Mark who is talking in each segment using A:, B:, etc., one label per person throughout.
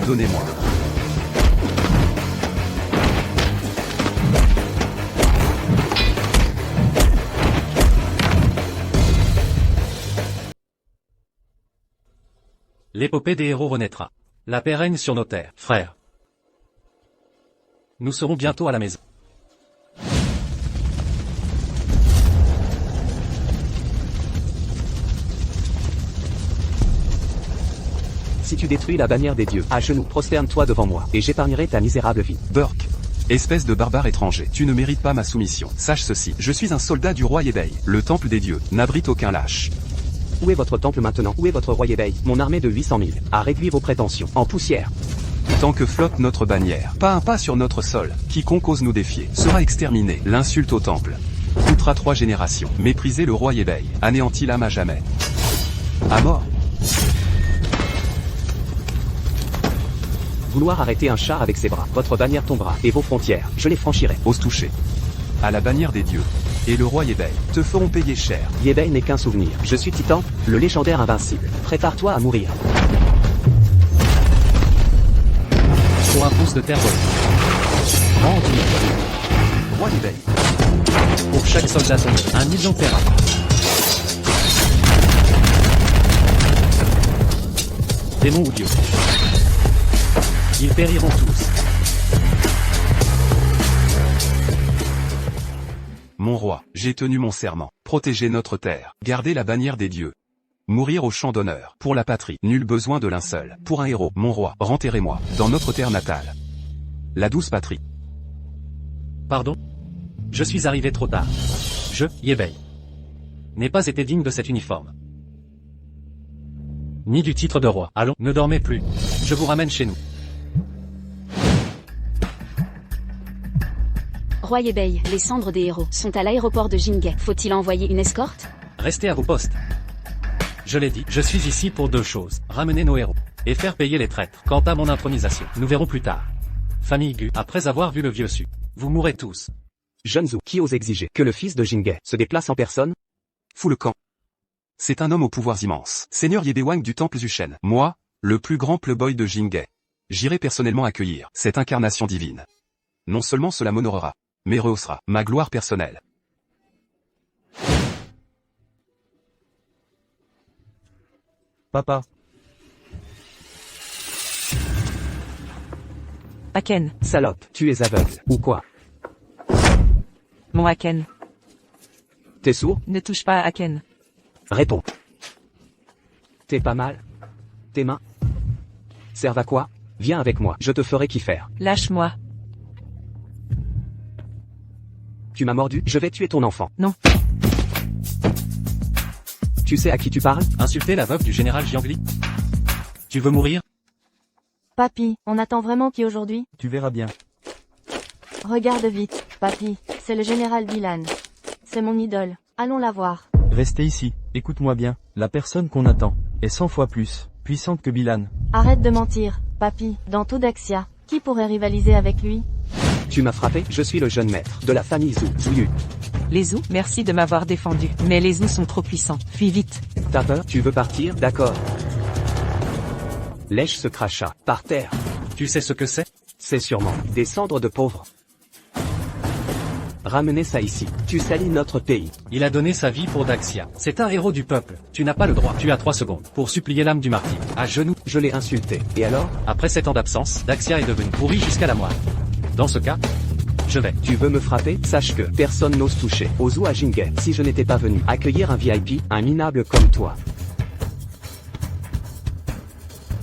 A: Donnez-moi.
B: L'épopée des héros renaîtra. La paix règne sur nos terres, frères. Nous serons bientôt à la maison.
C: Si tu détruis la bannière des dieux, à genoux, prosterne-toi devant moi, et j'épargnerai ta misérable vie.
A: Burk. Espèce de barbare étranger, tu ne mérites pas ma soumission. Sache ceci, je suis un soldat du roi Yebei. Le temple des dieux n'abrite aucun lâche.
C: Où est votre temple maintenant? Où est votre roi Yebei? Mon armée de 800 000 a réduit vos prétentions en poussière.
A: Tant que flotte notre bannière, pas un pas sur notre sol, quiconque ose nous défier, sera exterminé. L'insulte au temple coûtera 3 générations. Mépriser le roi Yebei, anéantit l'âme à jamais. À mort.
C: Vouloir arrêter un char avec ses bras, votre bannière tombera, et vos frontières, je les franchirai.
A: Ose toucher à la bannière des dieux, et le roi Yebei te feront payer cher.
C: Yebei n'est qu'un souvenir. Je suis Titan, le légendaire invincible. Prépare-toi à mourir.
B: Pour un pouce de terre volée. Rends
A: Roi Yebei.
B: pour chaque soldat tombé, 1 million de terrain. Démons ou dieux. Ils périront tous.
A: Mon roi, j'ai tenu mon serment. Protéger notre terre. Garder la bannière des dieux. Mourir au champ d'honneur. Pour la patrie. Nul besoin de linceul. Pour un héros. Mon roi, renterrez-moi. Dans notre terre natale. La douce patrie.
B: Pardon? Je suis arrivé trop tard. Je, Yebei, n'ai pas été digne de cet uniforme. Ni du titre de roi. Allons, ne dormez plus. Je vous ramène chez nous.
D: Roi Yebei, les cendres des héros sont à l'aéroport de Jinghe. Faut-il envoyer une escorte?
B: Restez à vos postes. Je l'ai dit, je suis ici pour 2 choses. Ramener nos héros. Et faire payer les traîtres. Quant à mon intronisation, nous verrons plus tard. Famille Gu, après avoir vu le vieux Su, vous mourrez tous.
C: Junzu, qui ose exiger que le fils de Jinghe se déplace en personne?
A: Fous le camp. C'est un homme aux pouvoirs immenses. Seigneur Yebewang du temple Zushen. Moi, le plus grand pleboy de Jinghe. J'irai personnellement accueillir cette incarnation divine. Non seulement cela m'honorera, mais rehaussera ma gloire personnelle.
E: Papa.
F: Aken,
C: Salope, tu es aveugle, ou quoi?
F: mon Aken,
C: T'es sourd?
F: ne touche pas à Aken.
C: Réponds. T'es pas mal? Tes mains? Servent à quoi? Viens avec moi, je te ferai kiffer.
F: Lâche-moi.
C: Tu m'as mordu, je vais tuer ton enfant.
F: Non.
C: Tu sais à qui tu parles?
B: Insulter la veuve du général Jiangli? Tu veux mourir?
G: Papy, on attend vraiment qui aujourd'hui?
E: Tu verras bien.
G: Regarde vite, papy, c'est le général Bilan. C'est mon idole, allons la voir.
E: Restez ici, écoute-moi bien. La personne qu'on attend est 100 fois plus puissante que Bilan.
G: Arrête de mentir, papy, dans tout Daxia, qui pourrait rivaliser avec lui?
C: Tu m'as frappé, je suis le jeune maître de la famille Zhu, Zuyu.
F: Les Zhou, merci de m'avoir défendu. Mais les Zhou sont trop puissants. Fuis vite.
C: T'as peur? Tu veux partir? D'accord. Lèche ce crachat, par terre.
B: Tu sais ce que c'est?
C: C'est sûrement des cendres de pauvres. Ramenez ça ici, tu salis notre pays.
B: Il a donné sa vie pour Daxia. C'est un héros du peuple. Tu n'as pas le droit. Tu as 3 secondes pour supplier l'âme du martyr. À genoux.
C: Je l'ai insulté. Et alors?
B: Après 7 ans d'absence, Daxia est devenu pourri jusqu'à la moelle. Dans ce cas, je vais.
C: Tu veux me frapper? Sache que personne n'ose toucher aux Zhou à Jinghe si je n'étais pas venu accueillir un VIP, un minable comme toi.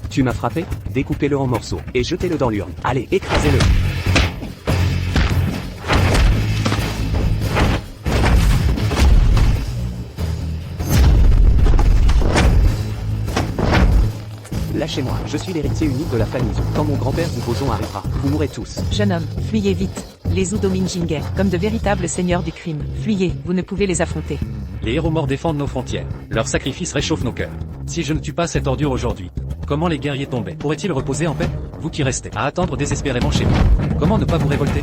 C: Tu m'as frappé? Découpez-le en morceaux et jetez-le dans l'urne. Allez, écrasez-le. Lâchez-moi, je suis l'héritier unique de la famille Zhou. Quand mon grand-père Boson arrivera, vous mourrez tous.
F: Jeune homme, fuyez vite. Les Zhou dominent Jinghe, comme de véritables seigneurs du crime. Fuyez, vous ne pouvez les affronter.
B: Les héros morts défendent nos frontières. Leur sacrifice réchauffe nos cœurs. Si je ne tue pas cette ordure aujourd'hui, comment les guerriers tombés pourraient-ils reposer en paix? Vous qui restez à attendre désespérément chez vous, comment ne pas vous révolter?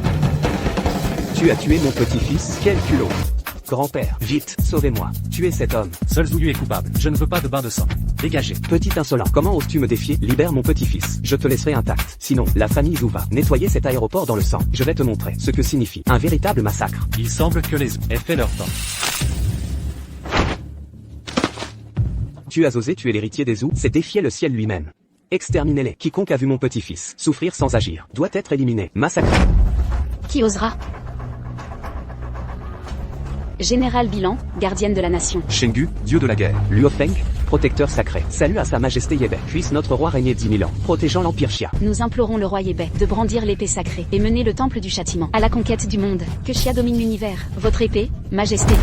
C: Tu as tué mon petit-fils, quel culot. Grand-père, vite, sauvez-moi. Tuez cet homme.
B: Seul Zouyu est coupable. Je ne veux pas de bain de sang. Dégagez.
C: Petit insolent, comment oses-tu me défier? Libère mon petit-fils. Je te laisserai intact. Sinon, la famille Zhou va nettoyer cet aéroport dans le sang. Je vais te montrer ce que signifie un véritable massacre.
B: Il semble que les Zhou aient fait leur temps.
C: Tu as osé tuer l'héritier des Zhou, c'est défier le ciel lui-même. Exterminez-les. Quiconque a vu mon petit-fils souffrir sans agir doit être éliminé, massacré.
D: Qui osera? Général Bilan, gardienne de la nation.
A: Shengu, dieu de la guerre.
C: Luo Feng, protecteur sacré. Salut à sa majesté Yébei. Puisse notre roi régner 10 000 ans, protégeant l'empire Xia.
D: Nous implorons le roi Yébei de brandir l'épée sacrée et mener le temple du châtiment à la conquête du monde. Que Xia domine l'univers. Votre épée, majesté.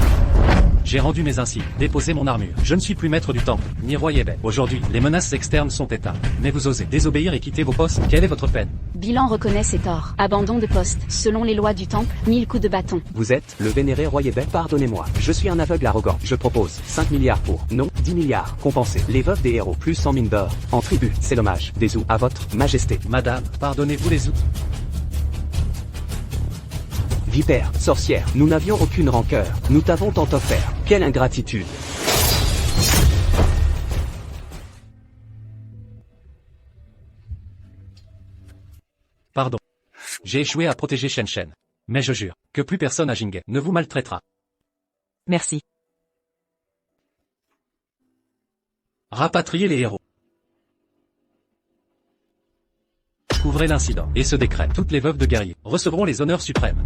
B: J'ai rendu mes insignes, déposé mon armure. Je ne suis plus maître du temple, ni roi Yébei. Aujourd'hui, les menaces externes sont éteintes. Mais vous osez désobéir et quitter vos postes. Quelle est votre peine?
D: Bilan reconnaît ses torts. Abandon de poste. Selon les lois du temple, 1000 coups de bâton.
C: Vous êtes le vénéré roi Yébei. Pardonnez-moi. Je suis un aveugle arrogant. Je propose 5 milliards pour, non, 10 milliards. Compensez les veuves des héros, plus 100 mines d'or. En tribut, c'est l'hommage des Zhou à votre majesté.
B: Madame, pardonnez-vous les Zhou.
C: Vipère, sorcière, nous n'avions aucune rancœur. Nous t'avons tant offert. Quelle ingratitude.
B: Pardon. J'ai échoué à protéger Shen Shen. Mais je jure que plus personne à Jinghe ne vous maltraitera.
F: Merci.
B: Rapatriez les héros. Couvrez l'incident et ce décret. Toutes les veuves de guerriers recevront les honneurs suprêmes.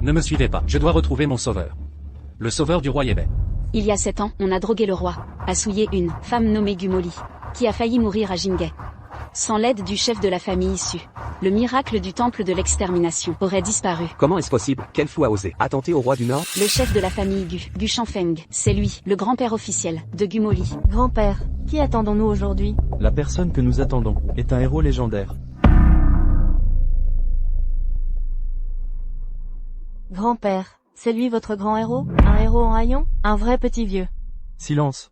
B: Ne me suivez pas, je dois retrouver mon sauveur. Le sauveur du roi Yébei.
D: Il y a 7 ans, on a drogué le roi, a souillé une femme nommée Gumoli, qui a failli mourir à Jinghe. Sans l'aide du chef de la famille issue, le miracle du temple de l'extermination aurait disparu.
C: Comment est-ce possible? Quel fou a osé attenter au roi du Nord?
D: Le chef de la famille Gu Shanfeng, c'est lui, le grand-père officiel de Gumoli.
G: Grand-père, qui attendons-nous aujourd'hui?
E: La personne que nous attendons est un héros légendaire.
G: Grand-père, c'est lui votre grand héros? Un héros en haillons? Un vrai petit vieux?
E: Silence.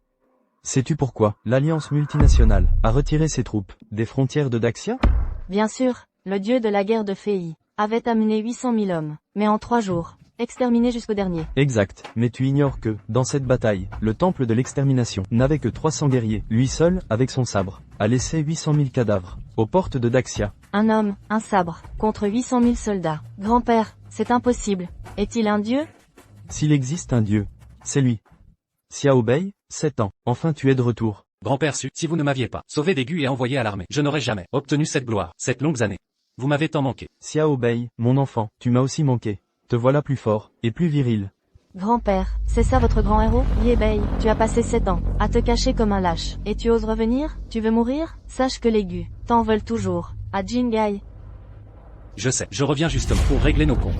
E: Sais-tu pourquoi l'Alliance multinationale a retiré ses troupes des frontières de Daxia?
G: Bien sûr, le dieu de la guerre de Fei avait amené 800 000 hommes, mais en 3 jours, exterminés jusqu'au dernier.
E: Exact, mais tu ignores que, dans cette bataille, le temple de l'extermination n'avait que 300 guerriers. Lui seul, avec son sabre, a laissé 800 000 cadavres aux portes de Daxia.
G: Un homme, un sabre, contre 800 000 soldats. Grand-père, c'est impossible. Est-il un dieu?
E: S'il existe un dieu, c'est lui. Xiao Bei, 7 ans. Enfin tu es de retour.
B: Grand-père Su, si vous ne m'aviez pas sauvé des Gu et envoyé à l'armée, je n'aurais jamais obtenu cette gloire, cette longue année. Vous m'avez tant manqué.
E: Xiao Bei, mon enfant, tu m'as aussi manqué. Te voilà plus fort, et plus viril.
G: Grand-père, c'est ça votre grand héros? Yébei, tu as passé 7 ans, à te cacher comme un lâche. Et tu oses revenir? Tu veux mourir? Sache que les Gu t'en veulent toujours. À Jingai.
B: Je sais, je reviens justement pour régler nos comptes.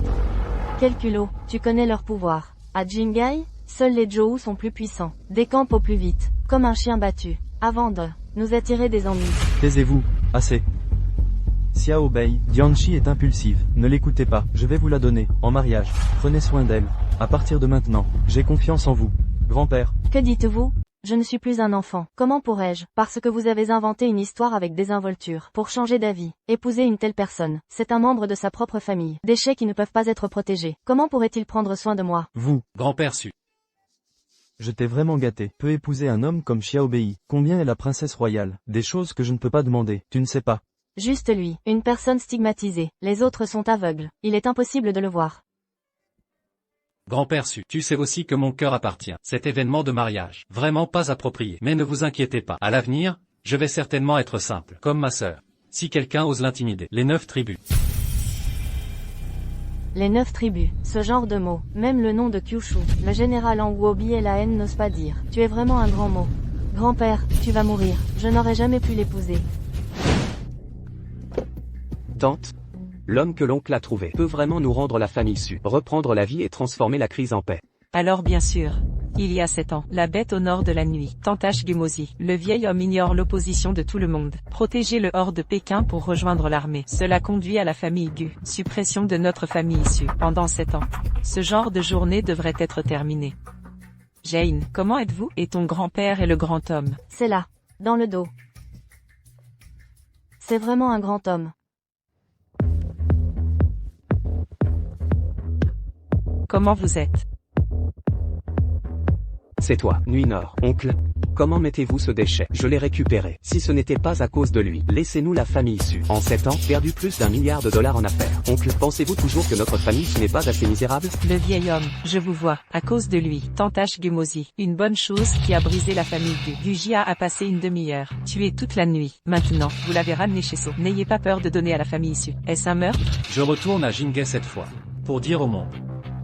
G: Quel culot, tu connais leur pouvoir. À Jingai, seuls les Zhou sont plus puissants. Décampent au plus vite, comme un chien battu, avant de nous attirer des ennuis.
E: Taisez-vous, assez. Xiao Bei, Dianchi est impulsive, ne l'écoutez pas, je vais vous la donner, en mariage. Prenez soin d'elle. À partir de maintenant, j'ai confiance en vous. Grand-père.
G: Que dites-vous? Je ne suis plus un enfant. Comment pourrais-je? Parce que vous avez inventé une histoire avec désinvolture. Pour changer d'avis. Épouser une telle personne. C'est un membre de sa propre famille. Déchets qui ne peuvent pas être protégés. Comment pourrait-il prendre soin de moi?
E: Vous.
B: Grand-père Su.
E: Je t'ai vraiment gâté. Peux épouser un homme comme Xiao Bei. Combien est la princesse royale? Des choses que je ne peux pas demander. Tu ne sais pas.
G: Juste lui. Une personne stigmatisée. Les autres sont aveugles. Il est impossible de le voir.
B: Grand-père Su, tu sais aussi que mon cœur appartient. Cet événement de mariage, vraiment pas approprié. Mais ne vous inquiétez pas. À l'avenir, je vais certainement être simple, comme ma sœur. Si quelqu'un ose l'intimider. Les 9 tribus.
G: Les 9 tribus. Ce genre de mots. Même le nom de Kyushu. Le général Anguobi et la haine n'ose pas dire. Tu es vraiment un grand mot. Grand-père, tu vas mourir. Je n'aurais jamais pu l'épouser.
C: Tante. L'homme que l'oncle a trouvé peut vraiment nous rendre la famille Su, reprendre la vie et transformer la crise en paix.
F: Alors bien sûr. Il y a 7 ans, la bête au nord de la nuit, Tantash Gumosi. Le vieil homme ignore l'opposition de tout le monde. Protéger le hors de Pékin pour rejoindre l'armée. Cela conduit à la famille Gu. Suppression de notre famille issue. Pendant 7 ans. Ce genre de journée devrait être terminé. Jane, comment êtes-vous? Et ton grand-père est le grand homme.
G: C'est là. Dans le dos. C'est vraiment un grand homme.
F: Comment vous êtes?
C: C'est toi, Nuit Nord. Oncle, comment mettez-vous ce déchet? Je l'ai récupéré. Si ce n'était pas à cause de lui, laissez-nous la famille issue. En 7 ans, perdu plus d'1 milliard de dollars en affaires. Oncle, pensez-vous toujours que notre famille n'est pas assez misérable?
F: Le vieil homme, je vous vois, à cause de lui, Tantash Gumosi, une bonne chose qui a brisé la famille Gu. Gujia a passé une demi-heure, tué toute la nuit. Maintenant, vous l'avez ramené chez So. N'ayez pas peur de donner à la famille issue. Est-ce un meurtre?
B: Je retourne à Jingay cette fois. Pour dire au monde.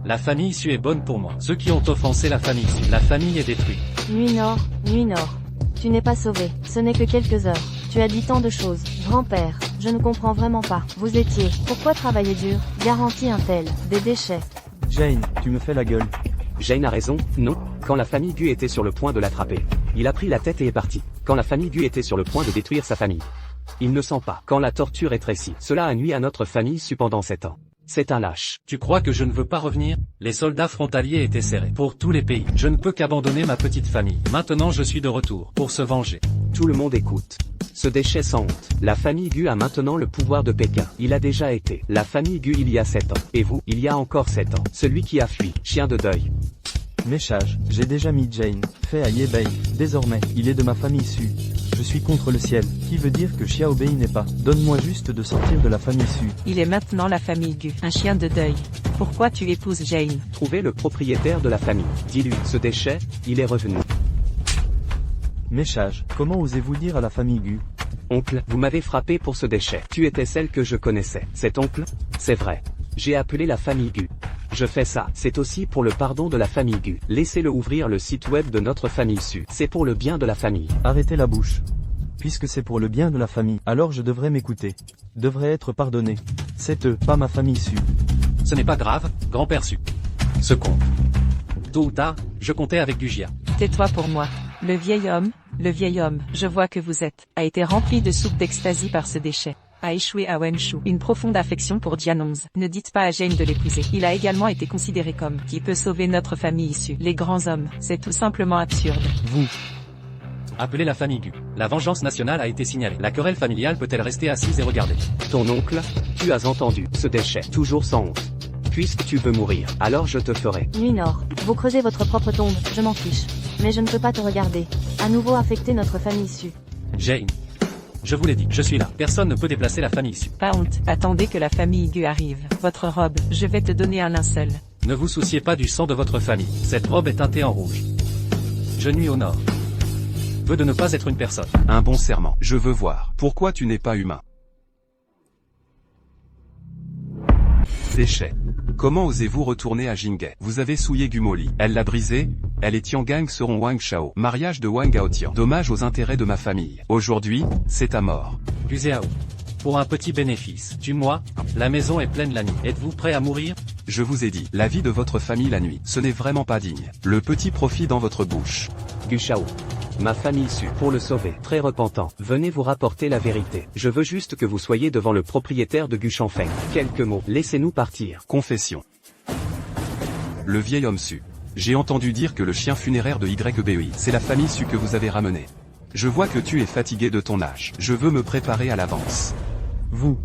B: La famille issue est bonne pour moi. Ceux qui ont offensé la famille issue. La famille est détruite.
G: Nuit Nord, Nuit Nord. Tu n'es pas sauvé, ce n'est que quelques heures. Tu as dit tant de choses. Grand-père, je ne comprends vraiment pas. Vous étiez, pourquoi travailler dur? Garantie un tel, des déchets.
E: Jane, tu me fais la gueule.
C: Jane a raison, non? Quand la famille Gu était sur le point de l'attraper, il a pris la tête et est parti. Quand la famille Gu était sur le point de détruire sa famille, il ne sent pas. Quand la torture est rétrécie, cela a nui à notre famille issue pendant 7 ans. C'est un lâche.
B: Tu crois que je ne veux pas revenir? Les soldats frontaliers étaient serrés pour tous les pays. Je ne peux qu'abandonner ma petite famille. Maintenant je suis de retour pour se venger.
C: Tout le monde écoute. Ce déchet sans honte. La famille Gu a maintenant le pouvoir de Pékin. Il a déjà été la famille Gu il y a 7 ans. Et vous, il y a encore 7 ans. Celui qui a fui, chien de deuil.
E: Méchage, j'ai déjà mis Jane, fait à Yebei. Désormais, il est de ma famille issue. Je suis contre le ciel, qui veut dire que Xiaobei n'est pas. Donne-moi juste de sortir de la famille issue.
F: Il est maintenant la famille Gu, un chien de deuil. Pourquoi tu épouses Jane?
C: Trouvez le propriétaire de la famille. Dis-lui, ce déchet, il est revenu.
E: Méchage, comment osez-vous dire à la famille Gu?
C: Oncle, vous m'avez frappé pour ce déchet. Tu étais celle que je connaissais. Cet oncle? C'est vrai. J'ai appelé la famille Gu. Je fais ça, c'est aussi pour le pardon de la famille Gu. Laissez-le ouvrir le site web de notre famille issue. C'est pour le bien de la famille.
E: Arrêtez la bouche. Puisque c'est pour le bien de la famille, alors je devrais m'écouter. Devrais être pardonné. C'est eux, pas ma famille issue.
B: Ce n'est pas grave, grand-père Su. Ce con. Tôt ou tard, je comptais avec Gujia.
F: Tais-toi pour moi. Le vieil homme, je vois que vous êtes, a été rempli de soupe d'ecstasy par ce déchet. A échoué à Wenshu. Une profonde affection pour Jianongzi. Ne dites pas à Jane de l'épouser. Il a également été considéré comme qui peut sauver notre famille issue. Les grands hommes, c'est tout simplement absurde.
B: Vous. Appelez la famille Gu. La vengeance nationale a été signalée. La querelle familiale peut-elle rester assise et regarder?
C: Ton oncle, tu as entendu, ce déchet, toujours sans honte. Puisque tu veux mourir, alors je te ferai.
G: Nuit Nord, vous creusez votre propre tombe, je m'en fiche. Mais je ne peux pas te regarder. À nouveau affecter notre famille issue.
B: Jane. Je vous l'ai dit, je suis là. Personne ne peut déplacer la famille issue.
F: Pas honte, attendez que la famille Gu arrive. Votre robe, je vais te donner un linceul.
B: Ne vous souciez pas du sang de votre famille. Cette robe est teintée en rouge. Je nuis au nord. Veux de ne pas être une personne.
A: Un bon serment. Je veux voir. Pourquoi tu n'es pas humain? Déchet. Comment osez-vous retourner à Jingay? Vous avez souillé Gumoli. Elle l'a brisé. Elle et Tiangang seront Wang Shao. Mariage de Wang Gaotian. Dommage aux intérêts de ma famille. Aujourd'hui, c'est à mort.
B: Guziao. Pour un petit bénéfice. Tue-moi. La maison est pleine la nuit. Êtes-vous prêt à mourir?
A: Je vous ai dit, la vie de votre famille la nuit, ce n'est vraiment pas digne. Le petit profit dans votre bouche.
C: Gu Shao. Ma famille issue, pour le sauver, très repentant, venez vous rapporter la vérité. Je veux juste que vous soyez devant le propriétaire de Gu Shanfeng. Quelques mots, laissez-nous partir.
A: Confession. Le vieil homme Su. J'ai entendu dire que le chien funéraire de YBEI, c'est la famille Su que vous avez ramené. Je vois que tu es fatigué de ton âge. Je veux me préparer à l'avance.
E: Vous.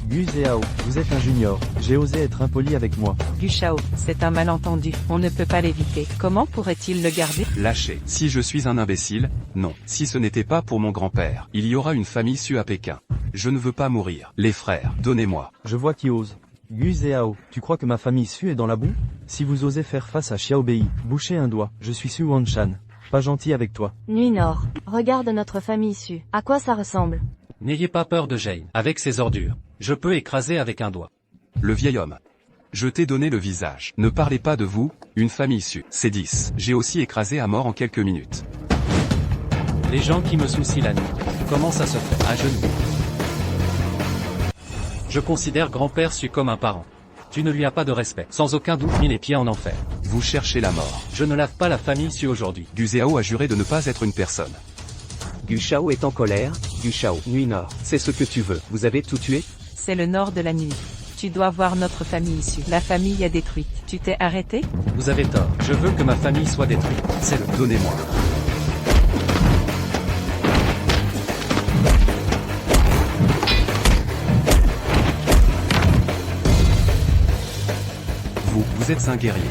E: Gu Zhao, vous êtes un junior. J'ai osé être impoli avec moi.
F: Gu Shao, c'est un malentendu. On ne peut pas l'éviter. Comment pourrait-il le garder?
A: Lâchez. Si je suis un imbécile, non. Si ce n'était pas pour mon grand-père, il y aura une famille Su à Pékin. Je ne veux pas mourir. Les frères, donnez-moi.
E: Je vois qui ose. Gu Zhao, tu crois que ma famille Su est dans la boue? Si vous osez faire face à Xiaobei, bouchez un doigt. Je suis Su Wanshan. Pas gentil avec toi.
G: Nuit Nord, regarde notre famille issue. À quoi ça ressemble?
B: N'ayez pas peur de Jane. Avec ses ordures, je peux écraser avec un doigt.
A: Le vieil homme. Je t'ai donné le visage. Ne parlez pas de vous, une famille issue. C'est 10. J'ai aussi écrasé à mort en quelques minutes.
B: Les gens qui me soucient la nuit. Comment ça se fait? À genoux. Je considère grand-père Su comme un parent. Tu ne lui as pas de respect. Sans aucun doute mis les pieds en enfer.
A: Vous cherchez la mort.
B: Je ne lave pas la famille Su aujourd'hui.
A: Gu Zhao a juré de ne pas être une personne.
C: Gu Shao est en colère. Gu Shao, Nuit Nord, c'est ce que tu veux. Vous avez tout tué?
F: C'est le nord de la nuit. Tu dois voir notre famille issue. La famille est détruite. Tu t'es arrêté?
B: Vous avez tort. Je veux que ma famille soit détruite.
A: C'est le donnez-moi. Vous êtes un guerrier.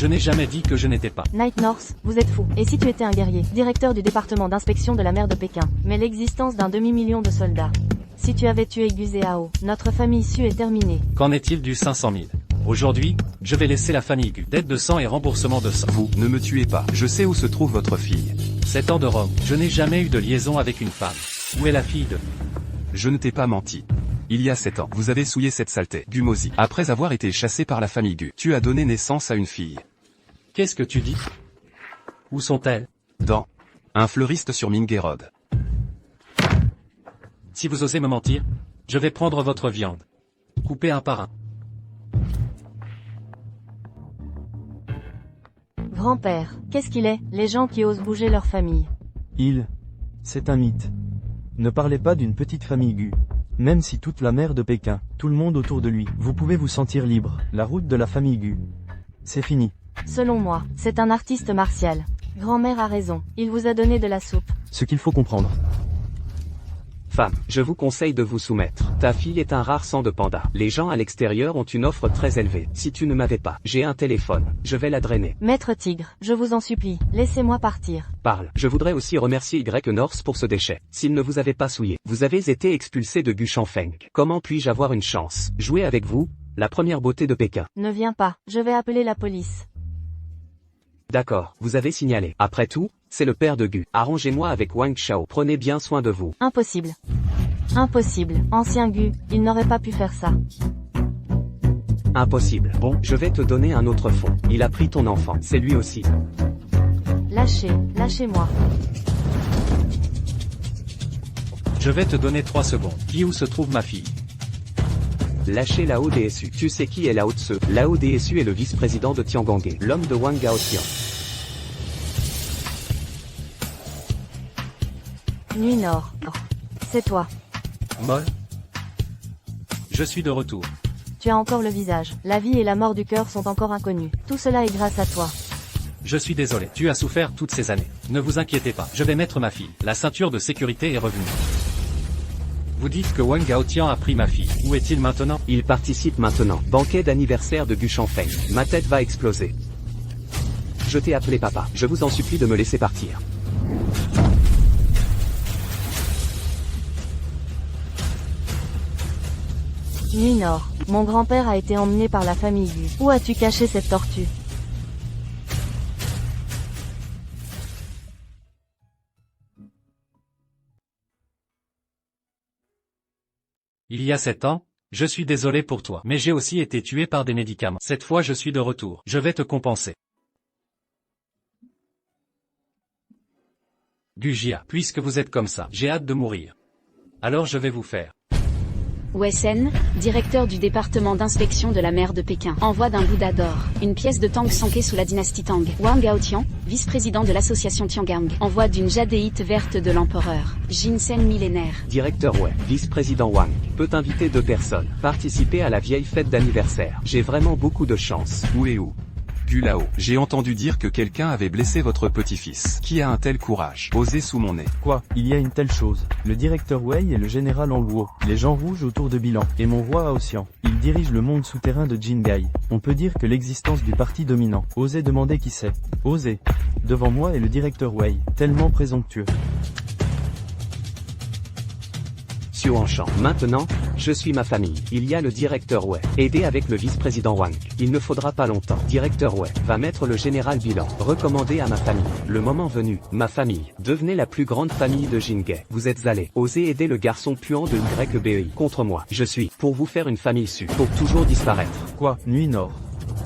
B: Je n'ai jamais dit que je n'étais pas.
G: Night North, vous êtes fou. Et si tu étais un guerrier, directeur du département d'inspection de la mer de Pékin, mais l'existence d'un demi-million de soldats. Si tu avais tué Gu Zhao, notre famille issue est terminée.
B: Qu'en est-il du 500 000? Aujourd'hui, je vais laisser la famille Gu. Dette de sang et remboursement de sang.
A: Vous, ne me tuez pas. Je sais où se trouve votre fille.
B: 7 ans de Rome. Je n'ai jamais eu de liaison avec une femme. Où est la fille de...
A: Je ne t'ai pas menti. Il y a 7 ans, vous avez souillé cette saleté, Gumosi. Après avoir été chassé par la famille Gu, tu as donné naissance à une fille.
B: Qu'est-ce que tu dis? Où sont-elles?
A: Dans un fleuriste sur Mingerod.
B: Si vous osez me mentir, je vais prendre votre viande. Coupez un par un.
G: Grand-père, qu'est-ce qu'il est, les gens qui osent bouger leur famille?
E: C'est un mythe. Ne parlez pas d'une petite famille Gu. Même si toute la mer de Pékin, tout le monde autour de lui, vous pouvez vous sentir libre. La route de la famille Gu. C'est fini.
G: Selon moi, c'est un artiste martial. Grand-mère a raison, il vous a donné de la soupe.
E: Ce qu'il faut comprendre.
C: Femme, je vous conseille de vous soumettre. Ta fille est un rare sang de panda. Les gens à l'extérieur ont une offre très élevée. Si tu ne m'avais pas, j'ai un téléphone. Je vais la drainer.
G: Maître Tigre, je vous en supplie, laissez-moi partir.
C: Parle. Je voudrais aussi remercier Y North pour ce déchet. S'il ne vous avait pas souillé, vous avez été expulsé de Gu Shanfeng. Comment puis-je avoir une chance? Jouer avec vous, la première beauté de Pékin.
G: Ne viens pas, je vais appeler la police.
C: D'accord, vous avez signalé. Après tout, c'est le père de Gu. Arrangez-moi avec Wang Shao. Prenez bien soin de vous.
G: Impossible. Impossible. Ancien Gu, il n'aurait pas pu faire ça.
C: Impossible. Bon, je vais te donner un autre fond. Il a pris ton enfant. C'est lui aussi.
G: Lâchez-moi.
B: Je vais te donner 3 secondes. Qui où se trouve ma fille?
C: Lâchez Lao DSU. Tu sais qui est Lao Tse? Lao DSU est le vice-président de Tiangonghe, l'homme de Wang Gaotian.
G: Nuit Nord. C'est toi.
B: Molle. Je suis de retour.
G: Tu as encore le visage. La vie et la mort du cœur sont encore inconnus. Tout cela est grâce à toi.
B: Je suis désolé. Tu as souffert toutes ces années. Ne vous inquiétez pas. Je vais mettre ma fille. La ceinture de sécurité est revenue. Vous dites que Wang Gaotian a pris ma fille. Où est-il maintenant?
C: Il participe maintenant. Banquet d'anniversaire de Gu Shanfeng. Ma tête va exploser. Je t'ai appelé papa. Je vous en supplie de me laisser partir.
G: Nuit Nord. Mon grand-père a été emmené par la famille Gu. Où as-tu caché cette tortue?
B: Il y a 7 ans, je suis désolé pour toi, mais j'ai aussi été tué par des médicaments. Cette fois je suis de retour. Je vais te compenser. Gujia, puisque vous êtes comme ça, j'ai hâte de mourir. Alors je vais vous faire.
D: Wesen, directeur du département d'inspection de la mer de Pékin, envoi d'un Bouddha d'or, une pièce de Tang Sonké sous la dynastie Tang. Wang Gaotian, vice-président de l'association Tianggang, envoi d'une jadéite verte de l'empereur. Ginseng millénaire.
C: Directeur Wei, vice-président Wang, peut inviter 2 personnes. Participer à la vieille fête d'anniversaire. J'ai vraiment beaucoup de chance.
A: Où et où? Gulao, j'ai entendu dire que quelqu'un avait blessé votre petit-fils. Qui a un tel courage? Osé sous mon nez.
E: Quoi? Il y a une telle chose. Le directeur Wei et le général Angluo, les gens rouges autour de Bilan, et mon roi Aoxian. Ils dirigent le monde souterrain de Jingai. On peut dire que l'existence du parti dominant. Osez demander qui c'est. Osez. Devant moi est le directeur Wei, tellement présomptueux.
C: Xuanshan. Maintenant, je suis ma famille. Il y a le directeur Wei. Aidé avec le vice-président Wang. Il ne faudra pas longtemps. Directeur Wei va mettre le général Bilan. Recommandé à ma famille. Le moment venu, ma famille. Devenez la plus grande famille de Jingai. Vous êtes allés. Osez aider le garçon puant de YBI. Contre moi. Je suis. Pour vous faire une famille su. Pour toujours disparaître.
E: Quoi? Nuit Nord.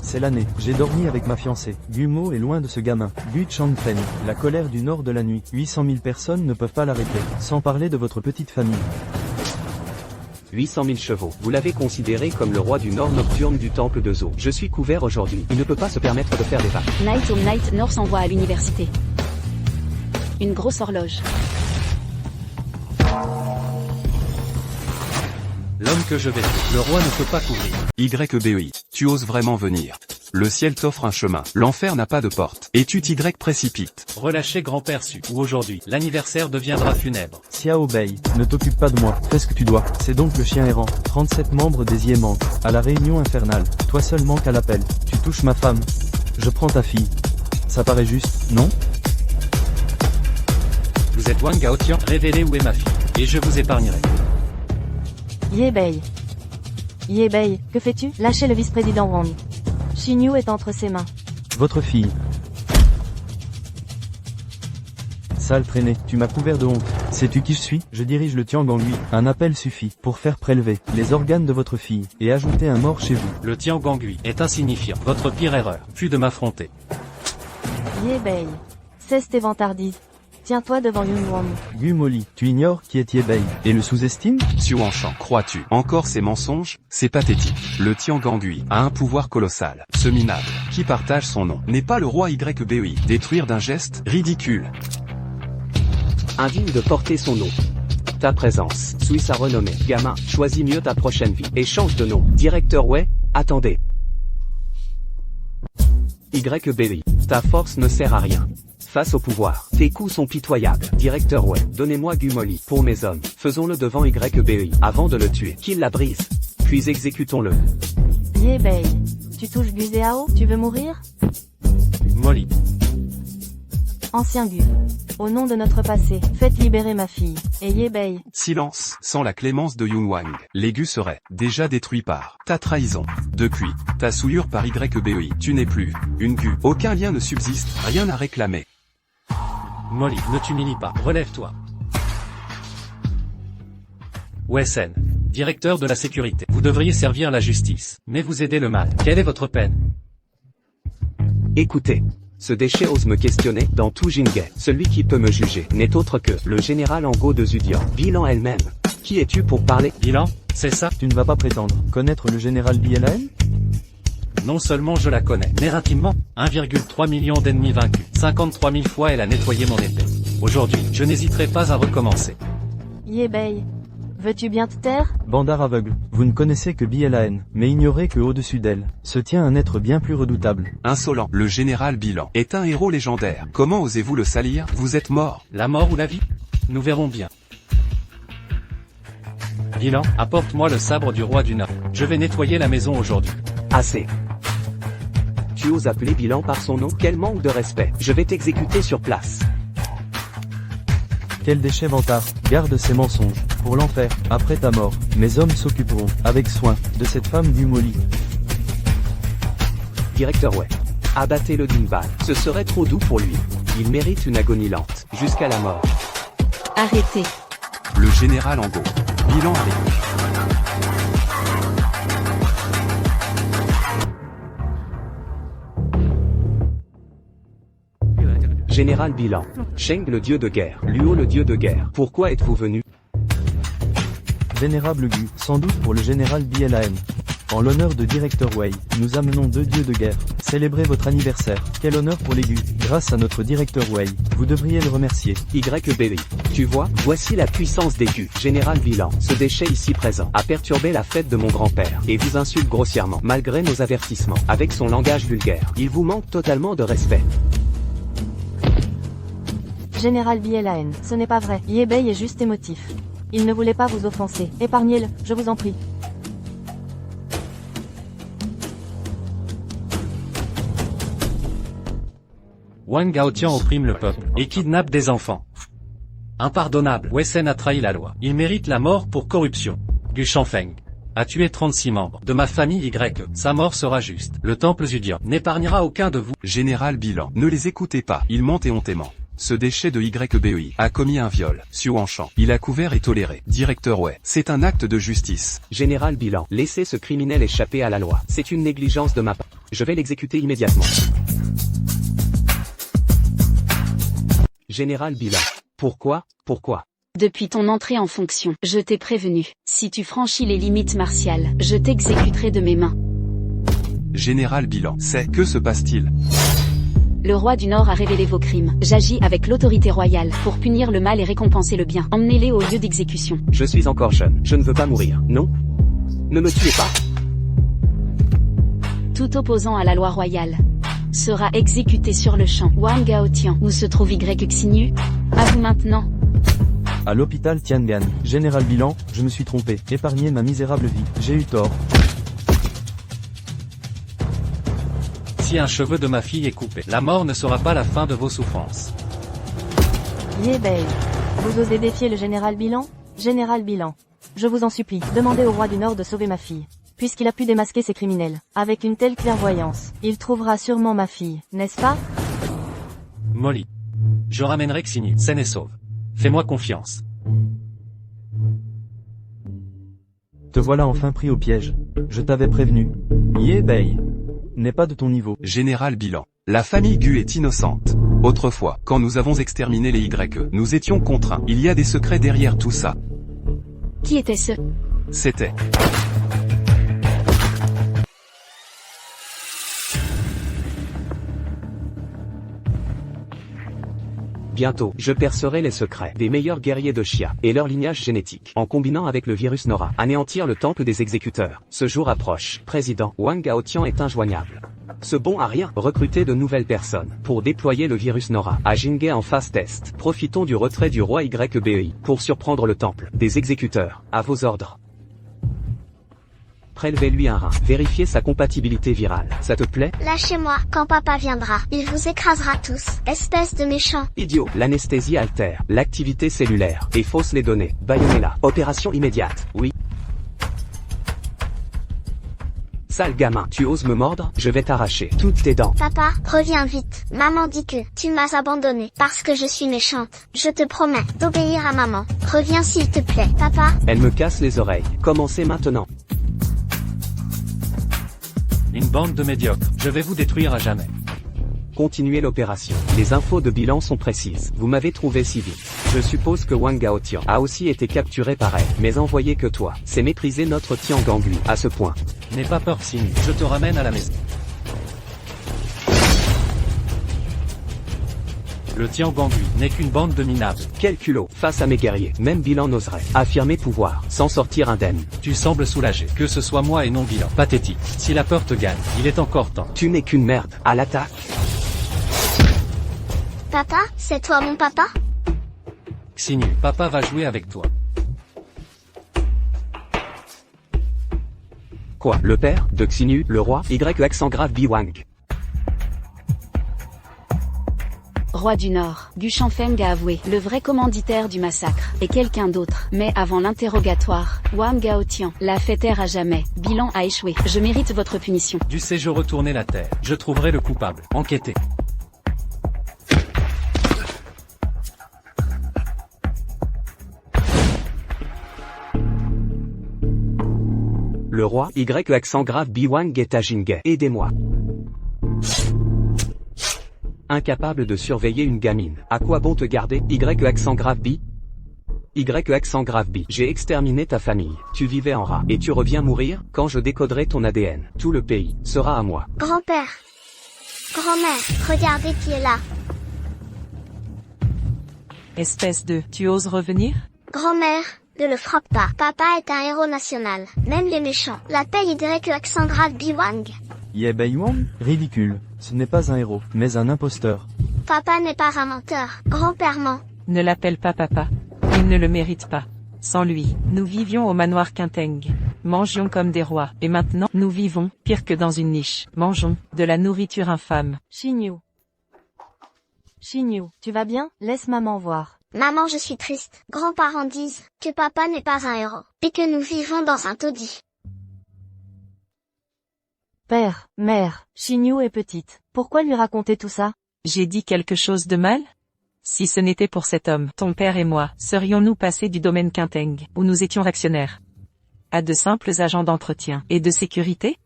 E: C'est l'année. J'ai dormi avec ma fiancée. Gumo est loin de ce gamin. Gu Changfen. La colère du nord de la nuit. 800 000 personnes ne peuvent pas l'arrêter. Sans parler de votre petite famille.
C: 800 000 chevaux. Vous l'avez considéré comme le roi du nord nocturne du temple de Zo. Je suis couvert aujourd'hui. Il ne peut pas se permettre de faire des vagues.
D: Night Home Night North envoie à l'université. Une grosse horloge.
B: L'homme que je vais tuer. Le roi ne peut pas couvrir.
A: YBI, tu oses vraiment venir. Le ciel t'offre un chemin. L'enfer n'a pas de porte. Et tu t'y précipites.
B: Relâchez grand-père Su. Ou aujourd'hui, l'anniversaire deviendra funèbre.
E: Xiao Bei, ne t'occupe pas de moi. Fais ce que tu dois. C'est donc le chien errant. 37 membres des manquent. À la réunion infernale. Toi seul manque à l'appel. Tu touches ma femme. Je prends ta fille. Ça paraît juste, non?
B: Vous êtes Wang Gaotian, révélez où est ma fille. Et je vous épargnerai.
G: Yebei. Yebei, que fais-tu? Lâchez le vice-président Wang. Xinyu est entre ses mains.
E: Votre fille. Sale traînée, tu m'as couvert de honte. Sais-tu qui je suis? Je dirige le Tiangangui. Un appel suffit pour faire prélever les organes de votre fille et ajouter un mort chez vous.
B: Le Tiangangui est insignifiant. Votre pire erreur fut de m'affronter.
G: Yebei. Cesse tes vantardises. Tiens-toi devant Yun Wang.
E: Gu Moli, tu ignores qui est Yebei et le sous-estimes?
A: Xuanshan, crois-tu encore ces mensonges? C'est pathétique. Le Tiangangui a un pouvoir colossal. Ce minable, qui partage son nom, n'est pas le roi YBEI. Détruire d'un geste ridicule.
C: Indigne de porter son nom. Ta présence souille sa renommée. Gamin, choisis mieux ta prochaine vie. Et change de nom. Directeur Wei, attendez. YBEI, ta force ne sert à rien. Face au pouvoir, tes coups sont pitoyables. Directeur Wei, donnez-moi Gumoli pour mes hommes. Faisons-le devant YBEI avant de le tuer. Qu'il la brise. Puis exécutons-le.
G: Yebei. Tu touches Gu Zhao? Tu veux mourir?
B: Molly.
G: Ancien Gu. Au nom de notre passé, faites libérer ma fille. Et Yebei.
A: Silence. Sans la clémence de Yun Wang, les Gu seraient déjà détruits par ta trahison. Depuis ta souillure par YBEI, tu n'es plus une Gu. Aucun lien ne subsiste, rien à réclamer.
B: Molly, ne t'humilie pas. Relève-toi. Wesen. Directeur de la sécurité. Vous devriez servir la justice, mais vous aidez le mal. Quelle est votre peine?
C: Écoutez. Ce déchet ose me questionner dans tout Jinghe. Celui qui peut me juger n'est autre que le général Ango de Zudian. Bilan elle-même. Qui es-tu pour parler?
B: Bilan, c'est ça?
E: Tu ne vas pas prétendre connaître le général BLAN?
B: Non seulement je la connais, mais intimement. 1,3 million d'ennemis vaincus. 53 000 fois elle a nettoyé mon épée. Aujourd'hui, je n'hésiterai pas à recommencer.
G: Yebei. Veux-tu bien te taire?
E: Bandar aveugle, vous ne connaissez que BLAN, mais ignorez que au-dessus d'elle, se tient un être bien plus redoutable.
A: Insolent, le général Bilan est un héros légendaire. Comment osez-vous le salir? Vous êtes mort.
B: La mort ou la vie? Nous verrons bien. Bilan, apporte-moi le sabre du roi du Nord. Je vais nettoyer la maison aujourd'hui.
C: Assez. Tu oses appeler Bilan par son nom? Quel manque de respect. Je vais t'exécuter sur place.
E: Quel déchet vantard, garde ces mensonges. Pour l'enfer, après ta mort, mes hommes s'occuperont, avec soin, de cette femme du Molly.
C: Directeur Wei. Abattez le Dingbal. Ce serait trop doux pour lui. Il mérite une agonie lente, jusqu'à la mort.
D: Arrêtez.
A: Le général Ango. Bilan avec lui.
C: Général Bilan. Sheng le dieu de guerre. Luo le dieu de guerre. Pourquoi êtes-vous venu?
E: Vénérable Gu, sans doute pour le général BLAN. En l'honneur de Directeur Wei, nous amenons 2 dieux de guerre. Célébrez votre anniversaire. Quel honneur pour les Gu. Grâce à notre Directeur Wei, vous devriez le remercier.
C: YBEI. Tu vois, voici la puissance des Gu. Général Bilan, ce déchet ici présent, a perturbé la fête de mon grand-père, et vous insulte grossièrement, malgré nos avertissements. Avec son langage vulgaire, il vous manque totalement de respect.
G: Général BLAN, ce n'est pas vrai. Yebei est juste émotif. Il ne voulait pas vous offenser. Épargnez-le, je vous en prie.
B: Wang Gaotian opprime le peuple et kidnappe des enfants. Impardonnable. Wesen a trahi la loi. Il mérite la mort pour corruption. Gu Shanfeng a tué 36 membres de ma famille Y. Sa mort sera juste. Le temple Zudian n'épargnera aucun de vous.
A: Général Bilan. Ne les écoutez pas. Ils mentent éhontément. Ce déchet de YBEI a commis un viol. Xuanshan. Il a couvert et toléré. Directeur Wei. C'est un acte de justice.
C: Général Bilan. Laissez ce criminel échapper à la loi. C'est une négligence de ma part. Je vais l'exécuter immédiatement. Général Bilan. Pourquoi?
D: Depuis ton entrée en fonction, je t'ai prévenu. Si tu franchis les limites martiales, je t'exécuterai de mes mains.
A: Général Bilan. Que se passe-t-il?
D: Le roi du Nord a révélé vos crimes. J'agis avec l'autorité royale pour punir le mal et récompenser le bien. Emmenez-les au lieu d'exécution.
C: Je suis encore jeune. Je ne veux pas mourir. Non? Ne me tuez pas.
D: Tout opposant à la loi royale sera exécuté sur le champ. Wang Gaotian. Où se trouve Xinyu? À vous maintenant.
E: À l'hôpital Tiangan. Général Bilan, je me suis trompé. Épargnez ma misérable vie. J'ai eu tort.
B: Si un cheveu de ma fille est coupé, la mort ne sera pas la fin de vos souffrances.
G: Yebei. Vous osez défier le général Bilan? Général Bilan. Je vous en supplie, demandez au roi du Nord de sauver ma fille. Puisqu'il a pu démasquer ces criminels. Avec une telle clairvoyance, il trouvera sûrement ma fille, n'est-ce pas?
B: Molly. Je ramènerai Xinu, saine et sauve. Fais-moi confiance.
E: Te voilà enfin pris au piège. Je t'avais prévenu. Yebei. N'est pas de ton niveau.
A: Général Bilan. La famille Gu est innocente. Autrefois, quand nous avons exterminé les YE, nous étions contraints. Il y a des secrets derrière tout ça.
D: Qui était-ce?
A: C'était.
C: Bientôt, je percerai les secrets des meilleurs guerriers de Xia et leur lignage génétique, en combinant avec le virus Nora. Anéantir le temple des exécuteurs. Ce jour approche. Président Wang Gaotian est injoignable. Ce bon à rien, recruter de nouvelles personnes pour déployer le virus Nora à Jinghe en phase test. Profitons du retrait du roi YBEI pour surprendre le temple des exécuteurs. À vos ordres. Prélevez-lui un rein. Vérifiez sa compatibilité virale. Ça te plaît?
H: Lâchez-moi, quand papa viendra, il vous écrasera tous, espèce de méchant.
C: Idiot. L'anesthésie altère l'activité cellulaire et fausse les données. Bayonella. Opération immédiate. Oui. Sale gamin, tu oses me mordre? Je vais t'arracher toutes tes dents.
H: Papa, reviens vite. Maman dit que tu m'as abandonné parce que je suis méchante. Je te promets d'obéir à maman. Reviens s'il te plaît, papa.
C: Elle me casse les oreilles. Commencez maintenant.
B: Une bande de médiocres. Je vais vous détruire à jamais.
C: Continuez l'opération. Les infos de bilan sont précises. Vous m'avez trouvé si vite. Je suppose que Wang Gaotian a aussi été capturé par elle, mais envoyé que toi. C'est mépriser notre Tiangangui à ce point.
B: N'aie pas peur, Xinu. Je te ramène à la maison. Le Tiangangui n'est qu'une bande de minables.
C: Quel culot, face à mes guerriers. Même Bilan n'oserait affirmer pouvoir, s'en sortir indemne.
B: Tu sembles soulagé. Que ce soit moi et non Bilan. Pathétique. Si la peur te gagne, il est encore temps.
C: Tu n'es qu'une merde. À l'attaque.
H: Papa, c'est toi mon papa?
B: Xinu, papa va jouer avec toi.
C: Quoi? Le père de Xinu, le roi, Y accent grave Biwang.
D: Roi du Nord, Gu Shanfeng a avoué, le vrai commanditaire du massacre est quelqu'un d'autre. Mais avant l'interrogatoire, Wang Gaotian l'a fait taire à jamais. Bilan a échoué. Je mérite votre punition.
B: Du sais-je retourner la terre. Je trouverai le coupable. Enquêtez.
C: Le roi, Y accent grave Biwang est à Jinghe. Aidez-moi. Incapable de surveiller une gamine. À quoi bon te garder? Y accent grave B. Y accent grave B. J'ai exterminé ta famille. Tu vivais en rat. Et tu reviens mourir? Quand je décoderai ton ADN, tout le pays sera à moi.
H: Grand-père. Grand-mère, regardez qui est là.
F: Espèce de, tu oses revenir?
H: Grand-mère, ne le frappe pas. Papa est un héros national. Même les méchants l'appellent Y accent grave Biwang.
E: Yebei Wang? Ridicule. Ce n'est pas un héros, mais un imposteur.
H: Papa n'est pas un menteur. Grand-père ment.
F: Ne l'appelle pas papa. Il ne le mérite pas. Sans lui, nous vivions au manoir Quinteng. Mangions comme des rois. Et maintenant, nous vivons, pire que dans une niche. Mangeons, de la nourriture infâme.
G: Xinu. Xinu, tu vas bien? Laisse maman voir.
H: Maman, je suis triste. Grands-parents disent que papa n'est pas un héros. Et que nous vivons dans un taudis.
G: Père, mère, Xinu est petite. Pourquoi lui raconter tout ça?
F: J'ai dit quelque chose de mal? Si ce n'était pour cet homme, ton père et moi, serions-nous passés du domaine Quinteng, où nous étions actionnaires, à de simples agents d'entretien et de sécurité?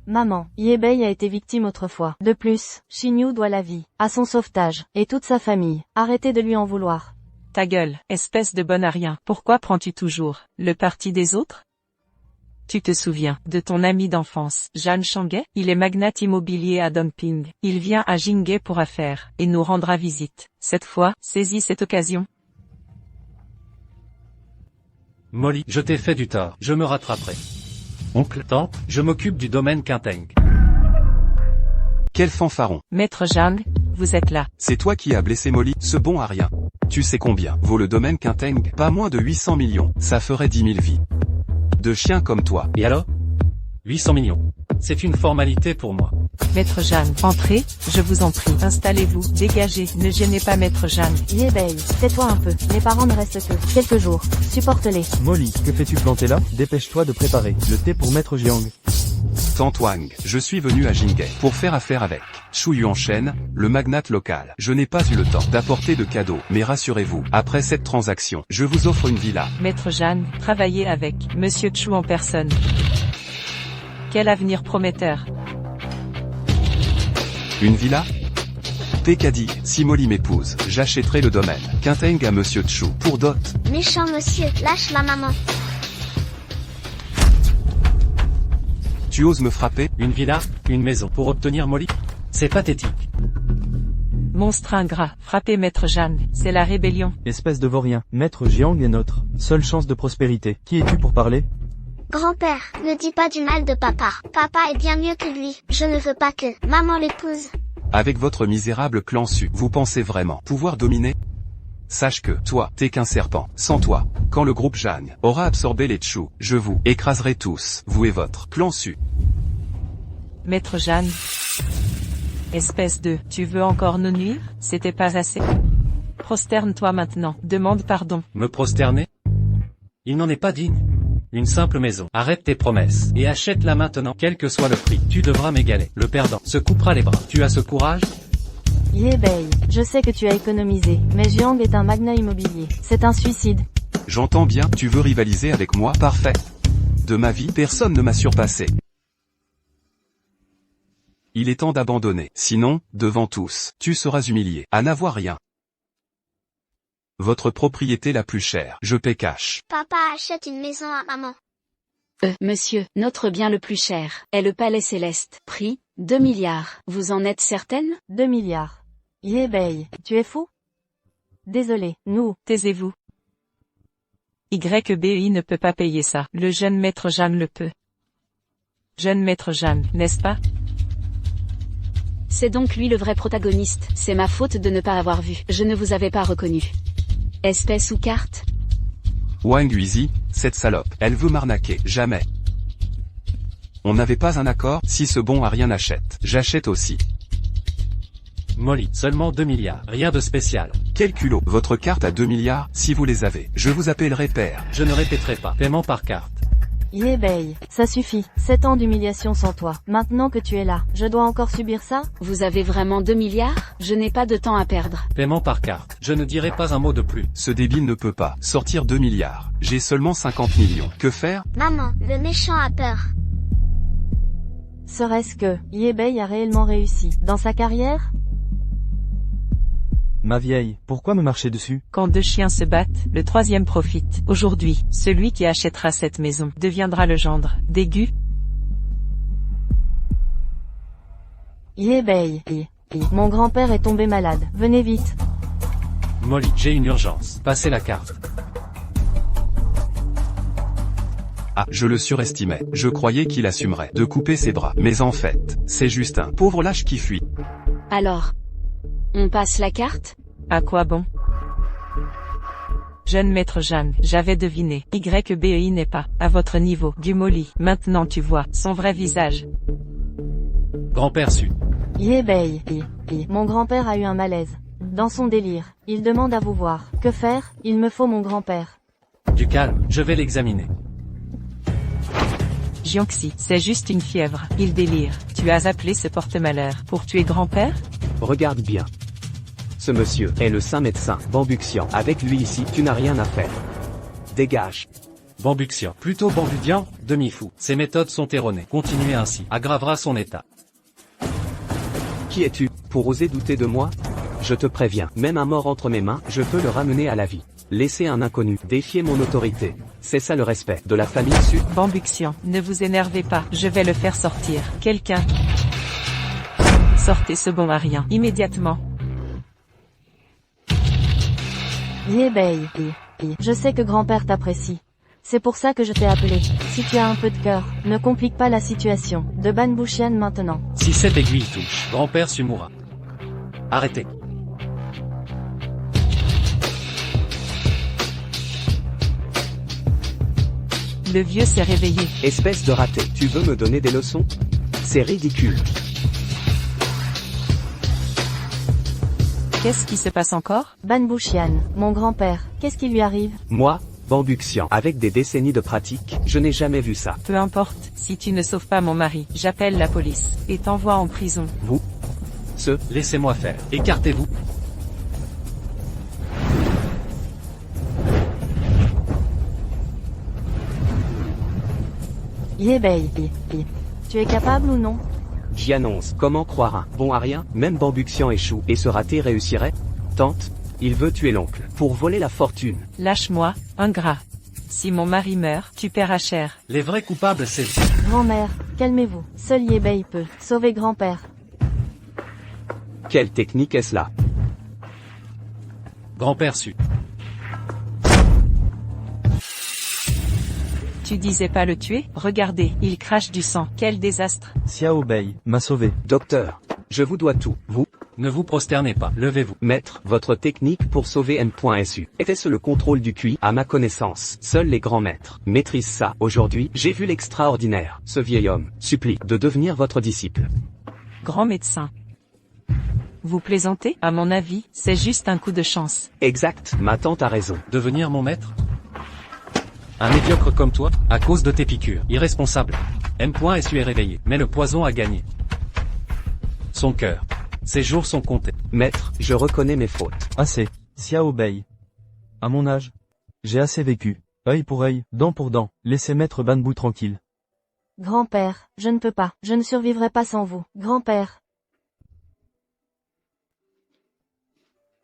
G: Maman, Yebei a été victime autrefois. De plus, Xinu doit la vie à son sauvetage, et toute sa famille. Arrêtez de lui en vouloir.
F: Ta gueule, espèce de bon à rien. Pourquoi prends-tu toujours le parti des autres? Tu te souviens de ton ami d'enfance, Zhan Shanghe? Il est magnate immobilier à Dongping. Il vient à Jinghe pour affaires, et nous rendra visite. Cette fois, saisis cette occasion.
B: Molly, je t'ai fait du tort. Je me rattraperai. Oncle, tante, je m'occupe du domaine Quinteng.
A: Quel fanfaron.
F: Maître Zhang, vous êtes là.
A: C'est toi qui as blessé Molly, ce bon à rien. Tu sais combien vaut le domaine Quinteng? Pas moins de 800 millions. Ça ferait 10 000 vies. De chiens comme toi.
B: Et alors? 800 millions. C'est une formalité pour moi.
F: Maître Jeanne, entrez, je vous en prie. Installez-vous, dégagez, ne gênez pas Maître Jeanne.
G: Yébei, tais-toi un peu. Les parents ne restent que quelques jours. Supporte-les.
E: Molly, que fais-tu planter là? Dépêche-toi de préparer le thé pour Maître Jiang.
A: Tante Wang, je suis venu à Jinghe pour faire affaire avec Shu Yuanshen, le magnate local. Je n'ai pas eu le temps d'apporter de cadeaux, mais rassurez-vous, après cette transaction, je vous offre une villa.
F: Maître Jeanne, travaillez avec Monsieur Chu en personne. Quel avenir prometteur.
A: Une villa? Tekadi, si Molly m'épouse, j'achèterai le domaine. Quinteng à Monsieur Chu pour dot.
H: Méchant monsieur, lâche la maman.
A: Tu oses me frapper?
B: Une villa, une maison pour obtenir Molly? C'est pathétique.
F: Monstre ingrat, frappez Maître Jeanne, c'est la rébellion.
E: Espèce de vaurien, Maître Jiang est notre seule chance de prospérité. Qui es-tu pour parler?
H: Grand-père, ne dis pas du mal de papa. Papa est bien mieux que lui. Je ne veux pas que maman l'épouse.
A: Avec votre misérable clan Su, vous pensez vraiment pouvoir dominer? Sache que, toi, t'es qu'un serpent. Sans toi, quand le groupe Zhang aura absorbé les Chu, je vous écraserai tous, vous et votre clan Su.
F: Maître Jeanne. Espèce de, tu veux encore nous nuire? C'était pas assez? Prosterne-toi maintenant, demande pardon.
B: Me prosterner? Il n'en est pas digne. Une simple maison. Arrête tes promesses, et achète-la maintenant, quel que soit le prix. Tu devras m'égaler. Le perdant se coupera les bras. Tu as ce courage?
G: Yébei, je sais que tu as économisé, mais Jiang est un magnat immobilier. C'est un suicide.
A: J'entends bien, tu veux rivaliser avec moi? Parfait. De ma vie, personne ne m'a surpassé. Il est temps d'abandonner, sinon, devant tous, tu seras humilié, à n'avoir rien. Votre propriété la plus chère, je paie cash.
H: Papa achète une maison à maman.
D: Monsieur, notre bien le plus cher est le Palais Céleste. Prix, 2 milliards. Vous en êtes certaine?
G: 2 milliards. Yébei, tu es fou? Désolé, nous.
F: Taisez-vous. YBI ne peut pas payer ça. Le jeune Maître Jeanne le peut. Jeune Maître Jeanne, n'est-ce pas?
D: C'est donc lui le vrai protagoniste. C'est ma faute de ne pas avoir vu. Je ne vous avais pas reconnu. Espèce ou carte?
A: Wang Yuizi, cette salope, elle veut m'arnaquer, jamais. On n'avait pas un accord? Si ce bon à rien achète, j'achète aussi.
B: Molly, seulement 2 milliards, rien de spécial.
A: Quel culot, votre carte à 2 milliards, si vous les avez, je vous appellerai père.
B: Je ne répéterai pas. Paiement par carte.
G: Yébei, ça suffit. 7 ans d'humiliation sans toi. Maintenant que tu es là, je dois encore subir ça?
D: Vous avez vraiment 2 milliards? Je n'ai pas de temps à perdre.
B: Paiement par carte. Je ne dirai pas un mot de plus.
A: Ce débile ne peut pas sortir 2 milliards. J'ai seulement 50 millions. Que faire?
H: Maman, le méchant a peur.
G: Serait-ce que Yébei a réellement réussi dans sa carrière?
E: Ma vieille, pourquoi me marcher dessus?
F: Quand deux chiens se battent, le troisième profite. Aujourd'hui, celui qui achètera cette maison deviendra le gendre d'Aigu.
G: Yébei, mon grand-père est tombé malade. Venez vite.
B: Molly, j'ai une urgence. Passez la carte.
A: Ah, je le surestimais. Je croyais qu'il assumerait de couper ses bras. Mais en fait, c'est juste un pauvre lâche qui fuit.
D: Alors, on passe la carte?
F: À quoi bon? Jeune Maître Jeanne, j'avais deviné. YBI n'est pas à votre niveau. Du Molly. Maintenant tu vois son vrai visage.
B: Grand-père Su.
G: Yébei, mon grand-père a eu un malaise. Dans son délire, il demande à vous voir. Que faire? Il me faut mon grand-père.
B: Du calme, je vais l'examiner.
F: Jiangxi, c'est juste une fièvre. Il délire. Tu as appelé ce porte-malheur pour tuer grand-père?
C: Regarde bien. Ce monsieur est le saint médecin, Bambuxian. Avec lui ici, tu n'as rien à faire. Dégage.
B: Bambuxian, plutôt Bambudian, demi-fou. Ses méthodes sont erronées. Continuer ainsi aggravera son état.
C: Qui es-tu, pour oser douter de moi? Je te préviens, même un mort entre mes mains, je peux le ramener à la vie. Laisser un inconnu défier mon autorité. C'est ça le respect de la famille Su.
F: Bambuxian, ne vous énervez pas, je vais le faire sortir. Quelqu'un. Sortez ce bon à rien, immédiatement.
G: Yébei, je sais que grand-père t'apprécie. C'est pour ça que je t'ai appelé. Si tu as un peu de cœur, ne complique pas la situation. De Ban Buxian maintenant.
B: Si cette aiguille touche, grand-père Su mourra. Arrêtez.
F: Le vieux s'est réveillé.
C: Espèce de raté, tu veux me donner des leçons? C'est ridicule.
F: Qu'est-ce qui se passe encore?
G: Ban Bouchian, mon grand-père, qu'est-ce qui lui arrive?
C: Moi, Bambuxian, avec des décennies de pratique, je n'ai jamais vu ça.
F: Peu importe, si tu ne sauves pas mon mari, j'appelle la police, et t'envoie en prison.
C: Vous?
B: Laissez-moi faire. Écartez-vous.
G: Yébei. Tu es capable ou non?
C: J'y annonce. Comment croire un bon à rien? Même Bambuxian échoue, et ce raté réussirait? Tente. Il veut tuer l'oncle, pour voler la fortune.
F: Lâche-moi, ingrat. Si mon mari meurt, tu paieras cher.
B: Les vrais coupables, c'est...
G: Grand-mère, calmez-vous. Seul Yébei peut sauver grand-père.
C: Quelle technique est-ce là?
B: Grand-père su.
F: Tu disais pas le tuer? Regardez, il crache du sang. Quel désastre.
E: Xiao Bei m'a sauvé.
C: Docteur, je vous dois tout. Vous,
B: Ne vous prosternez pas. Levez-vous.
C: maître, votre technique pour sauver M.SU. Était-ce le contrôle du QI? À ma connaissance, seuls les grands maîtres maîtrisent ça. Aujourd'hui, j'ai vu l'extraordinaire. Ce vieil homme supplie de devenir votre disciple.
F: Grand médecin. Vous plaisantez? À mon avis, c'est juste un coup de chance.
C: Exact, ma tante a raison.
B: Devenir mon maître? Un médiocre comme toi, à cause de tes piqûres. Irresponsable. M.SU est réveillé, mais le poison a gagné. Son cœur. Ses jours sont comptés.
C: Maître, je reconnais mes fautes.
E: Assez. Xiao Bei. À mon âge, j'ai assez vécu. Œil pour œil, dent pour dent. Laissez maître Banbou tranquille.
G: Grand-père, je ne peux pas. Je ne survivrai pas sans vous. Grand-père.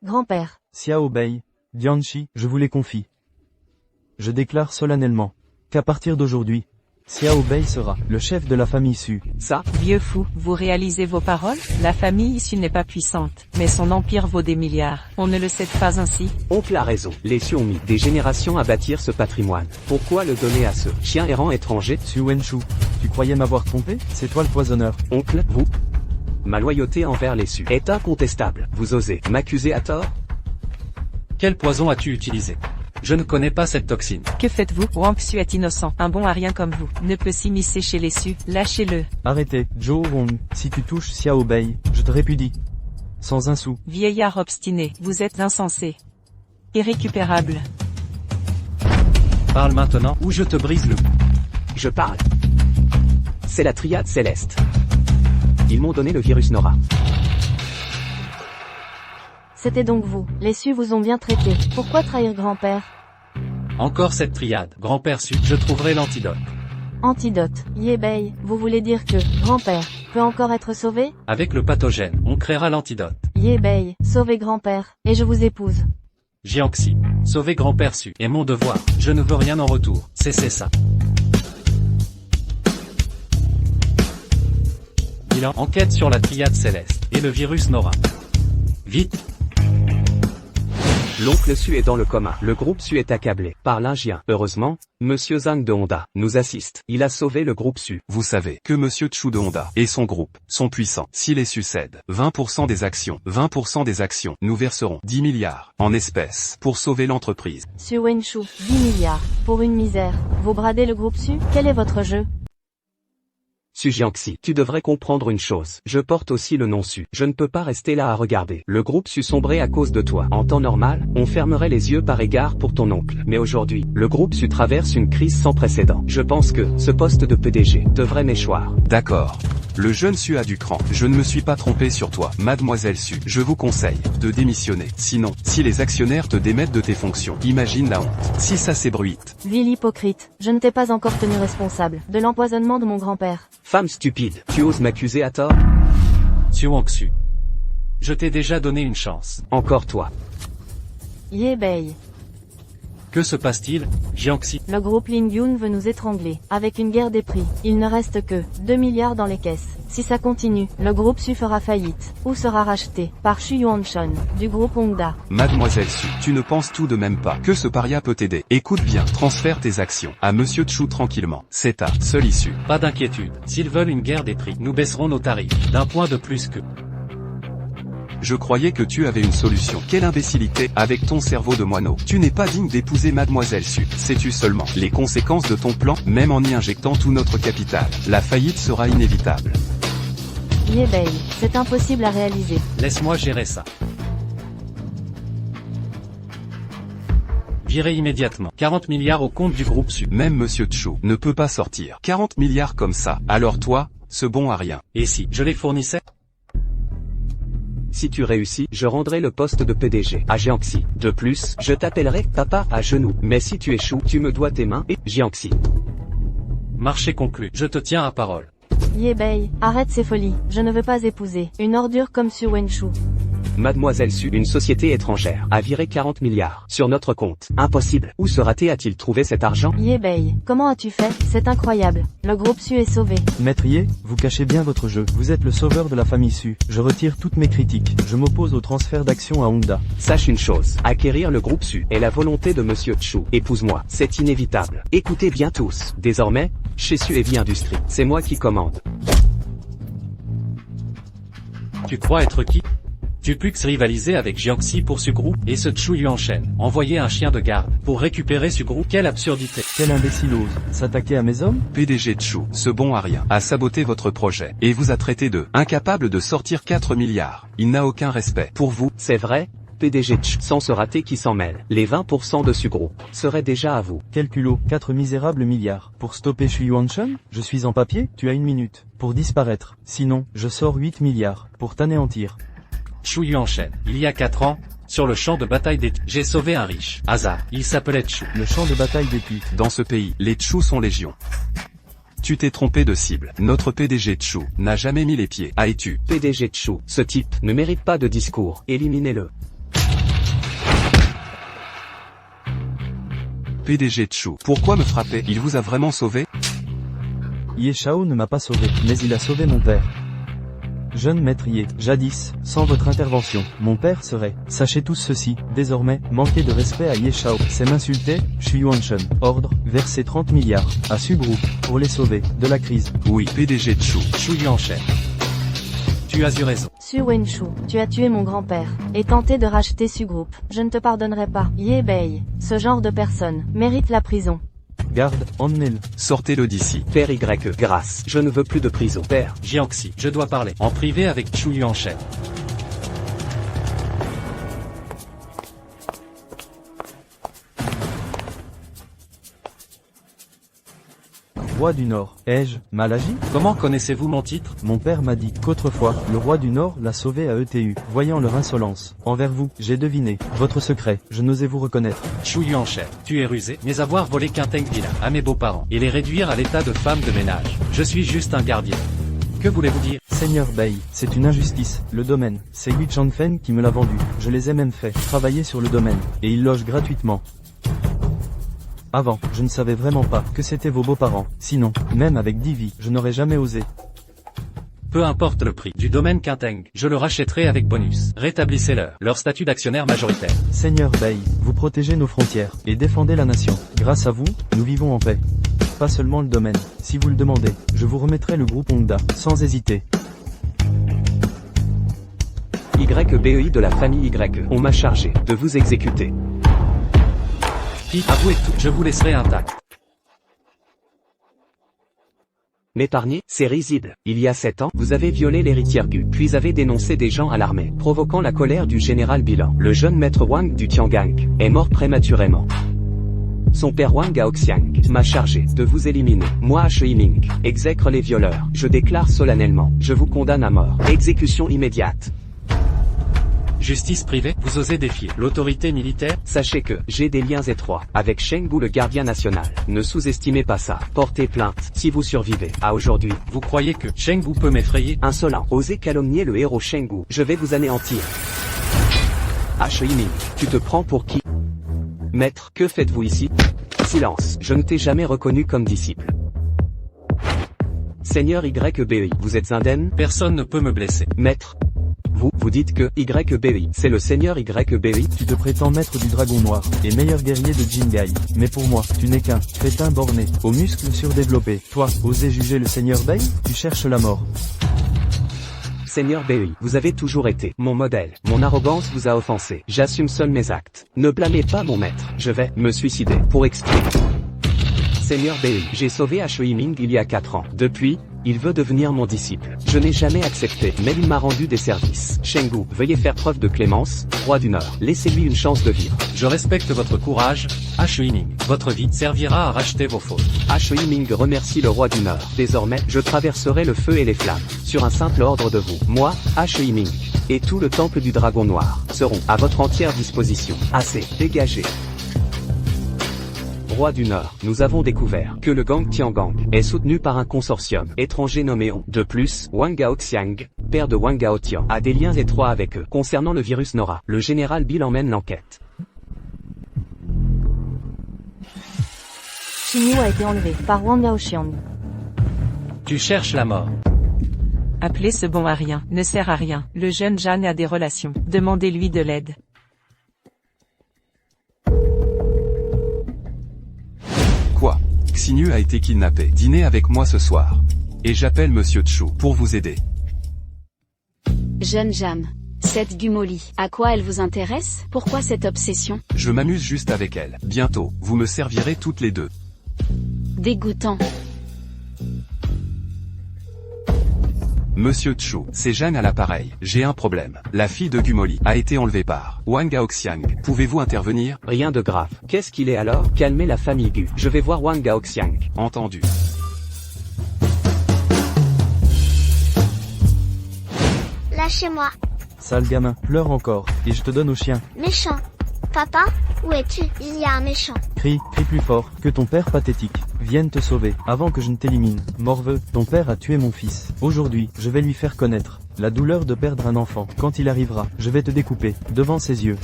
G: Grand-père.
E: Xiao Bei, Dianchi, je vous les confie. Je déclare solennellement qu'à partir d'aujourd'hui, Xiao Bei sera le chef de la famille Su.
C: Ça,
F: Vieux fou, vous réalisez vos paroles? La famille issue n'est pas puissante, mais son empire vaut des milliards. On ne le cède pas ainsi.
C: oncle a raison. Les Su ont mis des générations à bâtir ce patrimoine. Pourquoi le donner à ce chien errant étranger?
E: Su Wenshu, tu croyais m'avoir trompé? C'est toi le poisonneur.
C: Oncle, vous? Ma loyauté envers les Su est incontestable. Vous osez m'accuser à tort?
B: Quel poison as-tu utilisé? Je ne connais pas cette toxine.
F: Que faites-vous? Wang Su est innocent. Un bon à rien comme vous ne peut s'immiscer chez les Su. Lâchez-le.
E: Arrêtez, Zhou Rong, si tu touches Xiao Bei, je te répudie. Sans un sou.
F: Vieillard obstiné, vous êtes insensé. Irrécupérable.
B: Parle maintenant, ou je te brise le cou.
C: Je parle. C'est la triade céleste. Ils m'ont donné le virus Nora.
G: C'était donc vous. Les Su vous ont bien traité. Pourquoi trahir grand-père?
B: Encore cette triade. Grand-père su, je trouverai l'antidote.
G: Antidote. Yébei, vous voulez dire que grand-père peut encore être sauvé?
B: Avec le pathogène, on créera l'antidote.
G: Yébei, sauvez grand-père, et je vous épouse.
B: Jiangxi. Sauver grand-père su est mon devoir. Je ne veux rien en retour. Cessez ça. Bilan. Enquête sur la triade céleste et le virus Nora. Vite.
C: L'oncle Su est dans le coma. Le groupe Su est accablé par l'Ingien. Heureusement, Monsieur Zhang de Honda nous assiste. Il a sauvé le groupe Su.
A: Vous savez que Monsieur Chu de Honda et son groupe sont puissants. Si les Su cèdent 20% des actions, nous verserons 10 milliards en espèces pour sauver l'entreprise.
G: Su Wenshu, 10 milliards. Pour une misère. Vous bradez le groupe Su? Quel est votre jeu?
C: Su Jiangxi, tu devrais comprendre une chose. Je porte aussi le nom Su. Je ne peux pas rester là à regarder. Le groupe Su sombrer à cause de toi. En temps normal, on fermerait les yeux par égard pour ton oncle. Mais aujourd'hui, le groupe Su traverse une crise sans précédent. Je pense que ce poste de PDG devrait m'échoir.
A: D'accord. Le jeune Su a du cran. Je ne me suis pas trompé sur toi, mademoiselle Su. Je vous conseille de démissionner. Sinon, si les actionnaires te démettent de tes fonctions, imagine la honte. Si ça s'ébruite.
G: Ville hypocrite, je ne t'ai pas encore tenu responsable de l'empoisonnement de mon grand-père.
C: Femme stupide, tu oses m'accuser à tort?
B: Su. Je t'ai déjà donné une chance.
C: Encore toi.
G: Yébei.
B: Que se passe-t-il, Jiangxi?
G: Le groupe Lingyun veut nous étrangler, avec une guerre des prix. Il ne reste que 2 milliards dans les caisses. Si ça continue, le groupe Su fera faillite, ou sera racheté, par Xu Yuanshun, du groupe Hongda.
A: Mademoiselle Su, tu ne penses tout de même pas que ce paria peut t'aider. Écoute bien, transfère tes actions à Monsieur Chu tranquillement. C'est ta seule issue.
B: Pas d'inquiétude. S'ils veulent une guerre des prix, nous baisserons nos tarifs d'un point de plus que...
A: Je croyais que tu avais une solution. Quelle imbécilité, avec ton cerveau de moineau. Tu n'es pas digne d'épouser Mademoiselle Su. Sais-tu seulement les conséquences de ton plan, même en y injectant tout notre capital? La faillite sera inévitable.
G: Yébei, c'est impossible à réaliser.
B: Laisse-moi gérer ça. Virez immédiatement. 40 milliards au compte du groupe Su.
A: Même Monsieur Chu ne peut pas sortir 40 milliards comme ça. Alors toi, ce bon à rien.
B: Et si je les fournissais?
C: Si tu réussis, je rendrai le poste de PDG à Jiangxi. De plus, je t'appellerai papa à genoux. Mais si tu échoues, tu me dois tes mains et Jiangxi.
B: Marché conclu. Je te tiens à parole.
G: Ye Bei, arrête ces folies. Je ne veux pas épouser une ordure comme Su Wenshu.
C: Mademoiselle Su, une société étrangère, a viré 40 milliards sur notre compte. Impossible. Où ce raté a-t-il trouvé cet argent?
G: Ye Bei, comment as-tu fait? C'est incroyable. Le groupe Su est sauvé.
E: Maître Ye, vous cachez bien votre jeu. Vous êtes le sauveur de la famille Su. Je retire toutes mes critiques. Je m'oppose au transfert d'actions à Honda.
C: Sache une chose, acquérir le groupe Su est la volonté de Monsieur Chu. Épouse-moi, c'est inévitable. Écoutez bien tous. Désormais, chez Su Heavy Industries, c'est moi qui commande.
B: Tu crois être qui? Tu peux rivaliser avec Jiangxi pour ce groupe, et ce Chu Yuanshen. Envoyer un chien de garde pour récupérer ce groupe. Quelle absurdité.
E: Quel imbécile ose s'attaquer à mes hommes?
A: PDG Chu, ce bon à rien, a saboté votre projet, et vous a traité de incapable de sortir 4 milliards. Il n'a aucun respect pour vous.
C: C'est vrai, PDG Chu, sans ce raté qui s'en mêle. Les 20% de ce groupe seraient déjà à vous.
E: Quel culot, 4 misérables milliards. Pour stopper Shu Yuanshen? Je suis en papier, tu as 1 minute. Pour disparaître. Sinon, je sors 8 milliards. Pour t'anéantir.
B: Chu Yuanshen. Il y a 4 ans, sur le champ de bataille des j'ai sauvé un riche. Hasard. Il s'appelait Chu.
E: Le champ de bataille des Pi.
A: Dans ce pays, les Chu sont légion. Tu t'es trompé de cible. Notre PDG Chu n'a jamais mis les pieds à Etu.
C: PDG Chu, ce type ne mérite pas de discours. Éliminez-le.
A: PDG Chu, pourquoi me frapper? Il vous a vraiment sauvé?
E: Ye Shao ne m'a pas sauvé, mais il a sauvé mon père. Jeune maître Ye, jadis, sans votre intervention, mon père serait, sachez tous ceci, désormais, manquer de respect à Ye Shao, c'est m'insulter, Shu Yuanshen, ordre, verser 30 milliards, à Su Group, pour les sauver, de la crise.
A: Oui, PDG Chu.
B: Chu Yuanshen. Tu as eu raison.
G: Su Wenshu, tu as tué mon grand-père, et tenté de racheter Su Group. Je ne te pardonnerai pas. Ye Bei, ce genre de personne, mérite la prison.
E: Garde, emmenez-le.
A: Sortez-le d'ici.
C: Père Y, grâce, je ne veux plus de prison. Père.
B: Jiangxi. Je dois parler en privé avec Chu Yuanshen.
E: Roi du Nord, ai-je mal agi?
B: Comment connaissez-vous mon titre?
E: Mon père m'a dit qu'autrefois, le roi du Nord l'a sauvé à ETU. Voyant leur insolence envers vous, j'ai deviné votre secret. Je n'osais vous reconnaître.
B: Chu Yuanshen. Tu es rusé, mais avoir volé Quinteng Villa à mes beaux-parents et les réduire à l'état de femme de ménage. Je suis juste un gardien. Que voulez-vous dire?
E: Seigneur Bei, c'est une injustice. Le domaine, c'est Yu Changfen qui me l'a vendu. Je les ai même fait travailler sur le domaine, et ils logent gratuitement. Avant, je ne savais vraiment pas que c'était vos beaux-parents. Sinon, même avec Divi, je n'aurais jamais osé.
B: Peu importe le prix du domaine Quinteng, je le rachèterai avec bonus. Rétablissez-leur leur statut d'actionnaire majoritaire.
E: Seigneur Bei, vous protégez nos frontières et défendez la nation. Grâce à vous, nous vivons en paix. Pas seulement le domaine. Si vous le demandez, je vous remettrai le groupe Honda, sans hésiter.
C: YBEI de la famille Y, on m'a chargé de vous exécuter.
B: Avouez tout, je vous laisserai intact.
C: M'épargner, c'est risible. Il y a 7 ans, vous avez violé l'héritière Gu, puis avez dénoncé des gens à l'armée, provoquant la colère du général Bilan. Le jeune maître Wang du Tiangang est mort prématurément. Son père Wang Gaoxiang m'a chargé de vous éliminer. Moi, Shi Yiming, exècre les violeurs. Je déclare solennellement, je vous condamne à mort. Exécution immédiate.
B: Justice privée, vous osez défier l'autorité militaire?
C: Sachez que j'ai des liens étroits avec Chengbu le gardien national. Ne sous-estimez pas ça. Portez plainte si vous survivez à aujourd'hui.
B: Vous croyez que Chengbu peut m'effrayer?
C: Insolent, osez calomnier le héros Chengbu. Je vais vous anéantir. Shi Yiming, tu te prends pour qui? Maître, que faites-vous ici? Silence, je ne t'ai jamais reconnu comme disciple. Seigneur YBEI, vous êtes indemne?
B: Personne ne peut me blesser.
C: Maître. Vous dites que YBEI, c'est le seigneur YBEI?
E: Tu te prétends maître du dragon noir, et meilleur guerrier de Jingai. Mais pour moi, tu n'es qu'un crétin borné, aux muscles surdéveloppés. Toi, osez juger le seigneur Bei? Tu cherches la mort.
C: Seigneur BEI, vous avez toujours été mon modèle. Mon arrogance vous a offensé. J'assume seul mes actes. Ne blâmez pas mon maître. Je vais me suicider pour expier. Seigneur BEI, j'ai sauvé Shi Yiming il y a 4 ans. Depuis, Il veut devenir mon disciple. Je n'ai jamais accepté, mais il m'a rendu des services. Shengu, veuillez faire preuve de clémence, roi du Nord. Laissez-lui une chance de vivre.
B: Je respecte votre courage, H.E.I.Ming. Votre vie servira à racheter vos fautes.
C: H.E.I.Ming remercie le roi du Nord. Désormais, je traverserai le feu et les flammes. Sur un simple ordre de vous. Moi, H.E.I.Ming. Et tout le temple du dragon noir seront à votre entière disposition. Assez, dégagez. Roi du Nord, nous avons découvert que le gang Tiangang est soutenu par un consortium étranger nommé On. De plus, Wang Gaoxiang, père de Wang Gaotian, a des liens étroits avec eux. Concernant le virus Nora, le général Bill emmène l'enquête.
G: Xinyu a été enlevé par Wang Gaoxiang.
B: Tu cherches la mort.
F: Appelez ce bon à rien, ne sert à rien. Le jeune Jeanne a des relations. Demandez-lui de l'aide.
A: Quoi? Xinyu a été kidnappé. Dînez avec moi ce soir. Et j'appelle Monsieur Chu pour vous aider.
D: Jeune Jam. Cette Gumoli, à quoi elle vous intéresse? Pourquoi cette obsession?
A: Je m'amuse juste avec elle. Bientôt, vous me servirez toutes les deux.
D: Dégoûtant.
A: Monsieur Chu, c'est Jeanne à l'appareil. J'ai un problème. La fille de Gumoli a été enlevée par Wang Gaoxiang. Pouvez-vous intervenir?
C: Rien de grave. Qu'est-ce qu'il est alors? Calmez la famille Gu. Je vais voir Wang Gaoxiang.
A: Entendu.
H: Lâchez-moi.
E: Sale gamin, pleure encore, et je te donne au chien.
H: Méchant. Papa, où es-tu? Il y a un méchant.
E: Crie plus fort, que ton père pathétique vienne te sauver, avant que je ne t'élimine. Morveux, ton père a tué mon fils. Aujourd'hui, je vais lui faire connaître la douleur de perdre un enfant. Quand il arrivera, je vais te découper, devant ses yeux.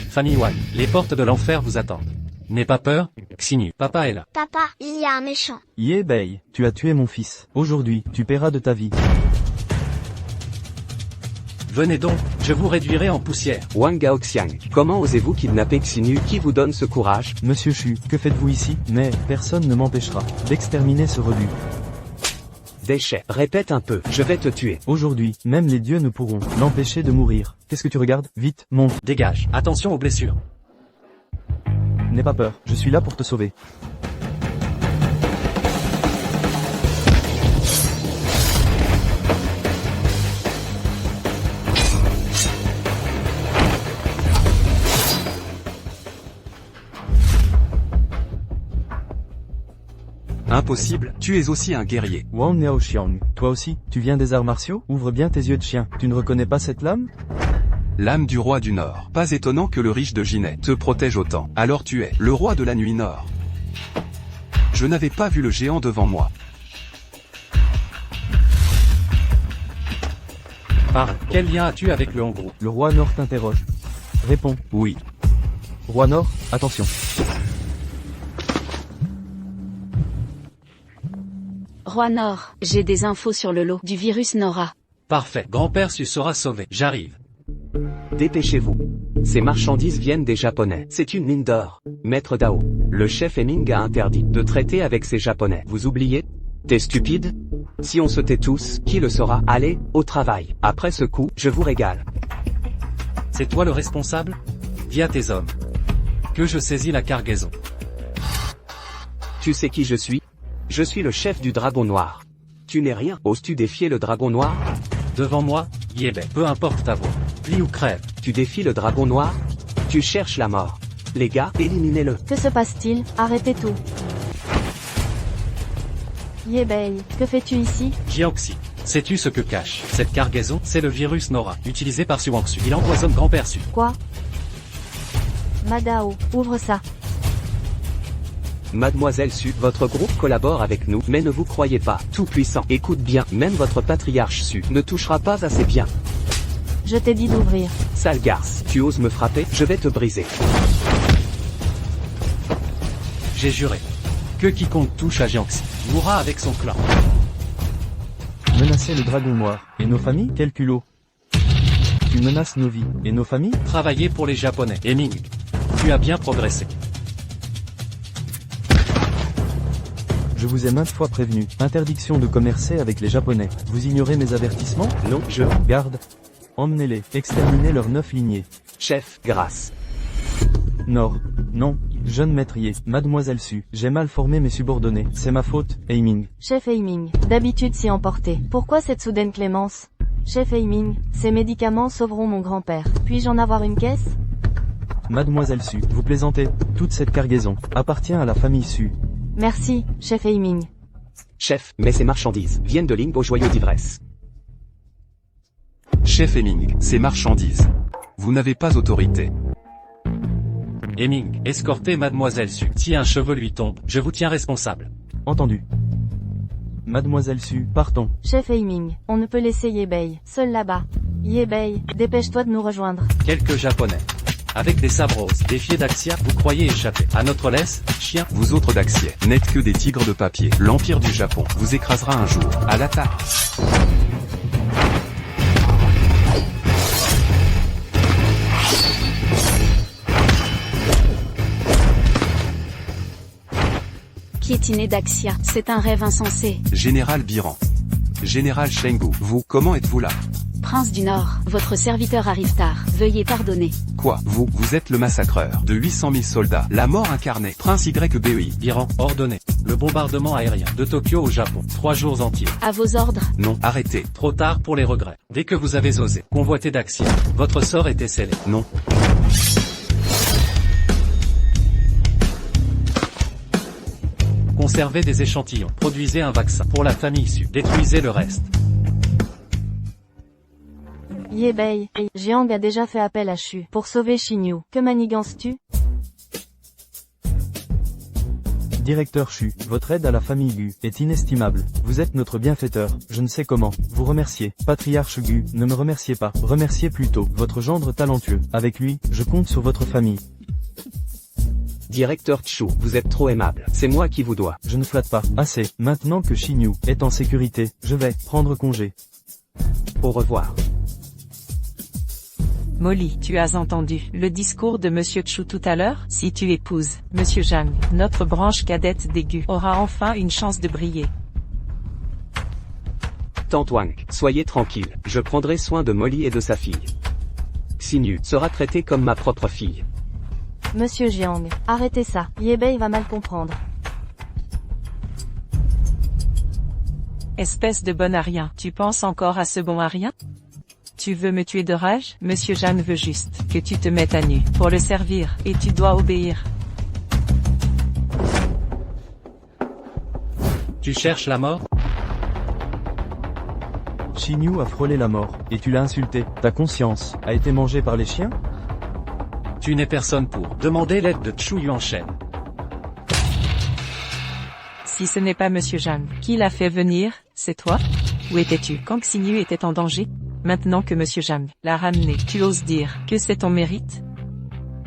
B: Famille Wang, les portes de l'enfer vous attendent. N'aie pas peur, Xinyu. Papa est là.
H: Papa, il y a un méchant.
E: Yebei, tu as tué mon fils. Aujourd'hui, tu paieras de ta vie.
B: Venez donc, je vous réduirai en poussière.
C: Wang Gaoxiang, comment osez-vous kidnapper Xinyu? Qui vous donne ce courage?
E: Monsieur Chu, que faites-vous ici? Mais, personne ne m'empêchera d'exterminer ce rebut.
C: Déchet, répète un peu, je vais te tuer.
E: Aujourd'hui, même les dieux ne pourront l'empêcher de mourir. Qu'est-ce que tu regardes? Vite, monte.
B: Dégage, attention aux blessures.
E: N'aie pas peur, je suis là pour te sauver.
A: Impossible, tu es aussi un guerrier.
E: Wang Gaoxiang, toi aussi, tu viens des arts martiaux? Ouvre bien tes yeux de chien. Tu ne reconnais pas cette lame?
A: L'âme du roi du Nord. Pas étonnant que le riche de Jinet te protège autant. Alors tu es le roi de la nuit Nord. Je n'avais pas vu le géant devant moi.
B: Parle, quel lien as-tu avec le Hongrou?
E: Le roi Nord t'interroge. Réponds.
A: Oui.
E: Roi Nord, attention.
D: Roi Nord, j'ai des infos sur le lot du virus Nora.
B: Parfait, grand-père Su sera sauvé. J'arrive.
C: Dépêchez-vous. Ces marchandises viennent des Japonais. C'est une mine d'or. Maître Dao, le chef Heming a interdit de traiter avec ces Japonais. Vous oubliez? T'es stupide? Si on se tait tous, qui le saura? Allez, au travail. Après ce coup, je vous régale.
B: C'est toi le responsable? Dis à tes hommes que je saisis la cargaison.
C: Tu sais qui je suis? Je suis le chef du Dragon Noir. Tu n'es rien. Oses-tu défier le Dragon Noir?
B: Devant moi, Yébé, peu importe ta voix. Plie ou crève.
C: Tu défies le Dragon Noir? Tu cherches la mort. Les gars, éliminez-le.
G: Que se passe-t-il? Arrêtez tout. Yebei, que fais-tu ici?
B: Jiangxi, sais-tu ce que cache cette cargaison? C'est le virus Nora, utilisé par Suangsu. Il empoisonne grand-père Su.
G: Quoi? Madao, ouvre ça.
C: Mademoiselle Su, votre groupe collabore avec nous, mais ne vous croyez pas tout puissant. Écoute bien, même votre patriarche Su ne touchera pas à ses biens.
G: Je t'ai dit d'ouvrir.
C: Sale garce, tu oses me frapper? Je vais te briser.
B: J'ai juré que quiconque touche à Jiangxi mourra avec son clan.
E: Menacer le Dragon Noir. Et nos familles? Quel culot. Tu menaces nos vies. Et nos familles?
B: Travailler pour les Japonais. Heming, tu as bien progressé.
E: Je vous ai maintes fois prévenu. Interdiction de commercer avec les Japonais. Vous ignorez mes avertissements?
C: Non, je...
E: Garde. Emmenez-les. Exterminez leurs 9 lignées.
C: Chef, grâce.
E: Nord. Non. Jeune maîtrier, Mademoiselle Su, j'ai mal formé mes subordonnés, c'est ma faute, Aiming.
G: Chef Aiming, d'habitude si emporté. Pourquoi cette soudaine clémence? Chef Aiming, ces médicaments sauveront mon grand-père. Puis-je en avoir une caisse?
E: Mademoiselle Su, vous plaisantez, toute cette cargaison appartient à la famille Su.
G: Merci, chef Aiming.
C: Chef, mais ces marchandises viennent de Ling au joyau d'ivresse.
A: Chef Hemming, ces marchandises. Vous n'avez pas autorité.
B: Hemming, escortez Mademoiselle Su. Si un cheveu lui tombe, je vous tiens responsable.
E: Entendu. Mademoiselle Su, partons.
G: Chef Aiming, on ne peut laisser Yebei, seul là-bas. Yebei, dépêche-toi de nous rejoindre.
B: Quelques Japonais. Avec des sabres défiés d'Axia, vous croyez échapper à notre laisse, chien?
A: Vous autres d'Axier, n'êtes que des tigres de papier. L'Empire du Japon vous écrasera un jour. À l'attaque.
D: Piétiner Daxia, c'est un rêve insensé.
A: Général Biran. Général Shengu, vous, comment êtes-vous là?
D: Prince du Nord, votre serviteur arrive tard. Veuillez pardonner.
A: Quoi, vous êtes le massacreur de 800 000 soldats, la mort incarnée, Prince YBEI.
B: Biran, ordonné. Le bombardement aérien de Tokyo au Japon. 3 jours entiers.
D: À vos ordres.
A: Non, arrêtez.
B: Trop tard pour les regrets. Dès que vous avez osé convoiter Daxia, votre sort était scellé.
A: Non.
B: Conservez des échantillons. Produisez un vaccin pour la famille Su. Détruisez le reste.
G: Yebei, Jiang a déjà fait appel à Shu pour sauver Shinyu. Que manigances-tu?
E: Directeur Shu, votre aide à la famille Gu est inestimable. Vous êtes notre bienfaiteur, je ne sais comment vous remercier. Patriarche Gu, ne me remerciez pas, remerciez plutôt votre gendre talentueux. Avec lui, je compte sur votre famille.
C: Directeur Chu, vous êtes trop aimable. C'est moi qui vous dois.
E: Je ne flatte pas. Assez. Maintenant que Shinyu est en sécurité, je vais prendre congé.
C: Au revoir.
F: Molly, tu as entendu le discours de Monsieur Chu tout à l'heure? Si tu épouses Monsieur Zhang, notre branche cadette des Gu aura enfin une chance de briller.
C: Tante Wang, soyez tranquille, je prendrai soin de Molly et de sa fille. Xinyu sera traitée comme ma propre fille.
G: Monsieur Jiang, arrêtez ça, Yebei va mal comprendre.
F: Espèce de bon à rien, tu penses encore à ce bon à rien? Tu veux me tuer de rage? Monsieur Zhang veut juste que tu te mettes à nu pour le servir, et tu dois obéir.
B: Tu cherches la mort?
E: Shinyu a frôlé la mort, et tu l'as insulté. Ta conscience a été mangée par les chiens?
B: Tu n'es personne pour demander l'aide de Chu Yuanshen.
F: Si ce n'est pas Monsieur Zhang qui l'a fait venir, c'est toi? Où étais-tu quand Xinyu était en danger? Maintenant que Monsieur Zhang l'a ramené, tu oses dire que c'est ton mérite?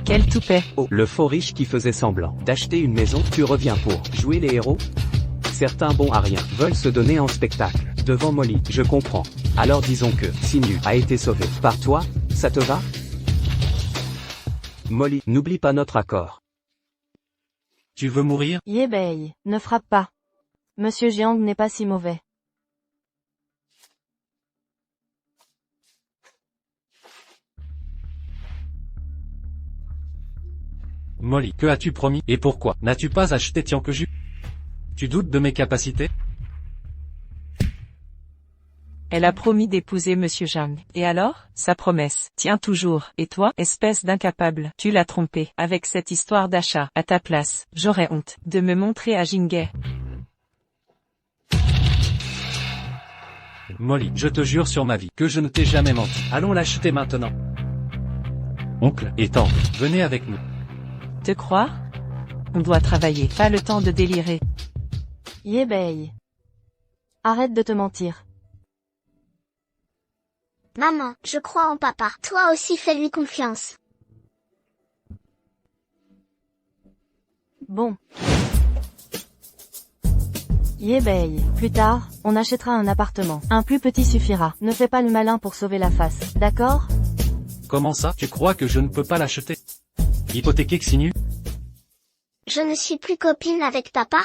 F: Quel toupet!
C: Oh, le faux riche qui faisait semblant d'acheter une maison, tu reviens pour jouer les héros? Certains bons à rien veulent se donner en spectacle. Devant Molly, je comprends. Alors disons que Xinyu a été sauvé par toi, ça te va? Molly, n'oublie pas notre accord.
B: Tu veux mourir?
G: Yebei, ne frappe pas. Monsieur Jiang n'est pas si mauvais.
B: Molly, que as-tu promis, et pourquoi n'as-tu pas acheté Tiankeju? Tu doutes de mes capacités?
F: Elle a promis d'épouser Monsieur Zhang. Et alors? Sa promesse tient toujours. Et toi, espèce d'incapable, tu l'as trompé avec cette histoire d'achat. À ta place, j'aurais honte de me montrer à Jinghe.
B: Molly, je te jure sur ma vie que je ne t'ai jamais menti. Allons l'acheter maintenant. Oncle et tante, venez avec nous.
F: Te croire? On doit travailler, pas le temps de délirer.
G: Yebei. Arrête de te mentir.
H: Maman, je crois en papa. Toi aussi fais-lui confiance.
G: Bon. Yebei, plus tard, on achètera un appartement. Un plus petit suffira. Ne fais pas le malin pour sauver la face, d'accord?
B: Comment ça? Tu crois que je ne peux pas l'acheter? Hypothéquer Xinyu?
H: Je ne suis plus copine avec papa.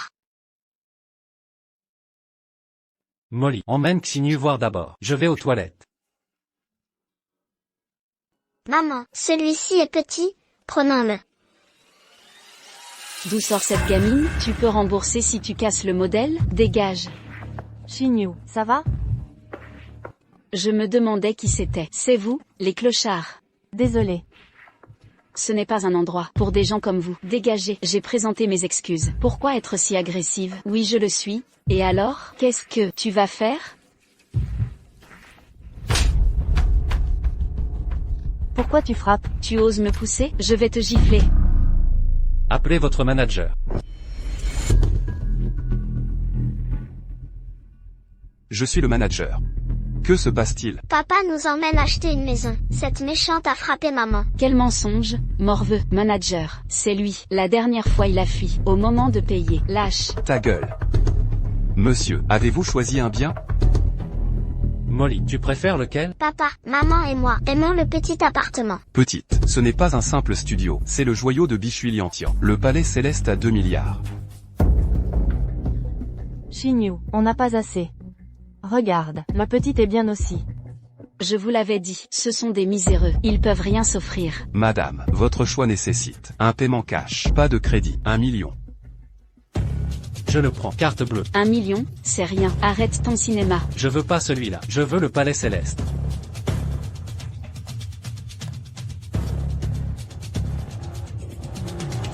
B: Molly, emmène Xinyu voir d'abord. Je vais aux toilettes.
H: Maman, celui-ci est petit, prenons-le.
D: D'où sort cette gamine? Tu peux rembourser si tu casses le modèle? Dégage.
G: Xinyu, ça va?
D: Je me demandais qui c'était. C'est vous, les clochards.
G: Désolé.
D: Ce n'est pas un endroit pour des gens comme vous. Dégagez. J'ai présenté mes excuses. Pourquoi être si agressive? Oui, je le suis. Et alors? Qu'est-ce que tu vas faire?
G: Pourquoi tu frappes?
D: Tu oses me pousser? Je vais te gifler.
B: Appelez votre manager.
A: Je suis le manager. Que se passe-t-il?
H: Papa nous emmène acheter une maison. Cette méchante a frappé maman.
D: Quel mensonge? Morveux, manager. C'est lui. La dernière fois il a fui. Au moment de payer. Lâche.
A: Ta gueule. Monsieur, avez-vous choisi un bien?
B: Molly, tu préfères lequel?
H: Papa, maman et moi aimons le petit appartement.
A: Petite, ce n'est pas un simple studio, c'est le joyau de Bichuiliantian. Le palais céleste à 2 milliards.
G: Xinyu, on n'a pas assez. Regarde, ma petite est bien aussi.
D: Je vous l'avais dit, ce sont des miséreux. Ils peuvent rien s'offrir.
A: Madame, votre choix nécessite un paiement cash, pas de crédit, 1 million.
B: Je le prends. Carte bleue.
D: 1 million, c'est rien. Arrête ton cinéma.
B: Je veux pas celui-là. Je veux le palais céleste.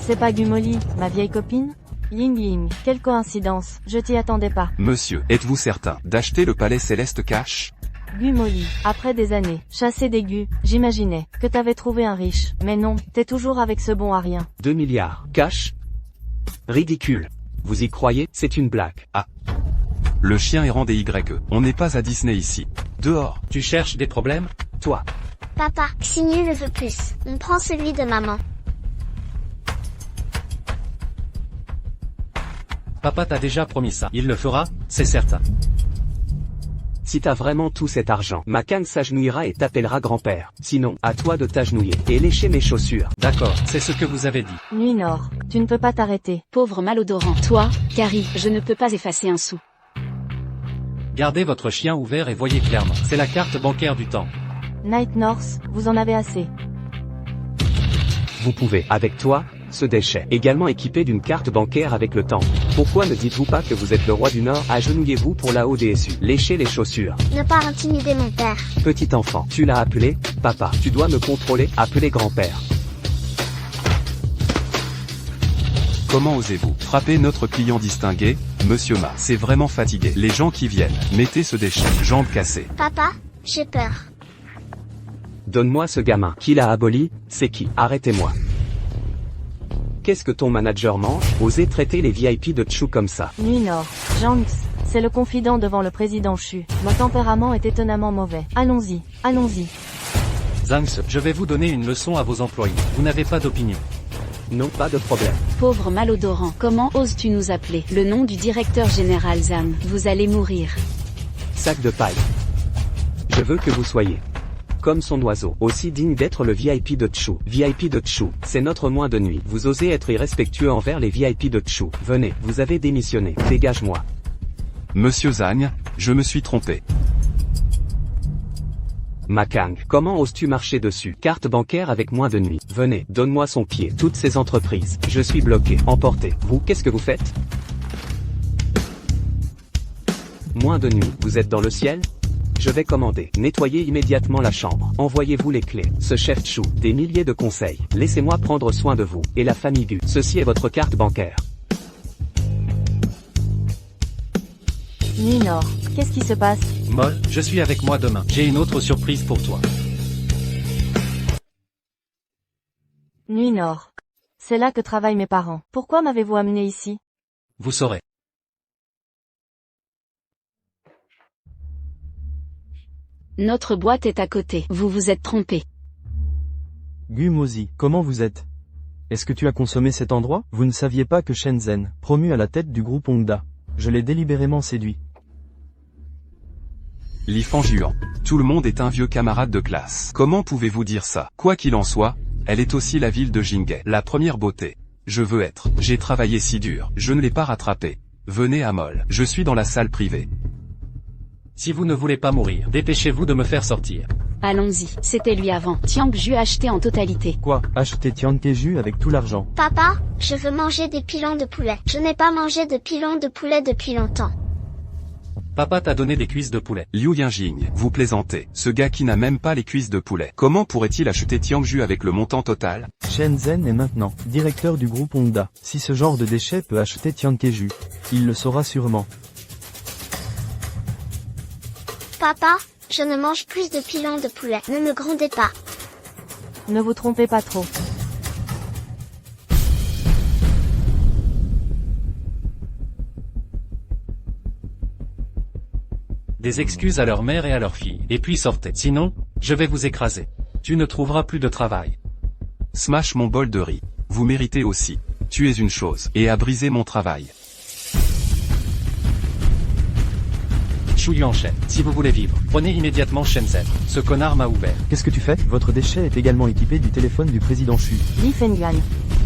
G: C'est pas Gumoli, ma vieille copine? Ying Ying, quelle coïncidence, je t'y attendais pas.
A: Monsieur, êtes-vous certain d'acheter le palais céleste cash?
G: Gumoli, après des années, chassé d'aigus, j'imaginais que t'avais trouvé un riche, mais non, t'es toujours avec ce bon à rien.
C: 2 milliards. Cash? Ridicule. Vous y croyez? C'est une blague.
A: Ah. Le chien errant des YE. On n'est pas à Disney ici. Dehors.
B: Tu cherches des problèmes?
C: Toi.
H: Papa, Xinyu le veut plus. On prend celui de maman.
B: Papa t'a déjà promis ça. Il le fera, c'est certain.
C: Si t'as vraiment tout cet argent, Makang s'agenouillera et t'appellera grand-père. Sinon, à toi de t'agenouiller et lécher mes chaussures.
B: D'accord, c'est ce que vous avez dit.
G: Nuit Nord, tu ne peux pas t'arrêter.
D: Pauvre malodorant. Toi, Carrie, je ne peux pas effacer un sou.
B: Gardez votre chien ouvert et voyez clairement. C'est la carte bancaire du temps.
G: Night North, vous en avez assez.
C: Vous pouvez, avec toi, ce déchet, également équipé d'une carte bancaire avec le temps. Pourquoi ne dites-vous pas que vous êtes le roi du Nord? Agenouillez-vous pour la ODSU. Léchez les chaussures.
H: Ne pas intimider mon père.
C: Petit enfant, tu l'as appelé? Papa, tu dois me contrôler. Appelez grand-père.
A: Comment osez-vous frapper notre client distingué? Monsieur Ma, c'est vraiment fatigué. Les gens qui viennent, mettez ce déchet. Jambes cassées.
H: Papa, j'ai peur.
C: Donne-moi ce gamin. Qui l'a aboli? C'est qui? Arrêtez-moi. Qu'est-ce que ton manager mange? Osez traiter les VIP de Chu comme ça.
G: Nuit Nord, Janx, c'est le confident devant le président Chu. Mon tempérament est étonnamment mauvais. Allons-y, allons-y.
B: Zanx, je vais vous donner une leçon à vos employés. Vous n'avez pas d'opinion.
C: Non, pas de problème.
D: Pauvre malodorant. Comment oses-tu nous appeler? Le nom du directeur général Zhang. Vous allez mourir.
C: Sac de paille. Je veux que vous soyez comme son oiseau, aussi digne d'être le VIP de Chu. VIP de Chu, c'est notre moins de nuit. Vous osez être irrespectueux envers les VIP de Chu. Venez, vous avez démissionné. Dégage-moi.
A: Monsieur Zhang, je me suis trompé.
C: Makang, comment oses-tu marcher dessus? Carte bancaire avec moins de nuit. Venez, donne-moi son pied. Toutes ces entreprises. Je suis bloqué. Emporté. Vous, qu'est-ce que vous faites? Moins de nuit. Vous êtes dans le ciel? Je vais commander. Nettoyez immédiatement la chambre. Envoyez-vous les clés. Ce chef Chu, des milliers de conseils. Laissez-moi prendre soin de vous. Et la famille Gu. Ceci est votre carte bancaire.
G: Nuit Nord, qu'est-ce qui se passe?
B: Moll, je suis avec moi demain. J'ai une autre surprise pour toi.
G: Nuit Nord. C'est là que travaillent mes parents. Pourquoi m'avez-vous amené ici?
B: Vous saurez.
D: Notre boîte est à côté. Vous vous êtes trompé.
E: Gumozi, comment vous êtes? Est-ce que tu as consommé cet endroit? Vous ne saviez pas que Shenzhen, promu à la tête du groupe Honda. Je l'ai délibérément séduit.
A: Li Fangjuan. Tout le monde est un vieux camarade de classe. Comment pouvez-vous dire ça? Quoi qu'il en soit, elle est aussi la ville de Jinghe. La première beauté. Je veux être. J'ai travaillé si dur. Je ne l'ai pas rattrapé. Venez à Moll. Je suis dans la salle privée.
B: Si vous ne voulez pas mourir, dépêchez-vous de me faire sortir.
D: Allons-y, c'était lui avant. Tiang Ju a acheté en totalité.
E: Quoi? Acheter Tiankeju avec tout l'argent.
H: Papa, je veux manger des pilons de poulet. Je n'ai pas mangé de pilons de poulet depuis longtemps.
B: Papa t'a donné des cuisses de poulet.
A: Liu Yinjing, vous plaisantez. Ce gars qui n'a même pas les cuisses de poulet. Comment pourrait-il acheter Tiangju avec le montant total?
E: Shenzhen est maintenant directeur du groupe Honda. Si ce genre de déchet peut acheter Tiankeju, il le saura sûrement.
H: Papa, je ne mange plus de pilons de poulet. Ne me grondez pas.
G: Ne vous trompez pas trop.
B: Des excuses à leur mère et à leur fille. Et puis sortez. Sinon, je vais vous écraser. Tu ne trouveras plus de travail.
A: Smash mon bol de riz. Vous méritez aussi. Tu es une chose. Et a brisé mon travail.
B: Chu Yuanshen, si vous voulez vivre, prenez immédiatement Shenzhen. Ce connard m'a ouvert.
E: Qu'est-ce que tu fais? Votre déchet est également équipé du téléphone du président Xu.
G: Li Fengguan.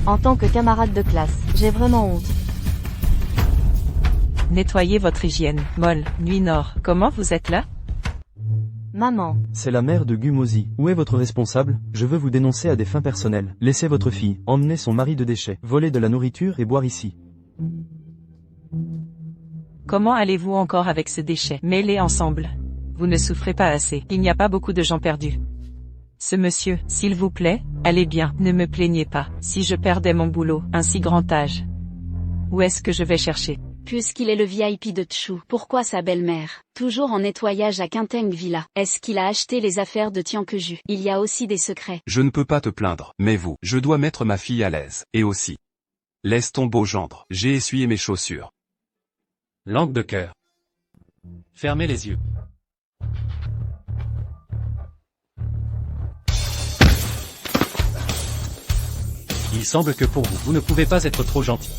G: En tant que camarade de classe, j'ai vraiment honte.
F: Nettoyez votre hygiène. Molle, Nuit Nord, comment vous êtes là?
G: Maman.
E: C'est la mère de Gumozi. Où est votre responsable? Je veux vous dénoncer à des fins personnelles. Laissez votre fille, emmener son mari de déchets, voler de la nourriture et boire ici.
F: Comment allez-vous encore avec ce déchet? Mêlés ensemble. Vous ne souffrez pas assez. Il n'y a pas beaucoup de gens perdus. Ce monsieur, s'il vous plaît, allez bien. Ne me plaignez pas. Si je perdais mon boulot, un si grand âge. Où est-ce que je vais chercher?
D: Puisqu'il est le VIP de Chu, pourquoi sa belle-mère, toujours en nettoyage à Quinteng Villa, est-ce qu'il a acheté les affaires de Tiankeju? Il y a aussi des secrets.
A: Je ne peux pas te plaindre, mais vous, je dois mettre ma fille à l'aise. Et aussi. Laisse ton beau gendre, j'ai essuyé mes chaussures.
B: Langue de cœur. Fermez les yeux. Il semble que pour vous, vous ne pouvez pas être trop gentil.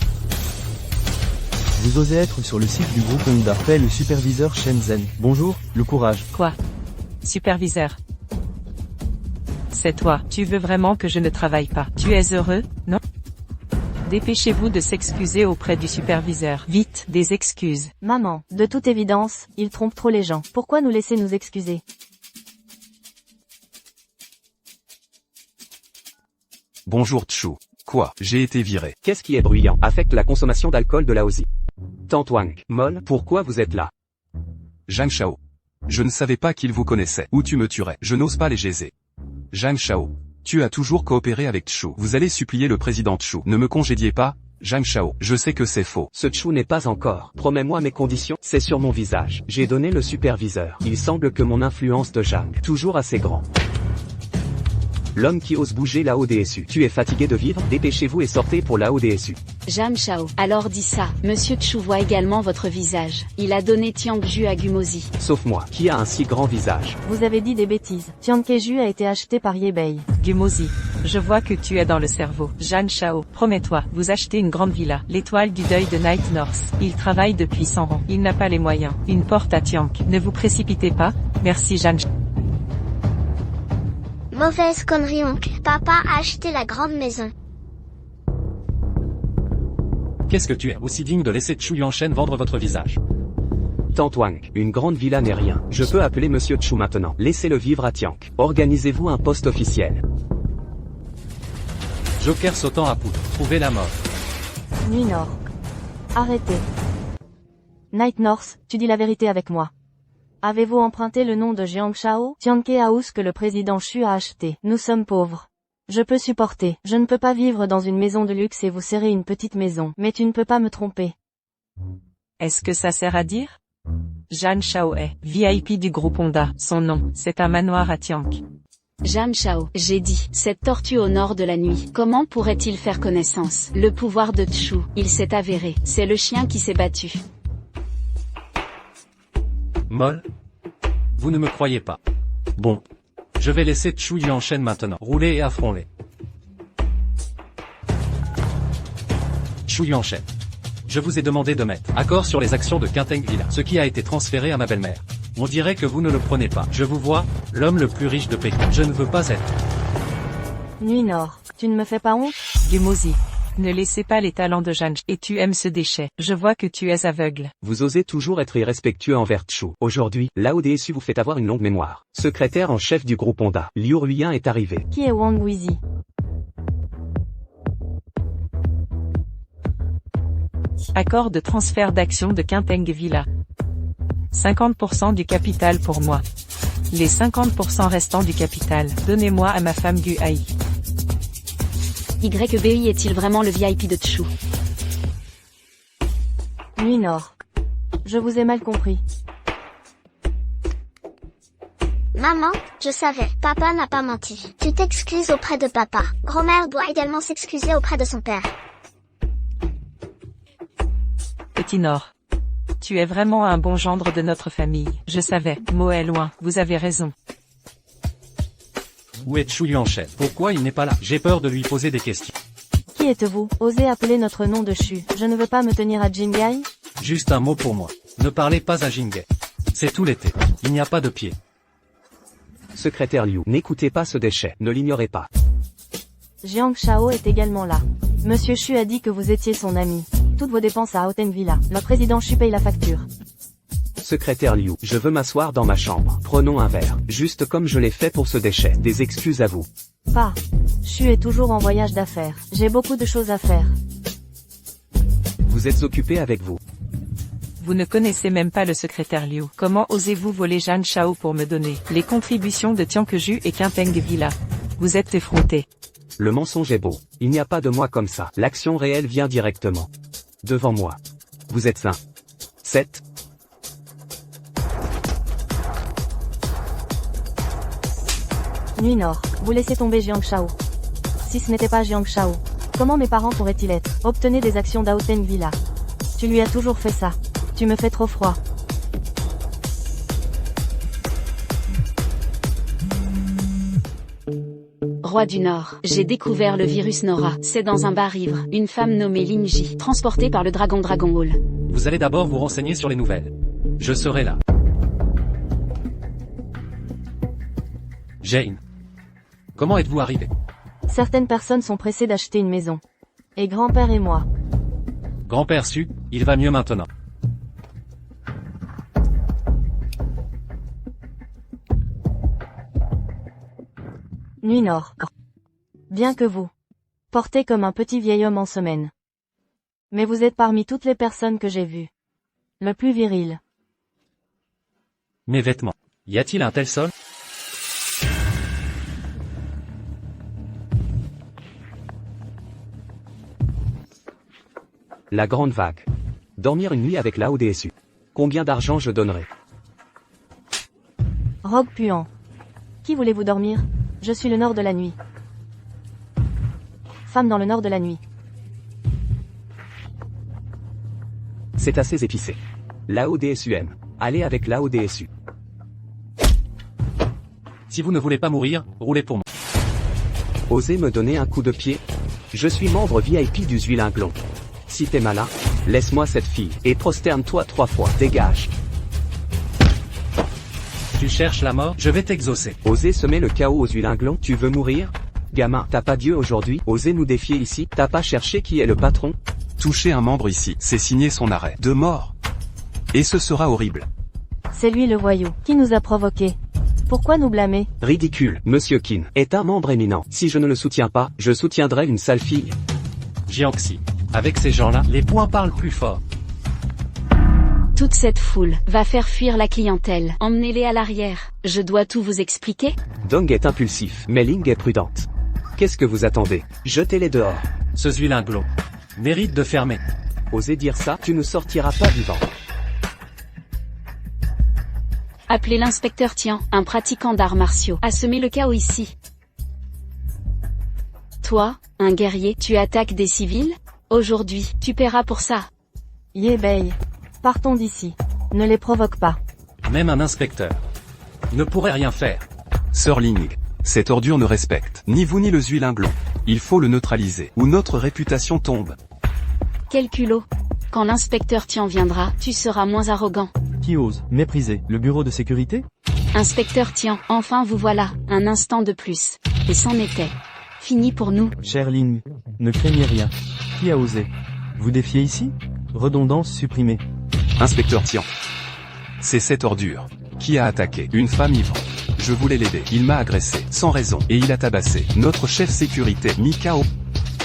E: Vous osez être sur le site du groupe Honda. Fait le superviseur Shenzhen. Bonjour, le courage.
F: Quoi? Superviseur. C'est toi. Tu veux vraiment que je ne travaille pas? Tu es heureux, non? Dépêchez-vous de s'excuser auprès du superviseur. Vite, des excuses.
G: Maman. De toute évidence, il trompe trop les gens. Pourquoi nous laisser nous excuser?
A: Bonjour Chu. Quoi? J'ai été viré.
C: Qu'est-ce qui est bruyant? Affecte la consommation d'alcool de la Aussie. Tantwang, Molle, pourquoi vous êtes là?
A: Zhang Shao. Je ne savais pas qu'ils vous connaissaient. Ou tu me tuerais. Je n'ose pas les gaiser. Zhang Shao. Tu as toujours coopéré avec Chu. Vous allez supplier le président Chu. Ne me congédiez pas, Zhang Shao. Je sais que c'est faux.
C: Ce Chu n'est pas encore. Promets-moi mes conditions. C'est sur mon visage. J'ai donné le superviseur. Il semble que mon influence de Zhang, toujours assez grand. L'homme qui ose bouger la ODSU. Tu es fatigué de vivre? Dépêchez-vous et sortez pour la ODSU.
D: Jam Shao. Alors dis ça, Monsieur Chu voit également votre visage. Il a donné Tiangju à Gumozi.
C: Sauf moi, qui a un si grand visage.
G: Vous avez dit des bêtises. Tiankeju a été acheté par Yebei.
F: Gumozi. Je vois que tu es dans le cerveau. Zhang Shao, promets-toi, vous achetez une grande villa. L'étoile du deuil de Night North. Il travaille depuis 100 ans. Il n'a pas les moyens. Une porte à Tiank. Ne vous précipitez pas. Merci Zhang Shao.
H: Mauvaise connerie oncle. Papa a acheté la grande maison.
B: Qu'est-ce que tu es aussi digne de laisser Chu Yuanshen vendre votre visage?
C: Tantwang, une grande villa n'est rien. Je peux appeler Monsieur Chu maintenant. Laissez-le vivre à Tiank. Organisez-vous un poste officiel.
B: Joker sautant à poudre. Trouvez la mort.
G: Nuit Nord. Arrêtez. Night North, tu dis la vérité avec moi. Avez-vous emprunté le nom de Jiang Shao? Tianke House que le président Xu a acheté. Nous sommes pauvres. Je peux supporter. Je ne peux pas vivre dans une maison de luxe et vous serrer une petite maison. Mais tu ne peux pas me tromper.
F: Est-ce que ça sert à dire? Zhang Shao est VIP du groupe Honda. Son nom, c'est un manoir à Tiank.
D: Jam Shao, j'ai dit, cette tortue au nord de la nuit, comment pourrait-il faire connaissance? Le pouvoir de Chu, il s'est avéré, c'est le chien qui s'est battu.
B: Molle? Vous ne me croyez pas. Bon. Je vais laisser Chu Yuanshen maintenant. Roulez et affrontez-les. Chu Yuanshen. Je vous ai demandé de mettre accord sur les actions de Quinteng Villa, ce qui a été transféré à ma belle-mère. On dirait que vous ne le prenez pas. Je vous vois, l'homme le plus riche de Pékin. Je ne veux pas être.
G: Nuit Nord, tu ne me fais pas honte?
F: Gumozi. Ne laissez pas les talents de Jeanne. Et tu aimes ce déchet. Je vois que tu es aveugle.
C: Vous osez toujours être irrespectueux envers Chu. Aujourd'hui, l'AODSU vous fait avoir une longue mémoire. Secrétaire en chef du groupe Honda, Liu Ruiyan est arrivé.
G: Qui est Wang Wizi?
F: Accord de transfert d'actions de Quinteng Villa. 50% du capital pour moi. Les 50% restants du capital, donnez-moi à ma femme Gu Ai.
D: YBI est-il vraiment le VIP de Chu?
G: Nuit Nord. Je vous ai mal compris.
H: Maman, je savais, papa n'a pas menti. Tu t'excuses auprès de papa. Grand-mère doit également s'excuser auprès de son père.
F: Petit Nord. Tu es vraiment un bon gendre de notre famille. Je savais, Mo est loin, vous avez raison.
B: Où est Chu Yuanshen? Pourquoi il n'est pas là? J'ai peur de lui poser des questions.
G: Qui êtes-vous? Osez appeler notre nom de Chu. Je ne veux pas me tenir à Jingai?
B: Juste un mot pour moi. Ne parlez pas à Jingay. C'est tout l'été. Il n'y a pas de pied.
C: Secrétaire Liu, n'écoutez pas ce déchet, ne l'ignorez pas.
G: Jiang Shao est également là. Monsieur Chu a dit que vous étiez son ami. Toutes vos dépenses à Houten Villa. Le président Chu paye la facture.
C: Secrétaire Liu, je veux m'asseoir dans ma chambre. Prenons un verre, juste comme je l'ai fait pour ce déchet. Des excuses à vous.
G: Pas. Chu est toujours en voyage d'affaires. J'ai beaucoup de choses à faire.
C: Vous êtes occupé avec vous.
F: Vous ne connaissez même pas le secrétaire Liu. Comment osez-vous voler Jeanne Shao pour me donner les contributions de Tiankeju et Quinteng Villa? Vous êtes effronté.
C: Le mensonge est beau. Il n'y a pas de moi comme ça. L'action réelle vient directement. Devant moi. Vous êtes 7.
G: Nuit Nord. Vous laissez tomber Jiang Shao. Si ce n'était pas Jiang Shao, comment mes parents pourraient-ils être? Obtenez des actions d'Houten Villa. Tu lui as toujours fait ça. Tu me fais trop froid.
D: Roi du Nord. J'ai découvert le virus Nora. C'est dans un bar ivre. Une femme nommée Lin Ji, transportée par le Dragon Hall.
B: Vous allez d'abord vous renseigner sur les nouvelles. Je serai là. Jane. Comment êtes-vous arrivé?
G: Certaines personnes sont pressées d'acheter une maison. Et grand-père et moi.
B: Grand-père su, il va mieux maintenant.
G: Nuit Nord. Bien que vous portez comme un petit vieil homme en semaine. Mais vous êtes parmi toutes les personnes que j'ai vues le plus viril.
B: Mes vêtements. Y a-t-il un tel sol?
C: La grande vague. Dormir une nuit avec l'AODSU. Combien d'argent je donnerai?
G: Rogue puant. Qui voulez-vous dormir? Je suis le nord de la nuit. Femme dans le nord de la nuit.
C: C'est assez épicé. L'AODSUM. Allez avec l'AODSU.
B: Si vous ne voulez pas mourir, roulez pour moi.
C: Osez me donner un coup de pied? Je suis membre VIP du Zuilinglon. Si t'es malin, laisse-moi cette fille, et prosterne-toi 3 fois, dégage.
B: Tu cherches la mort? Je vais t'exaucer.
C: Osez semer le chaos aux Zuilinglon? Tu veux mourir? Gamin, t'as pas Dieu aujourd'hui? Osez nous défier ici? T'as pas cherché qui est le patron?
A: Toucher un membre ici, c'est signer son arrêt de mort. Et ce sera horrible.
G: C'est lui le voyou. Qui nous a provoqués? Pourquoi nous blâmer?
C: Ridicule, Monsieur Qin est un membre éminent. Si je ne le soutiens pas, je soutiendrai une sale fille.
B: Jiangxi. Avec ces gens-là, les poings parlent plus fort.
D: Toute cette foule va faire fuir la clientèle. Emmenez-les à l'arrière. Je dois tout vous expliquer?
C: Dong est impulsif, mais Ling est prudente. Qu'est-ce que vous attendez? Jetez-les dehors.
B: Ce Zuilinglon mérite de fermer.
C: Osez dire ça, tu ne sortiras pas vivant.
D: Appelez l'inspecteur Tian, un pratiquant d'arts martiaux, a semé le chaos ici. Toi, un guerrier, tu attaques des civils? Aujourd'hui, tu paieras pour ça.
G: Yebei. Partons d'ici. Ne les provoque pas.
B: Même un inspecteur ne pourrait rien faire.
A: Sir Ling, cette ordure ne respecte ni vous ni le Zuilinglon. Il faut le neutraliser, ou notre réputation tombe.
D: Quel culot. Quand l'inspecteur Tian viendra, tu seras moins arrogant.
E: Qui ose mépriser le bureau de sécurité?
D: Inspecteur Tian, enfin vous voilà, un instant de plus. Et c'en était. Fini pour nous.
E: Cher Ling, ne craignez rien. Qui a osé vous défier ici? Redondance supprimée.
A: Inspecteur Tian. C'est cette ordure. Qui a attaqué une femme ivre? Je voulais l'aider. Il m'a agressé, sans raison, et il a tabassé notre chef sécurité, Mikao.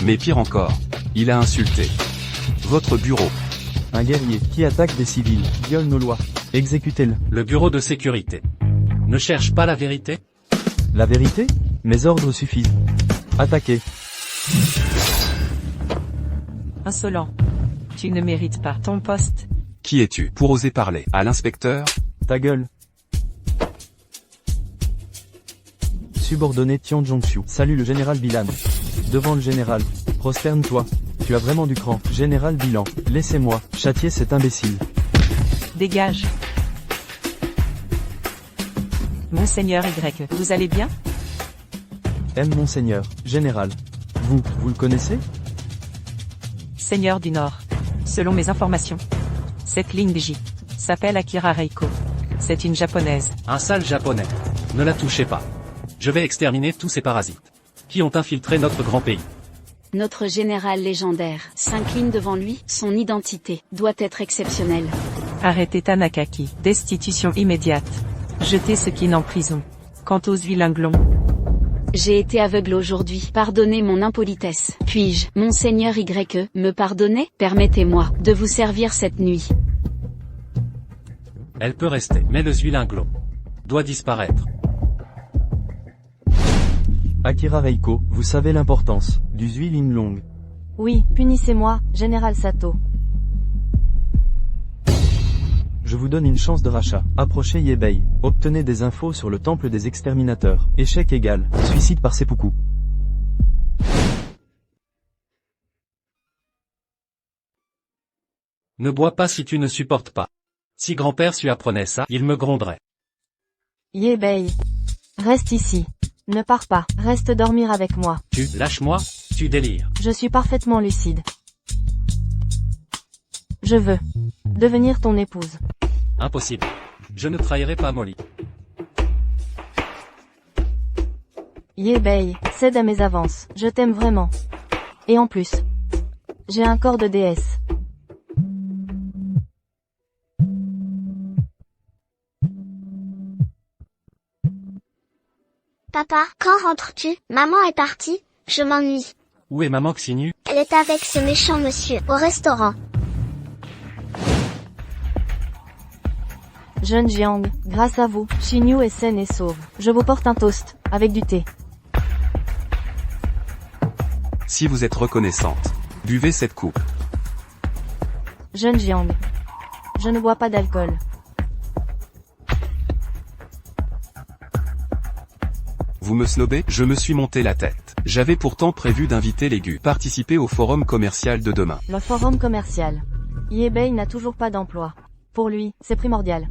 A: Mais pire encore, il a insulté votre bureau.
E: Un guerrier qui attaque des civils, viole nos lois. Exécutez-le.
B: Le bureau de sécurité ne cherche pas la vérité?
E: La vérité? Mes ordres suffisent. Attaquez.
F: Insolent. Tu ne mérites pas ton poste.
A: Qui es-tu pour oser parler à l'inspecteur?
E: Ta gueule. Subordonné Tian Zhongshu. Salut le général Bilan. Devant le général. Prosterne-toi. Tu as vraiment du cran. Général Bilan. Laissez-moi châtier cet imbécile.
F: Dégage. Monseigneur Y, vous allez bien?
E: Monseigneur, général. Vous le connaissez?
F: Seigneur du Nord. Selon mes informations, cette ligne J s'appelle Akira Reiko. C'est une japonaise.
B: Un sale japonais. Ne la touchez pas. Je vais exterminer tous ces parasites qui ont infiltré notre grand pays.
D: Notre général légendaire s'incline devant lui, son identité doit être exceptionnelle.
F: Arrêtez Tanakaki. Destitution immédiate. Jetez ce qui en prison. Quant aux vilains glons.
D: J'ai été aveugle aujourd'hui. Pardonnez mon impolitesse. Puis-je, Monseigneur Y, me pardonner? Permettez-moi de vous servir cette nuit.
B: Elle peut rester, mais le Zuilinglo doit disparaître.
E: Akira Reiko, vous savez l'importance du Zuilinglong.
G: Oui, punissez-moi, général Sato.
E: Je vous donne une chance de rachat. Approchez Yebei. Obtenez des infos sur le temple des exterminateurs. Échec égal. Suicide par seppuku.
B: Ne bois pas si tu ne supportes pas. Si grand-père su apprenait ça, il me gronderait.
G: Yebei. Reste ici. Ne pars pas. Reste dormir avec moi.
B: Tu, lâche-moi, tu délires.
G: Je suis parfaitement lucide. Je veux devenir ton épouse.
B: Impossible. Je ne trahirai pas Molly.
G: Yebei, cède à mes avances. Je t'aime vraiment. Et en plus, j'ai un corps de déesse.
H: Papa, quand rentres-tu? Maman est partie, je m'ennuie.
B: Où est maman Xinu?
H: Elle est avec ce méchant monsieur, au restaurant.
G: Jeune Jiang, grâce à vous, Xinyu est saine et sauve. Je vous porte un toast, avec du thé.
A: Si vous êtes reconnaissante, buvez cette coupe.
G: Jeune Jiang. Je ne bois pas d'alcool.
A: Vous me snobez? Je me suis monté la tête. J'avais pourtant prévu d'inviter les Gu participer au forum commercial de demain.
G: Le forum commercial. Yebei n'a toujours pas d'emploi. Pour lui, c'est primordial.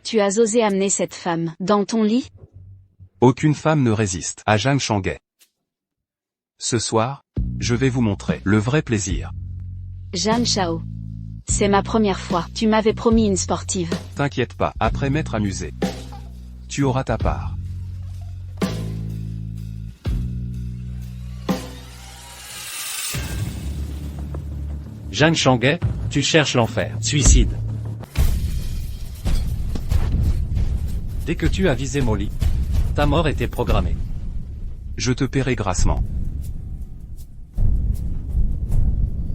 D: Tu as osé amener cette femme dans ton lit?
A: Aucune femme ne résiste à Zhang Shangai. Ce soir, je vais vous montrer le vrai plaisir.
D: Jeanne Chao. C'est ma première fois. Tu m'avais promis une sportive.
A: T'inquiète pas, après m'être amusé, tu auras ta part.
B: Jeanne Shangai, tu cherches l'enfer. Suicide. Dès que tu as visé Molly, ta mort était programmée.
A: Je te paierai grassement.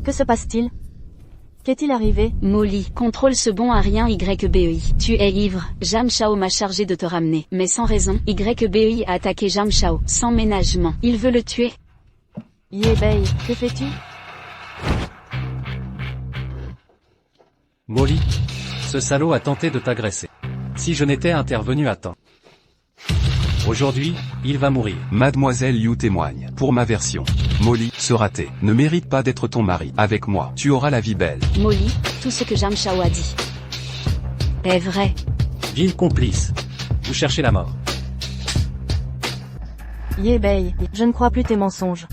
G: Que se passe-t-il? Qu'est-il arrivé?
D: Molly, contrôle ce bon à rien YBEI. Tu es ivre, Jeanne Chao m'a chargé de te ramener. Mais sans raison, YBEI a attaqué Jeanne Chao, sans ménagement. Il veut le tuer.
G: Yebei, que fais-tu?
B: Molly, ce salaud a tenté de t'agresser. Si je n'étais intervenu à temps. Aujourd'hui, il va mourir.
A: Mademoiselle Liu témoigne. Pour ma version, Molly, ce raté, ne mérite pas d'être ton mari. Avec moi, tu auras la vie belle.
D: Molly, tout ce que Jeanne Chao a dit est vrai.
B: Ville complice. Vous cherchez la mort.
G: Ye Bei, je ne crois plus tes mensonges.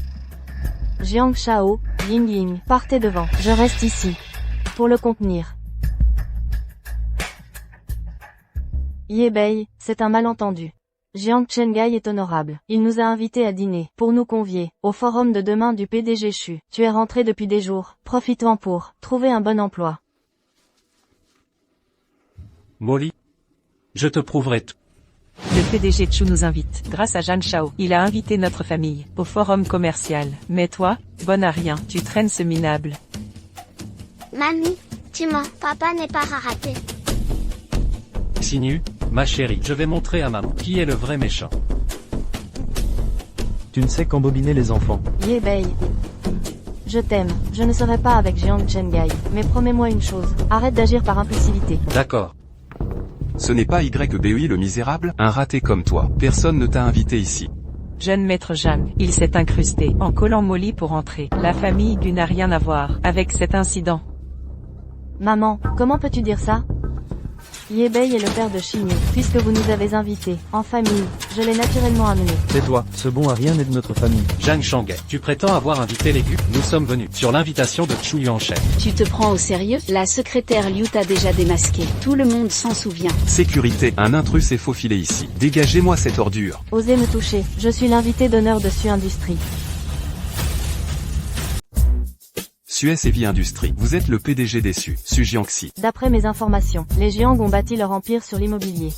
G: Jiang Shao, Ying Ying, partez devant, je reste ici. Pour le contenir. Ye Bei, c'est un malentendu. Jiang Chengai est honorable. Il nous a invités à dîner, pour nous convier, au forum de demain du PDG Chu. Tu es rentré depuis des jours, profite-en pour trouver un bon emploi.
B: Molly, je te prouverai tout.
F: Le PDG Chu nous invite, grâce à Jeanne Shao. Il a invité notre famille, au forum commercial. Mais toi, bonne à rien, tu traînes ce minable.
H: Mamie, tu mens, papa n'est pas raté.
B: Sinu, ma chérie, je vais montrer à maman qui est le vrai méchant.
E: Tu ne sais qu'embobiner les enfants.
G: Ye Bei. Je t'aime, je ne serai pas avec Jiang Chengai, mais promets-moi une chose, arrête d'agir par impulsivité.
B: D'accord.
A: Ce n'est pas YBEI le misérable, un raté comme toi. Personne ne t'a invité ici.
F: Jeune maître Jeanne, il s'est incrusté, en collant Molly pour entrer. La famille Gu n'a rien à voir, avec cet incident.
G: Maman, comment peux-tu dire ça? Ye Bei est le père de Xinyu, puisque vous nous avez invités, en famille, je l'ai naturellement amené.
E: Tais-toi, ce bon à rien n'est de notre famille.
B: Zhang Shanghai, tu prétends avoir invité les Gu? Nous sommes venus, sur l'invitation de Chu Yuanshen.
D: Tu te prends au sérieux? La secrétaire Liu t'a déjà démasqué. Tout le monde s'en souvient.
A: Sécurité, un intrus s'est faufilé ici. Dégagez-moi cette ordure.
G: Osez me toucher, je suis l'invité d'honneur de Su Industries.
A: Suez Heavy Industries. Vous êtes le PDG déçu, Su Jiangxi.
G: D'après mes informations, les Jiang ont bâti leur empire sur l'immobilier.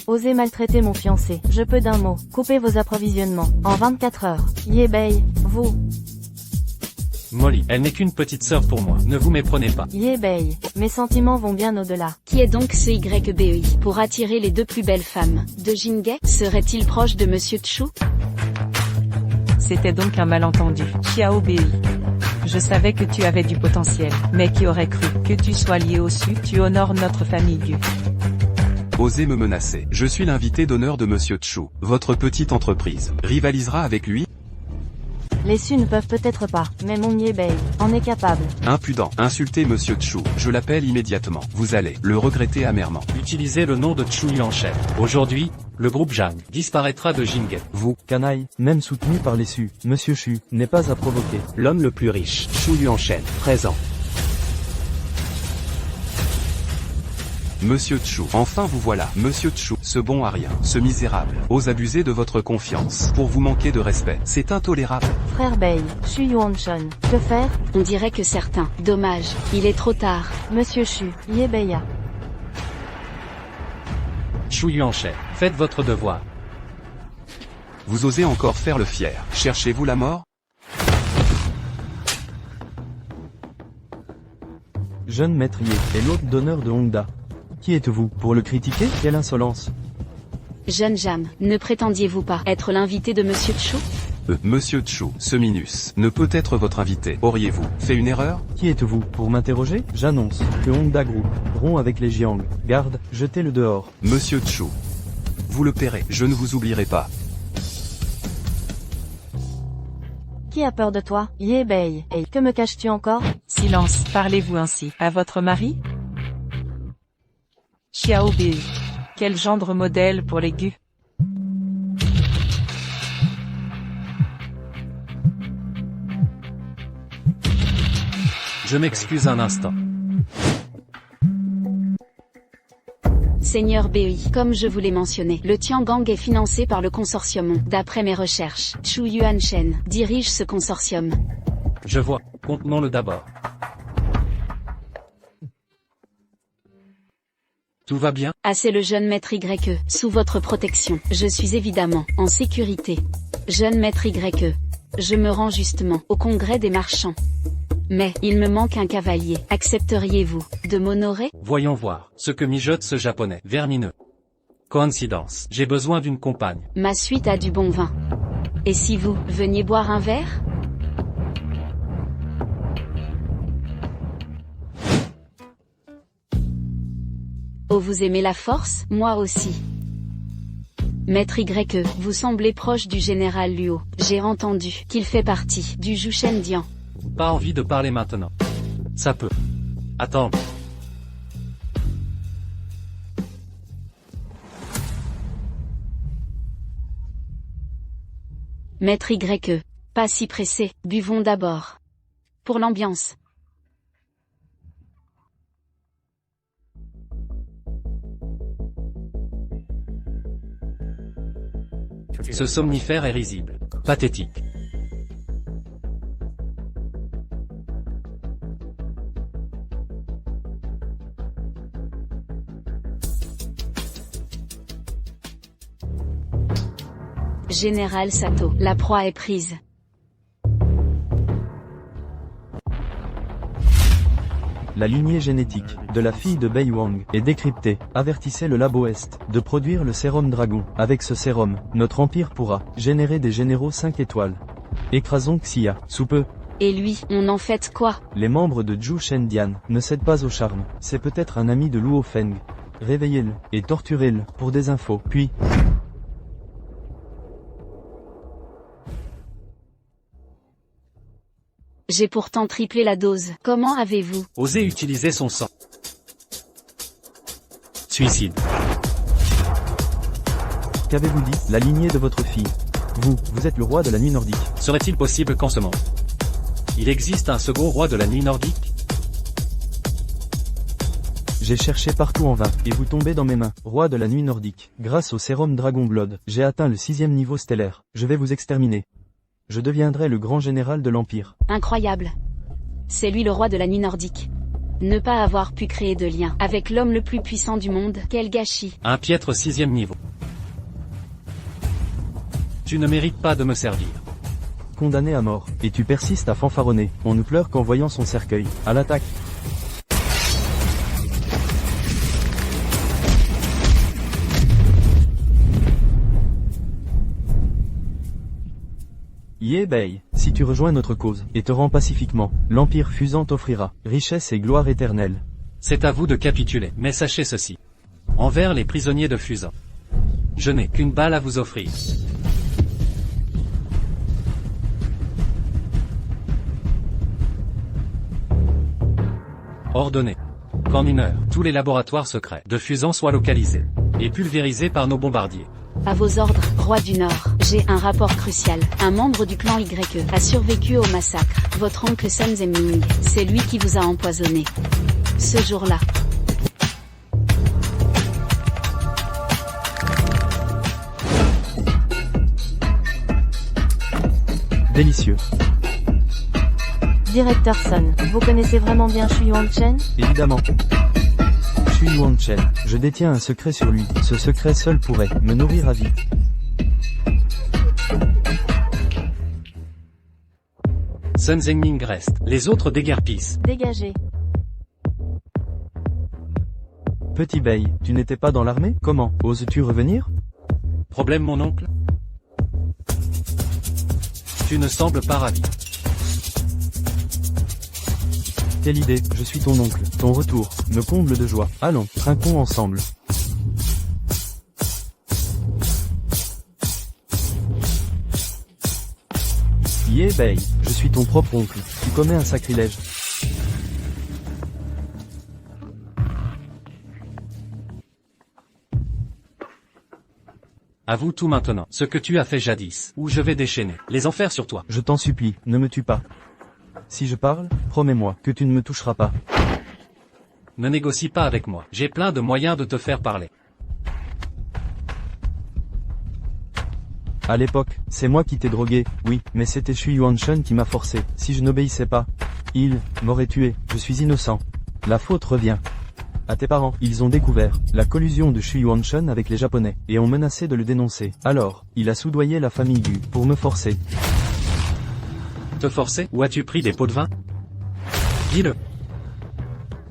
G: Osez maltraiter mon fiancé, je peux d'un mot, couper vos approvisionnements, en 24 heures. Ye Bei, vous.
B: Molly, elle n'est qu'une petite sœur pour moi, ne vous méprenez pas.
G: Ye Bei, mes sentiments vont bien au-delà.
D: Qui est donc ce YBEI? Pour attirer les deux plus belles femmes de Jinghe, serait-il proche de Monsieur Chu?
F: C'était donc un malentendu. Xiao Bei. Je savais que tu avais du potentiel, mais qui aurait cru que tu sois lié au Su, tu honores notre famille Gu.
A: Osez me menacer. Je suis l'invité d'honneur de Monsieur Chu. Votre petite entreprise rivalisera avec lui?
G: Les Su ne peuvent peut-être pas, mais mon Ye Bei en est capable.
A: Impudent. Insultez Monsieur Chu. Je l'appelle immédiatement. Vous allez le regretter amèrement.
B: Utilisez le nom de Chu Yuanshen. Aujourd'hui, le groupe Zhang disparaîtra de Jinghe.
E: Vous, canaille, même soutenu par les Su, Monsieur Chu, n'est pas à provoquer.
C: L'homme le plus riche, Chu Yuanshen, présent.
A: Monsieur Chu. Enfin vous voilà. Monsieur Chu. Ce bon à rien. Ce misérable. Ose abuser de votre confiance. Pour vous manquer de respect. C'est intolérable.
G: Frère Bei, Xu Yuanshen, que faire?
D: On dirait que certains. Dommage, il est trop tard.
G: Monsieur Xu, Ye Bei-a.
B: Chu Yuanshen, faites votre devoir.
A: Vous osez encore faire le fier. Cherchez-vous la mort?
E: Jeune maître Ye, et l'hôte d'honneur de Hongda. Qui êtes-vous, pour le critiquer? Quelle insolence!
D: Jeune Jam, ne prétendiez-vous pas être l'invité de Monsieur Chu?
A: Monsieur Chu, ce Minus, ne peut être votre invité. Auriez-vous fait une erreur?
E: Qui êtes-vous, pour m'interroger? J'annonce que Hongda Group rompt avec les Jiang. Garde, jetez-le dehors.
A: Monsieur Chu. Vous le paierez, je ne vous oublierai pas.
G: Qui a peur de toi? Ye Bei, et que me caches-tu encore?
F: Silence, parlez-vous ainsi à votre mari? Xiao Bei. Quel gendre modèle pour les Gu.
B: Je m'excuse un instant.
D: Seigneur BEI, comme je vous l'ai mentionné, le Tiangang est financé par le consortium. D'après mes recherches, Chu Yuanshen dirige ce consortium.
B: Je vois, contenons-le d'abord. Tout va bien?
D: Ah, c'est le jeune maître YE, sous votre protection. Je suis évidemment en sécurité. Jeune maître YE. Je me rends justement au congrès des marchands. Mais, il me manque un cavalier. Accepteriez-vous de m'honorer?
B: Voyons voir ce que mijote ce japonais vermineux. Coïncidence, j'ai besoin d'une compagne.
D: Ma suite a du bon vin. Et si vous veniez boire un verre? Oh, vous aimez la force? Moi aussi. Maître YE, vous semblez proche du général Luo. J'ai entendu qu'il fait partie du Jushen Dian.
B: Pas envie de parler maintenant. Ça peut attendre.
D: Maître YE. Pas si pressé, buvons d'abord. Pour l'ambiance.
B: Ce somnifère est risible. Pathétique.
D: Général Sato, la proie est prise.
E: La lignée génétique de la fille de Bei Wang est décryptée. Avertissez le Labo Est de produire le sérum dragon. Avec ce sérum, notre empire pourra générer des généraux 5 étoiles. Écrasons Xia, sous peu.
D: Et lui, on en fait quoi?
E: Les membres de Zhu Shendian ne cèdent pas au charme. C'est peut-être un ami de Luo Feng. Réveillez-le et torturez-le pour des infos. Puis...
D: J'ai pourtant triplé la dose. Comment avez-vous
B: Osé utiliser son sang. Suicide.
E: Qu'avez-vous dit? La lignée de votre fille. Vous êtes le roi de la nuit nordique.
B: Serait-il possible qu'en ce monde, il existe un second roi de la nuit nordique?
E: J'ai cherché partout en vain, et vous tombez dans mes mains, roi de la nuit nordique. Grâce au sérum Dragon Blood, j'ai atteint le 6e niveau stellaire. Je vais vous exterminer. Je deviendrai le grand général de l'Empire.
D: Incroyable. C'est lui le roi de la nuit nordique. Ne pas avoir pu créer de lien avec l'homme le plus puissant du monde, quel gâchis.
B: Un piètre 6e niveau. Tu ne mérites pas de me servir.
E: Condamné à mort, et tu persistes à fanfaronner. On ne pleure qu'en voyant son cercueil. À l'attaque. Yé Bei, si tu rejoins notre cause, et te rends pacifiquement, l'Empire Fusant t'offrira richesse et gloire éternelle.
B: C'est à vous de capituler, mais sachez ceci. Envers les prisonniers de Fusant, je n'ai qu'une balle à vous offrir. Ordonnez qu'en 1 heure, tous les laboratoires secrets de Fusant soient localisés et pulvérisés par nos bombardiers.
D: À vos ordres, roi du Nord. J'ai un rapport crucial. Un membre du clan YE a survécu au massacre. Votre oncle Sun Zeming, c'est lui qui vous a empoisonné. Ce jour-là.
E: Délicieux.
G: Directeur Sun, vous connaissez vraiment bien Shu Yuanchen?
E: Évidemment. Shu Yuanchen, je détiens un secret sur lui. Ce secret seul pourrait me nourrir à vie.
B: Sun Zengming reste. Les autres déguerpissent.
G: Dégagez.
E: Petit Bei, tu n'étais pas dans l'armée? Comment oses-tu revenir?
B: Problème mon oncle? Tu ne sembles pas ravi.
E: Quelle idée, je suis ton oncle. Ton retour me comble de joie. Allons, trinquons ensemble. Yé Bei, je suis ton propre oncle. Tu commets un sacrilège.
B: Avoue tout maintenant, ce que tu as fait jadis, ou je vais déchaîner les enfers sur toi.
E: Je t'en supplie, ne me tue pas. Si je parle, promets-moi que tu ne me toucheras pas.
B: Ne négocie pas avec moi, j'ai plein de moyens de te faire parler.
E: À l'époque, c'est moi qui t'ai drogué, oui, mais c'était Shu Yuanchen qui m'a forcé. Si je n'obéissais pas, il m'aurait tué. Je suis innocent. La faute revient à tes parents. Ils ont découvert la collusion de Shu Yuanchen avec les Japonais, et ont menacé de le dénoncer. Alors, il a soudoyé la famille Gu pour me forcer.
B: Te forcer? Ou as-tu pris des pots de vin? Dis-le.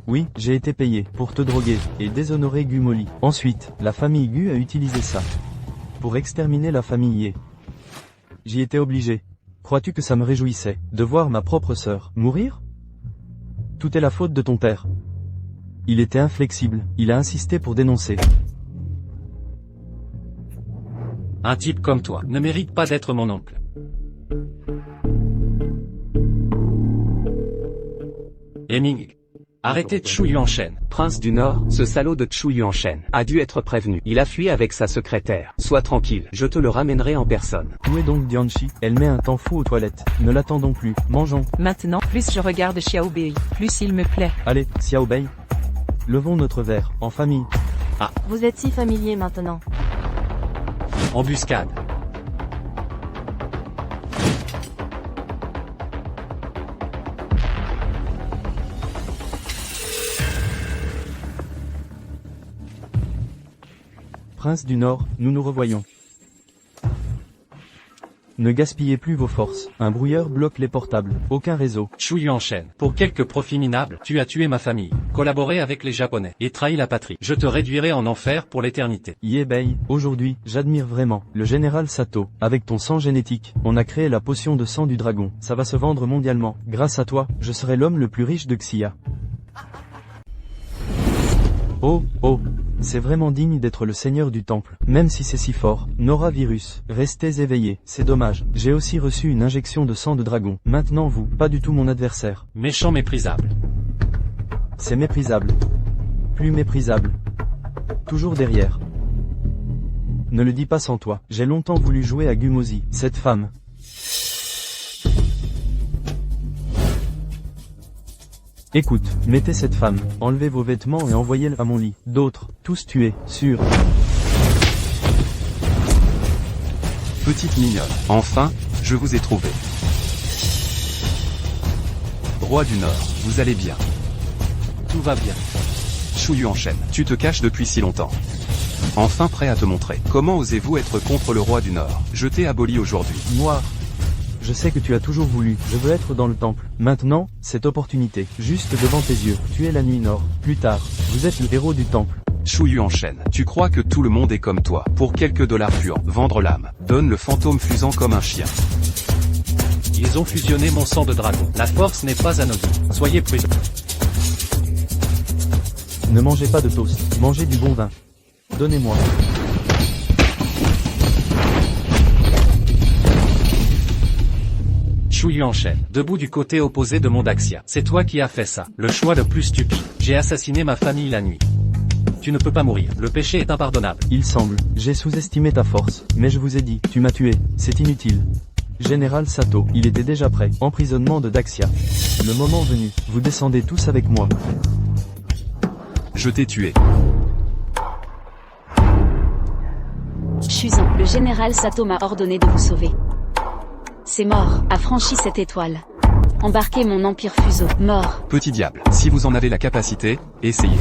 E: Oui, j'ai été payé pour te droguer et déshonorer Gu Moli. Ensuite, la famille Gu a utilisé ça pour exterminer la famille Ye. J'y étais obligé. Crois-tu que ça me réjouissait de voir ma propre sœur mourir? Tout est la faute de ton père. Il était inflexible, il a insisté pour dénoncer.
B: Un type comme toi ne mérite pas d'être mon oncle. Heming. Arrêtez Chu Yuanshen.
C: Prince du Nord, ce salaud de Chu Yuanshen a dû être prévenu. Il a fui avec sa secrétaire. Sois tranquille, je te le ramènerai en personne.
E: Où est donc Dianchi? Elle met un temps fou aux toilettes. Ne l'attendons plus, mangeons.
F: Maintenant, plus je regarde Xiao Bei, plus il me plaît.
E: Allez, Xiao Bei. Levons notre verre, en famille.
G: Vous êtes si familier maintenant.
B: Embuscade.
E: Prince du Nord, nous nous revoyons. Ne gaspillez plus vos forces. Un brouilleur bloque les portables. Aucun réseau.
B: Chu Yuanshen. Pour quelques profits minables, tu as tué ma famille, collaboré avec les Japonais, et trahi la patrie. Je te réduirai en enfer pour l'éternité.
E: Ye Bei, aujourd'hui, j'admire vraiment le général Sato. Avec ton sang génétique, on a créé la potion de sang du dragon. Ça va se vendre mondialement. Grâce à toi, je serai l'homme le plus riche de Xia. Oh, oh, c'est vraiment digne d'être le seigneur du temple. Même si c'est si fort. Nora Virus, restez éveillés. C'est dommage. J'ai aussi reçu une injection de sang de dragon. Maintenant vous, pas du tout mon adversaire.
B: Méchant méprisable.
E: C'est méprisable. Plus méprisable. Toujours derrière. Ne le dis pas sans toi. J'ai longtemps voulu jouer à Gumosi, cette femme. Écoute, mettez cette femme, enlevez vos vêtements et envoyez-la à mon lit. D'autres, tous tués, sûr.
A: Petite mignonne. Enfin, je vous ai trouvé. Roi du Nord, vous allez bien.
B: Tout va bien.
A: Chu Yuanshen, tu te caches depuis si longtemps. Enfin prêt à te montrer. Comment osez-vous être contre le roi du Nord? Je t'ai aboli aujourd'hui.
E: Noir. Je sais que tu as toujours voulu, je veux être dans le temple. Maintenant, cette opportunité, juste devant tes yeux, tu es la nuit Nord. Plus tard, vous êtes le héros du temple.
A: Chu Yuanshen, tu crois que tout le monde est comme toi. Pour quelques dollars puants, vendre l'âme. Donne le fantôme fusant comme un chien.
B: Ils ont fusionné mon sang de dragon. La force n'est pas anodine. Soyez prudents.
E: Ne mangez pas de toast, mangez du bon vin. Donnez-moi.
B: Chu Yuanshen, debout du côté opposé de mon Daxia. C'est toi qui as fait ça. Le choix le plus stupide. J'ai assassiné ma famille la nuit. Tu ne peux pas mourir. Le péché est impardonnable.
E: Il semble, j'ai sous-estimé ta force. Mais je vous ai dit, tu m'as tué. C'est inutile. Général Sato, il était déjà prêt. Emprisonnement de Daxia. Le moment venu, vous descendez tous avec moi.
A: Je t'ai tué.
D: Shuzan, le général Sato m'a ordonné de vous sauver. C'est mort, affranchi cette étoile. Embarquez mon empire fuseau, mort.
A: Petit diable, si vous en avez la capacité, essayez.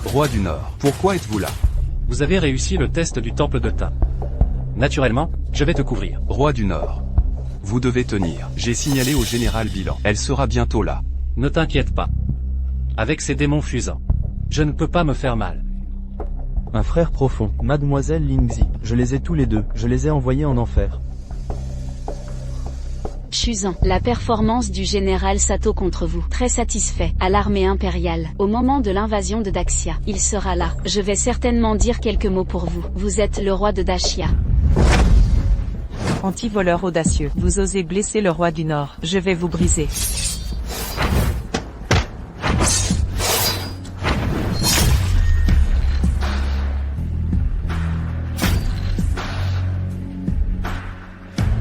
A: Roi du Nord, pourquoi êtes-vous là?
B: Vous avez réussi le test du temple de Ta. Naturellement, je vais te couvrir.
A: Roi du Nord. Vous devez tenir. J'ai signalé au général Bilan. Elle sera bientôt là.
B: Ne t'inquiète pas. Avec ces démons fusants, je ne peux pas me faire mal.
E: Un frère profond, Mademoiselle Lingzi. Je les ai tous les deux, je les ai envoyés en enfer.
D: Shuzan, la performance du général Sato contre vous. Très satisfait, à l'armée impériale. Au moment de l'invasion de Daxia, il sera là. Je vais certainement dire quelques mots pour vous. Vous êtes le roi de Daxia.
F: Anti-voleur audacieux, vous osez blesser le roi du Nord. Je vais vous briser.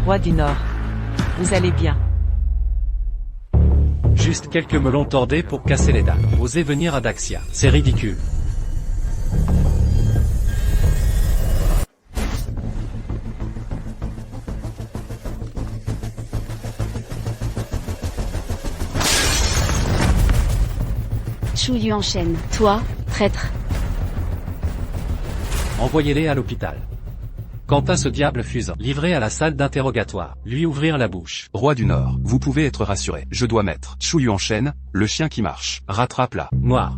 F: Roi du Nord. Vous allez bien.
B: Juste quelques melons tordés pour casser les dames. Osez venir à Daxia. C'est ridicule.
D: Chu Yuanshen, toi, traître.
B: Envoyez-les à l'hôpital. Quant à ce diable fusant, livré à la salle d'interrogatoire, lui ouvrir la bouche.
A: Roi du Nord, vous pouvez être rassuré. Je dois mettre Chu Yuanshen, le chien qui marche. Rattrape-la.
B: Noir.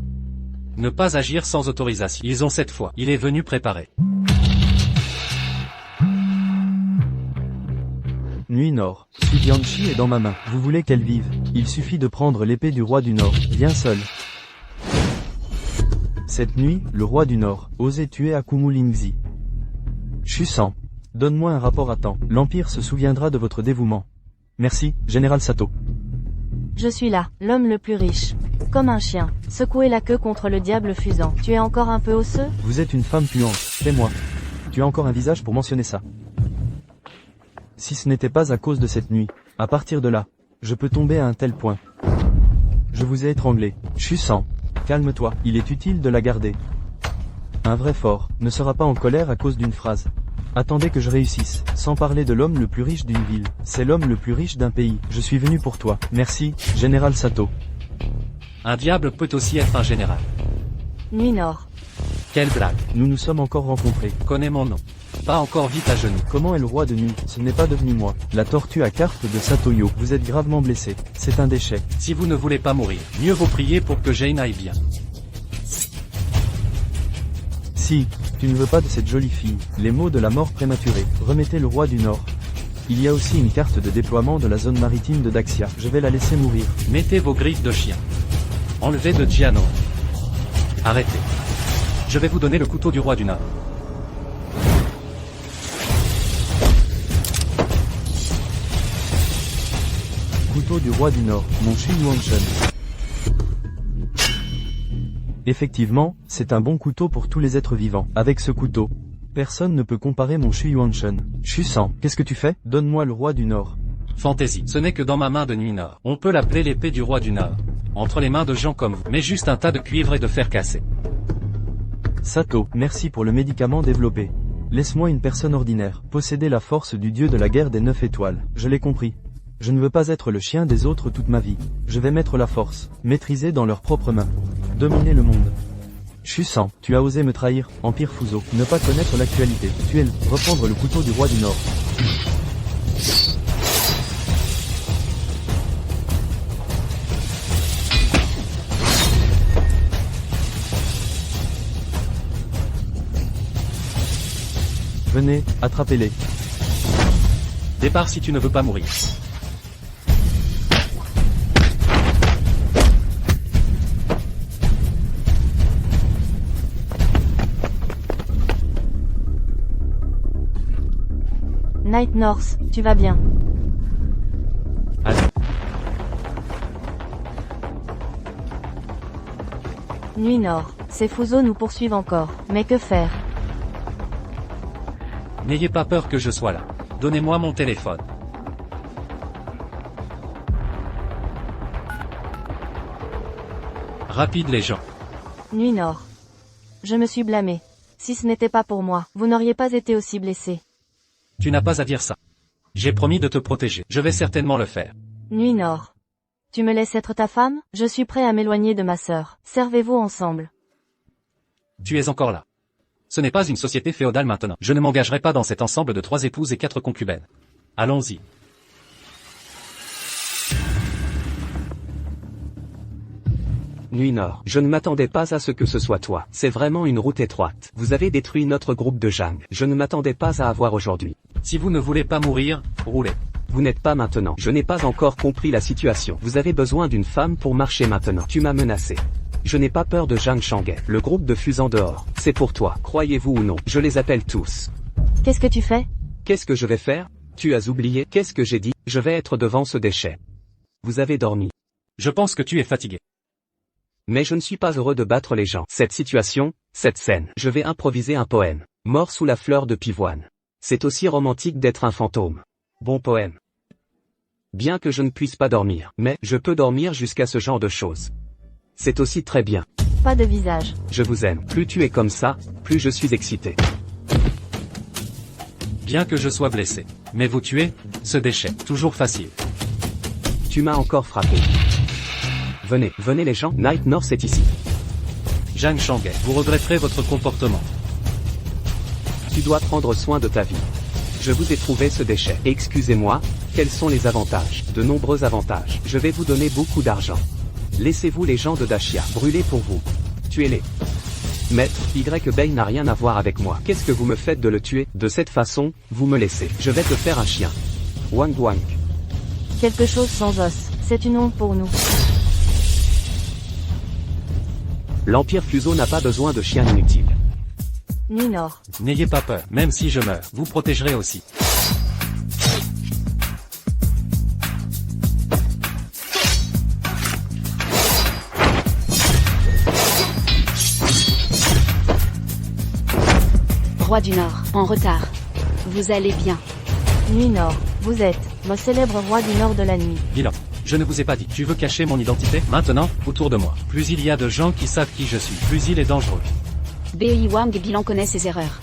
B: Ne pas agir sans autorisation. Ils ont cette fois. Il est venu préparer.
E: Nuit Nord. Sudianchi est dans ma main. Vous voulez qu'elle vive? Il suffit de prendre l'épée du roi du Nord. Viens seul. Cette nuit, le roi du Nord, osait tuer Akumu Lingzi. Chusan. Donne-moi un rapport à temps. L'Empire se souviendra de votre dévouement. Merci, Général Sato.
G: Je suis là, l'homme le plus riche. Comme un chien, secouer la queue contre le diable fusant. Tu es encore un peu osseux?
E: Vous êtes une femme puante, fais-moi. Tu as encore un visage pour mentionner ça. Si ce n'était pas à cause de cette nuit, à partir de là, je peux tomber à un tel point. Je vous ai étranglé. Chussant. Calme-toi, il est utile de la garder. Un vrai fort ne sera pas en colère à cause d'une phrase. Attendez que je réussisse, sans parler de l'homme le plus riche d'une ville. C'est l'homme le plus riche d'un pays. Je suis venu pour toi. Merci, Général Sato.
B: Un diable peut aussi être un général.
G: Nuit Nord.
B: Quelle blague.
E: Nous nous sommes encore rencontrés.
B: Connais mon nom. Pas encore vite à genoux.
E: Comment est le roi de nuit? Ce n'est pas devenu moi. La tortue à carpe de Satoyo. Vous êtes gravement blessé. C'est un déchet.
B: Si vous ne voulez pas mourir, mieux vaut prier pour que Jane aille bien.
E: Si, tu ne veux pas de cette jolie fille, les mots de la mort prématurée, remettez le roi du Nord. Il y a aussi une carte de déploiement de la zone maritime de Daxia, je vais la laisser mourir.
B: Mettez vos griffes de chien. Enlevez de Giano. Arrêtez. Je vais vous donner le couteau du roi du Nord.
E: Couteau du roi du Nord, mon Shu Yuanshen. Effectivement, c'est un bon couteau pour tous les êtres vivants. Avec ce couteau, personne ne peut comparer mon Shu Yuanshen. Shu-san, qu'est-ce que tu fais? Donne-moi le roi du Nord.
B: Fantaisie, ce n'est que dans ma main de Nuit Nord. On peut l'appeler l'épée du roi du Nord. Entre les mains de gens comme vous, mais juste un tas de cuivre et de fer cassé.
E: Sato, merci pour le médicament développé. Laisse-moi une personne ordinaire, posséder la force du dieu de la guerre des 9 étoiles. Je l'ai compris. Je ne veux pas être le chien des autres toute ma vie. Je vais mettre la force, maîtriser dans leurs propres mains. Dominer le monde. Chusan, tu as osé me trahir, Empire Fuso. Ne pas connaître l'actualité. Tu es le... Reprendre le couteau du roi du Nord. Venez, attrapez-les.
B: Départ si tu ne veux pas mourir.
G: Night North, tu vas bien?
B: Allez.
G: Nuit Nord, ces Fuso nous poursuivent encore. Mais que faire?
B: N'ayez pas peur que je sois là. Donnez-moi mon téléphone. Rapide les gens.
G: Nuit Nord. Je me suis blâmé. Si ce n'était pas pour moi, vous n'auriez pas été aussi blessé.
B: Tu n'as pas à dire ça. J'ai promis de te protéger. Je vais certainement le faire.
G: Nuit Nord. Tu me laisses être ta femme? Je suis prêt à m'éloigner de ma sœur. Servez-vous ensemble.
B: Tu es encore là. Ce n'est pas une société féodale maintenant. Je ne m'engagerai pas dans cet ensemble de 3 épouses et 4 concubines. Allons-y.
C: Nuit Nord. Je ne m'attendais pas à ce que ce soit toi. C'est vraiment une route étroite. Vous avez détruit notre groupe de jungle. Je ne m'attendais pas à avoir aujourd'hui.
B: Si vous ne voulez pas mourir, roulez.
C: Vous n'êtes pas maintenant. Je n'ai pas encore compris la situation. Vous avez besoin d'une femme pour marcher maintenant. Tu m'as menacé. Je n'ai pas peur de Zhang Shanghai. Le groupe de Fusant dehors. C'est pour toi. Croyez-vous ou non. Je les appelle tous.
G: Qu'est-ce que tu fais?
C: Qu'est-ce que je vais faire? Tu as oublié. Qu'est-ce que j'ai dit? Je vais être devant ce déchet. Vous avez dormi.
B: Je pense que tu es fatigué.
C: Mais je ne suis pas heureux de battre les gens. Cette situation, cette scène. Je vais improviser un poème. Mort sous la fleur de pivoine. C'est aussi romantique d'être un fantôme. Bon poème. Bien que je ne puisse pas dormir, mais je peux dormir jusqu'à ce genre de choses. C'est aussi très bien.
G: Pas de visage.
C: Je vous aime. Plus tu es comme ça, plus je suis excité.
B: Bien que je sois blessé. Mais vous tuez, ce déchet. Toujours facile.
C: Tu m'as encore frappé. Venez, venez les gens, Night North est ici.
B: Zhang Shanghai, vous regretterez votre comportement.
C: Tu dois prendre soin de ta vie. Je vous ai trouvé ce déchet. Excusez-moi, quels sont les avantages? De nombreux avantages. Je vais vous donner beaucoup d'argent. Laissez-vous les gens de Dashia brûler pour vous. Tuez-les. Maître, Y-Bay n'a rien à voir avec moi. Qu'est-ce que vous me faites de le tuer? De cette façon, vous me laissez. Je vais te faire un chien. Wang Wang.
G: Quelque chose sans os. C'est une honte pour nous.
C: L'Empire Fuso n'a pas besoin de chiens inutiles.
G: Nuit Nord.
B: N'ayez pas peur, même si je meurs, vous protégerez aussi.
D: Roi du Nord, en retard. Vous allez bien.
G: Nuit Nord, vous êtes le célèbre roi du Nord de la nuit.
B: Bilan. Je ne vous ai pas dit. Tu veux cacher mon identité? Maintenant, autour de moi. Plus il y a de gens qui savent qui je suis, plus il est dangereux.
D: Bei Wang Bilan connaît ses erreurs.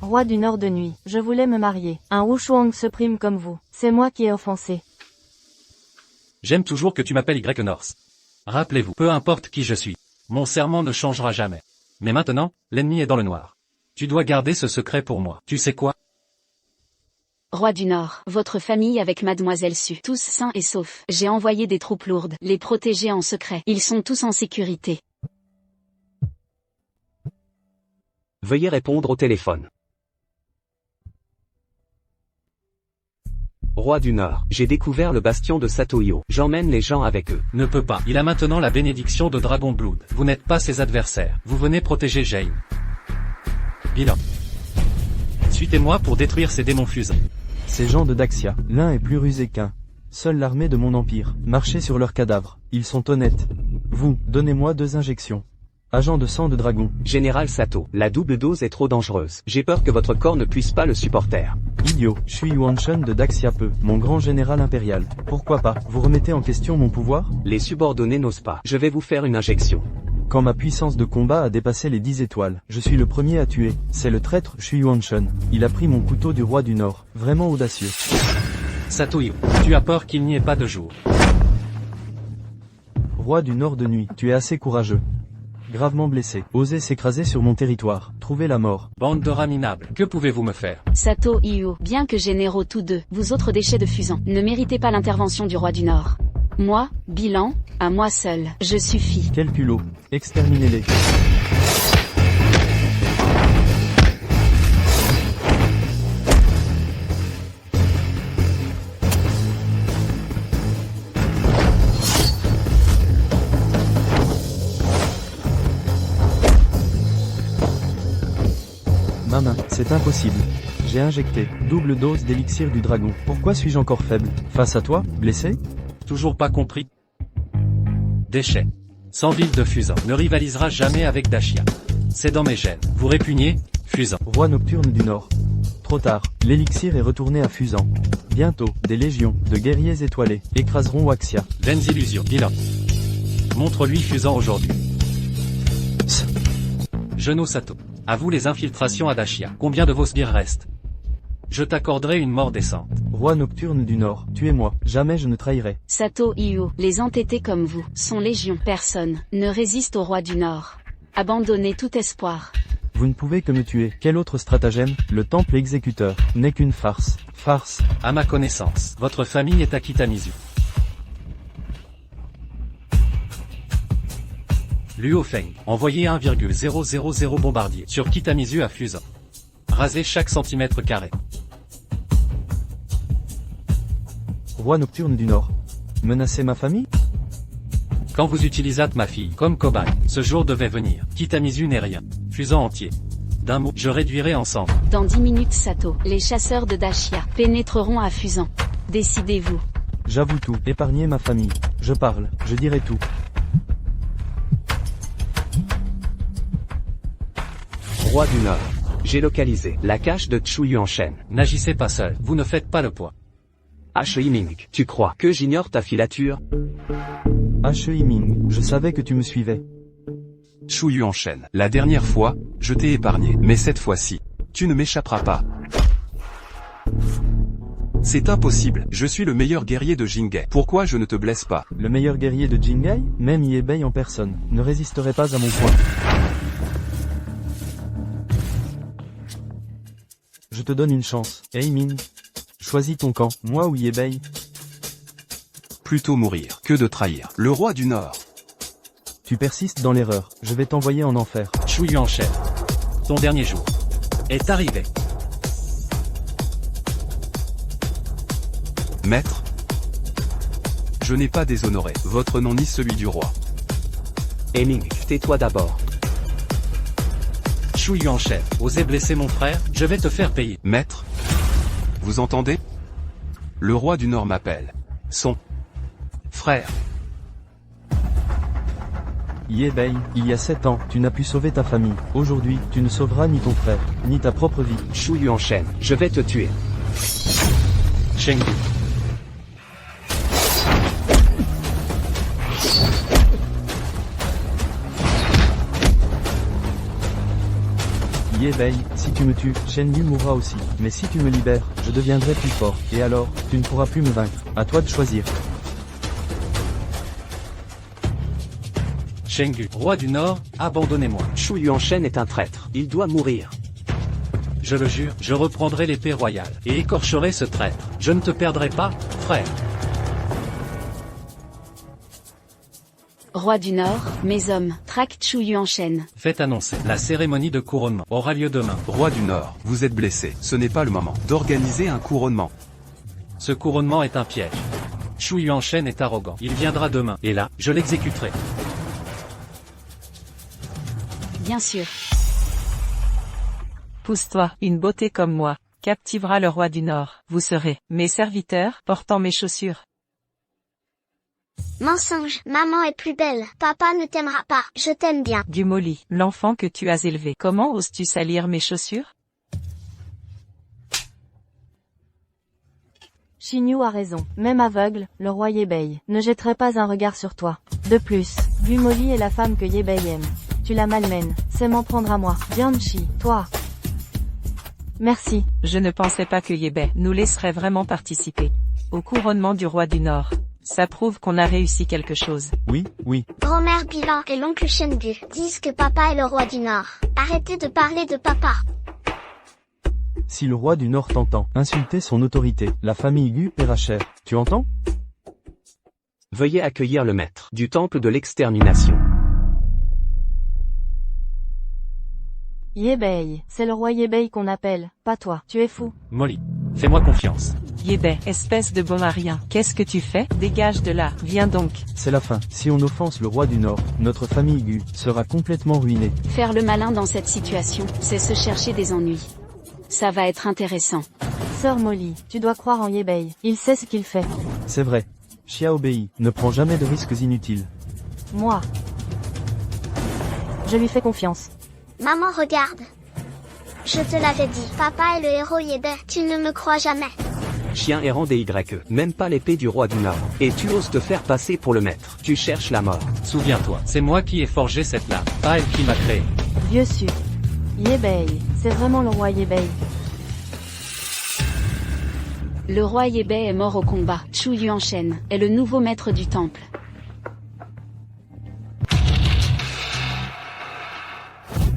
G: Roi du Nord de nuit, je voulais me marier. Un Wushuang se prime comme vous. C'est moi qui ai offensé.
B: J'aime toujours que tu m'appelles Y North. Rappelez-vous, peu importe qui je suis, mon serment ne changera jamais. Mais maintenant, l'ennemi est dans le noir. Tu dois garder ce secret pour moi. Tu sais quoi?
D: Roi du Nord, votre famille avec Mademoiselle Su, tous sains et saufs. J'ai envoyé des troupes lourdes, les protéger en secret. Ils sont tous en sécurité.
C: Veuillez répondre au téléphone. Roi du Nord, j'ai découvert le bastion de Satoyo. J'emmène les gens avec eux.
B: Ne peut pas. Il a maintenant la bénédiction de Dragon Blood. Vous n'êtes pas ses adversaires. Vous venez protéger Jane. Bilan. Suivez-moi pour détruire ces démons fusants.
E: Ces gens de Daxia, l'un est plus rusé qu'un. Seule l'armée de mon empire, marchez sur leurs cadavres. Ils sont honnêtes. Vous, donnez-moi 2 injections. Agent de sang de dragon.
C: Général Sato, la double dose est trop dangereuse. J'ai peur que votre corps ne puisse pas le supporter.
E: Idiot, je suis Yuanshen de Daxia Peu, mon grand général impérial. Pourquoi pas? Vous remettez en question mon pouvoir?
C: Les subordonnés n'osent pas. Je vais vous faire une injection.
E: Quand ma puissance de combat a dépassé les 10 étoiles, je suis le premier à tuer. C'est le traître Shui Yuanshen. Il a pris mon couteau du roi du Nord. Vraiment audacieux.
B: Satoyo, tu as peur qu'il n'y ait pas de jour.
E: Roi du Nord de nuit, tu es assez courageux. Gravement blessé, osez s'écraser sur mon territoire, trouver la mort.
B: Bande de rats minables, que pouvez-vous me faire?
D: Sato Iyo, bien que généraux tous deux, vous autres déchets de fusant, ne méritez pas l'intervention du Roi du Nord. Moi, Bilan, à moi seul, je suffis.
E: Quel culot. Exterminez-les. Ma main, c'est impossible. J'ai injecté, double dose d'élixir du dragon. Pourquoi suis-je encore faible? Face à toi, blessé?
B: Toujours pas compris? Déchets. Sans ville de Fusant ne rivalisera jamais avec Dashia. C'est dans mes gènes. Vous répugnez? Fusant.
E: Roi nocturne du Nord. Trop tard, l'élixir est retourné à Fusant. Bientôt, des légions de guerriers étoilés écraseront Waxia.
B: Vaines illusions. Bilan. Montre-lui Fusant aujourd'hui. Genou Sato. À vous les infiltrations à Dashia. Combien de vos sbires restent? Je t'accorderai une mort décente.
E: Roi nocturne du Nord, tuez-moi, jamais je ne trahirai.
D: Sato Iyo, les entêtés comme vous, sont légion. Personne ne résiste au Roi du Nord. Abandonnez tout espoir.
E: Vous ne pouvez que me tuer. Quel autre stratagème? Le temple exécuteur n'est qu'une farce. Farce.
B: À ma connaissance, votre famille est à Kitamizu. Luo Feng, envoyez 1,000 bombardiers sur Kitamizu à Fusant. Rasez chaque centimètre carré.
E: Roi nocturne du Nord. Menacez ma famille?
B: Quand vous utilisâtes ma fille comme cobaye, ce jour devait venir. Kitamizu n'est rien. Fusant entier. D'un mot, je réduirai ensemble.
D: Dans 10 minutes Sato, les chasseurs de Dashia pénétreront à Fusant. Décidez-vous.
E: J'avoue tout, épargnez ma famille. Je parle, je dirai tout.
C: Roi du Nord. J'ai localisé la cache de Chu Yuanshen.
B: N'agissez pas seul, vous ne faites pas le poids.
C: Yiming, tu crois que j'ignore ta filature?
E: Yiming, je savais que tu me suivais.
A: Shu Yuanshen, la dernière fois, je t'ai épargné, mais cette fois-ci, tu ne m'échapperas pas. C'est impossible, je suis le meilleur guerrier de Jingai. Pourquoi je ne te blesse pas?
E: Le meilleur guerrier de Jingai? Même Yebei en personne, ne résisterait pas à mon point. Je te donne une chance, Min. Choisis ton camp, moi ou Yebei.
A: Plutôt mourir que de trahir le roi du Nord.
E: Tu persistes dans l'erreur, je vais t'envoyer en enfer.
B: Shu Yuanshen, ton dernier jour est arrivé.
A: Maître, je n'ai pas déshonoré votre nom ni celui du roi.
C: Ming, tais-toi d'abord.
B: Shu Yuanshen, osez blesser mon frère, je vais te faire payer.
A: Maître, vous entendez? Le roi du Nord m'appelle. Son frère.
E: Yebei, il y a 7 ans, tu n'as pu sauver ta famille. Aujourd'hui, tu ne sauveras ni ton frère, ni ta propre vie.
C: Shu Yuanshen, je vais te tuer.
B: Chengdu.
E: Yebei, si tu me tues, Shen Yu mourra aussi. Mais si tu me libères, je deviendrai plus fort. Et alors, tu ne pourras plus me vaincre. À toi de choisir.
B: Chengdu, roi du Nord, abandonnez-moi.
C: Shu Yuanshen est un traître. Il doit mourir.
B: Je le jure, je reprendrai l'épée royale et écorcherai ce traître. Je ne te perdrai pas, frère.
D: Roi du Nord, mes hommes, traquent Shu Yuanshen.
B: Faites annoncer. La cérémonie de couronnement aura lieu demain.
A: Roi du Nord, vous êtes blessé. Ce n'est pas le moment d'organiser un couronnement.
B: Ce couronnement est un piège. Shu Yuanshen est arrogant. Il viendra demain, et là, je l'exécuterai.
D: Bien sûr.
F: Pousse-toi, une beauté comme moi, captivera le roi du Nord. Vous serez mes serviteurs, portant mes chaussures.
H: Mensonge, maman est plus belle. Papa ne t'aimera pas, je t'aime bien.
F: Gumoli, l'enfant que tu as élevé. Comment oses-tu salir mes chaussures?
G: Shinyu a raison. Même aveugle, le roi Yebei ne jetterait pas un regard sur toi. De plus, Gumoli est la femme que Yebei aime. Tu la malmènes, c'est m'en prendre à moi. Bianchi, toi. Merci.
F: Je ne pensais pas que Yebei nous laisserait vraiment participer au couronnement du roi du Nord. Ça prouve qu'on a réussi quelque chose.
E: Oui, oui.
H: Grand-mère Bilan et l'oncle Shenbu disent que papa est le roi du Nord. Arrêtez de parler de papa.
E: Si le roi du Nord t'entend insulter son autorité, la famille Gu paiera cher. Tu entends?
C: Veuillez accueillir le maître du temple de l'extermination.
G: Yebei, c'est le roi Yebei qu'on appelle, pas toi. Tu es fou.
B: Molly, fais-moi confiance.
F: Yebei, espèce de bon à rien. Qu'est-ce que tu fais? Dégage de là, viens donc.
E: C'est la fin. Si on offense le roi du Nord, notre famille Gu sera complètement ruinée.
D: Faire le malin dans cette situation, c'est se chercher des ennuis. Ça va être intéressant.
G: Sœur Molly, tu dois croire en Yebei. Il sait ce qu'il fait.
E: C'est vrai. Xiaobei ne prend jamais de risques inutiles.
G: Moi. Je lui fais confiance.
H: Maman regarde. Je te l'avais dit, papa est le héros Yebei. Tu ne me crois jamais.
C: Chien errant des YE, même pas l'épée du roi du Nord. Et tu oses te faire passer pour le maître. Tu cherches la mort.
B: Souviens-toi, c'est moi qui ai forgé cette lame, pas elle qui m'a créé.
G: Vieux su. Yebei, c'est vraiment le roi Yebei.
D: Le roi Yebei est mort au combat. Shu Yuanshen est le nouveau maître du temple.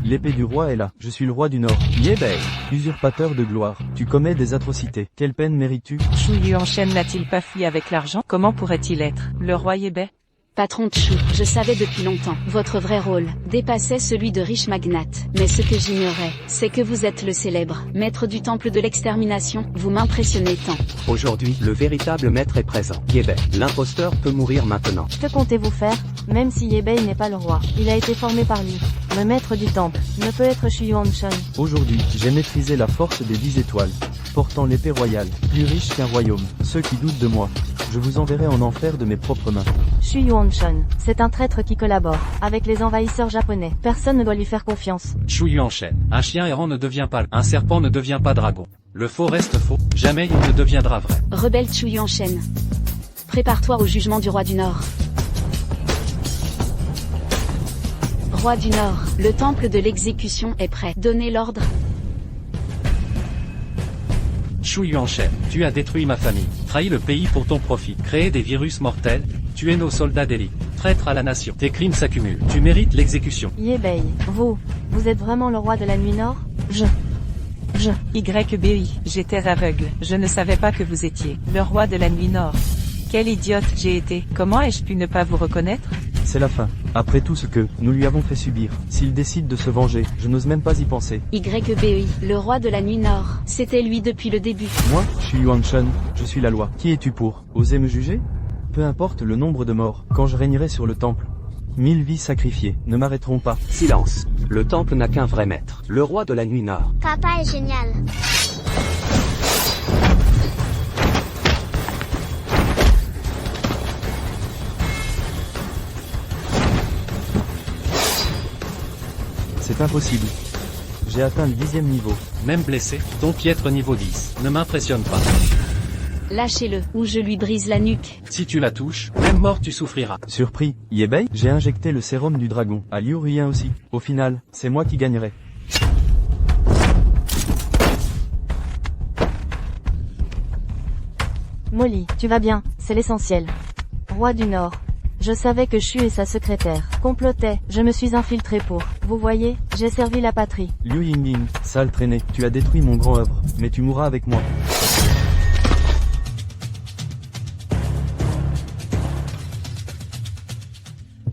E: L'épée du roi est là. Je suis le roi du Nord. Yebei, usurpateur de gloire. Tu commets des atrocités. Quelle peine mérites-tu?
F: Shu Yuanshen n'a-t-il pas fui avec l'argent? Comment pourrait-il être le roi Yebei?
D: Patron Shu, je savais depuis longtemps, votre vrai rôle dépassait celui de riche magnate. Mais ce que j'ignorais, c'est que vous êtes le célèbre maître du temple de l'extermination. Vous m'impressionnez tant.
C: Aujourd'hui, le véritable maître est présent. Yebei, l'imposteur peut mourir maintenant.
G: Que comptez-vous faire? Même si Yebei n'est pas le roi, il a été formé par lui. Le maître du temple ne peut être Shu Yuanshen.
E: Aujourd'hui, j'ai maîtrisé la force des 10 étoiles. Portant l'épée royale, plus riche qu'un royaume. Ceux qui doutent de moi, je vous enverrai en enfer de mes propres mains.
G: Shu Yuanshen, c'est un traître qui collabore avec les envahisseurs japonais. Personne ne doit lui faire confiance.
B: Shu Yuanshen, un chien errant ne devient pas, un serpent ne devient pas dragon. Le faux reste faux, jamais il ne deviendra vrai.
D: Rebelle Shu Yuanshen, prépare-toi au jugement du roi du Nord. Roi du Nord, le temple de l'exécution est prêt. Donnez l'ordre.
B: Shu Yuanshen, tu as détruit ma famille, trahi le pays pour ton profit, créé des virus mortels, tué nos soldats d'élite, traître à la nation. Tes crimes s'accumulent, tu mérites l'exécution.
G: Yebei, vous êtes vraiment le roi de la nuit Nord?
F: YBI, j'étais aveugle, je ne savais pas que vous étiez le roi de la nuit Nord. Quel idiote j'ai été, comment ai-je pu ne pas vous reconnaître?
E: C'est la fin. Après tout ce que nous lui avons fait subir, s'il décide de se venger, je n'ose même pas y penser.
D: YBI, le roi de la nuit Nord, c'était lui depuis le début.
E: Moi, Shu Yuanshen, je suis la loi. Qui es-tu pour oser me juger? Peu importe le nombre de morts, quand je régnerai sur le temple, 1000 vies sacrifiées ne m'arrêteront pas.
C: Silence. Le temple n'a qu'un vrai maître. Le roi de la nuit Nord.
H: Papa est génial.
E: C'est impossible. J'ai atteint le 10e niveau.
B: Même blessé, ton piètre niveau 10 ne m'impressionne pas.
D: Lâchez-le, ou je lui brise la nuque.
B: Si tu la touches, même mort tu souffriras.
E: Surpris, Yebei, j'ai injecté le sérum du dragon. À Liu rien aussi. Au final, c'est moi qui gagnerai.
G: Molly, tu vas bien, c'est l'essentiel. Roi du Nord. Je savais que Shu et sa secrétaire complotaient, je me suis infiltré pour, vous voyez, j'ai servi la patrie.
E: Liu Yingying, sale traînée, tu as détruit mon grand œuvre, mais tu mourras avec moi.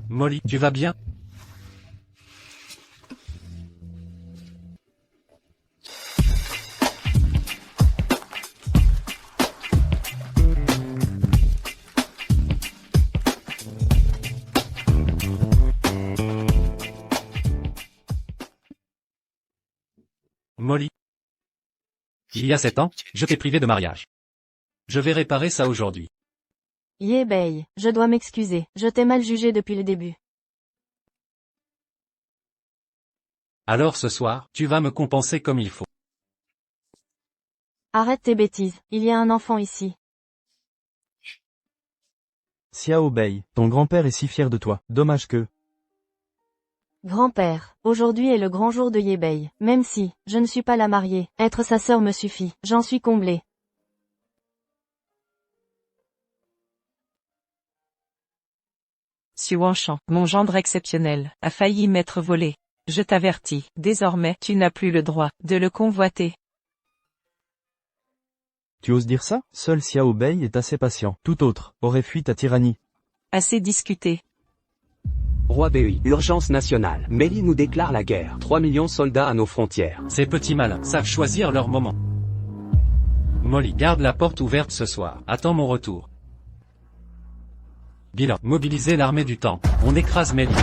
B: Molly, tu vas bien? Molly. Il y a 7 ans, je t'ai privé de mariage. Je vais réparer ça aujourd'hui.
G: Yebei, je dois m'excuser, je t'ai mal jugé depuis le début.
B: Alors ce soir, tu vas me compenser comme il faut.
G: Arrête tes bêtises, il y a un enfant ici.
E: Xiao Bei, ton grand-père est si fier de toi, dommage que...
G: Grand-père, aujourd'hui est le grand jour de Yebei, même si, je ne suis pas la mariée, être sa sœur me suffit, j'en suis comblée.
F: Xuanshan, mon gendre exceptionnel, a failli m'être volé. Je t'avertis, désormais, tu n'as plus le droit de le convoiter.
E: Tu oses dire ça? Seul Xiao Bei est assez patient. Tout autre aurait fui ta tyrannie.
F: Assez discuté.
C: Roi Bei, urgence nationale. Mélie nous déclare la guerre. 3 millions de soldats à nos frontières.
B: Ces petits malins savent choisir leur moment. Molly, garde la porte ouverte ce soir. Attends mon retour. Bilan, mobilisez l'armée du temple. On écrase Mélie.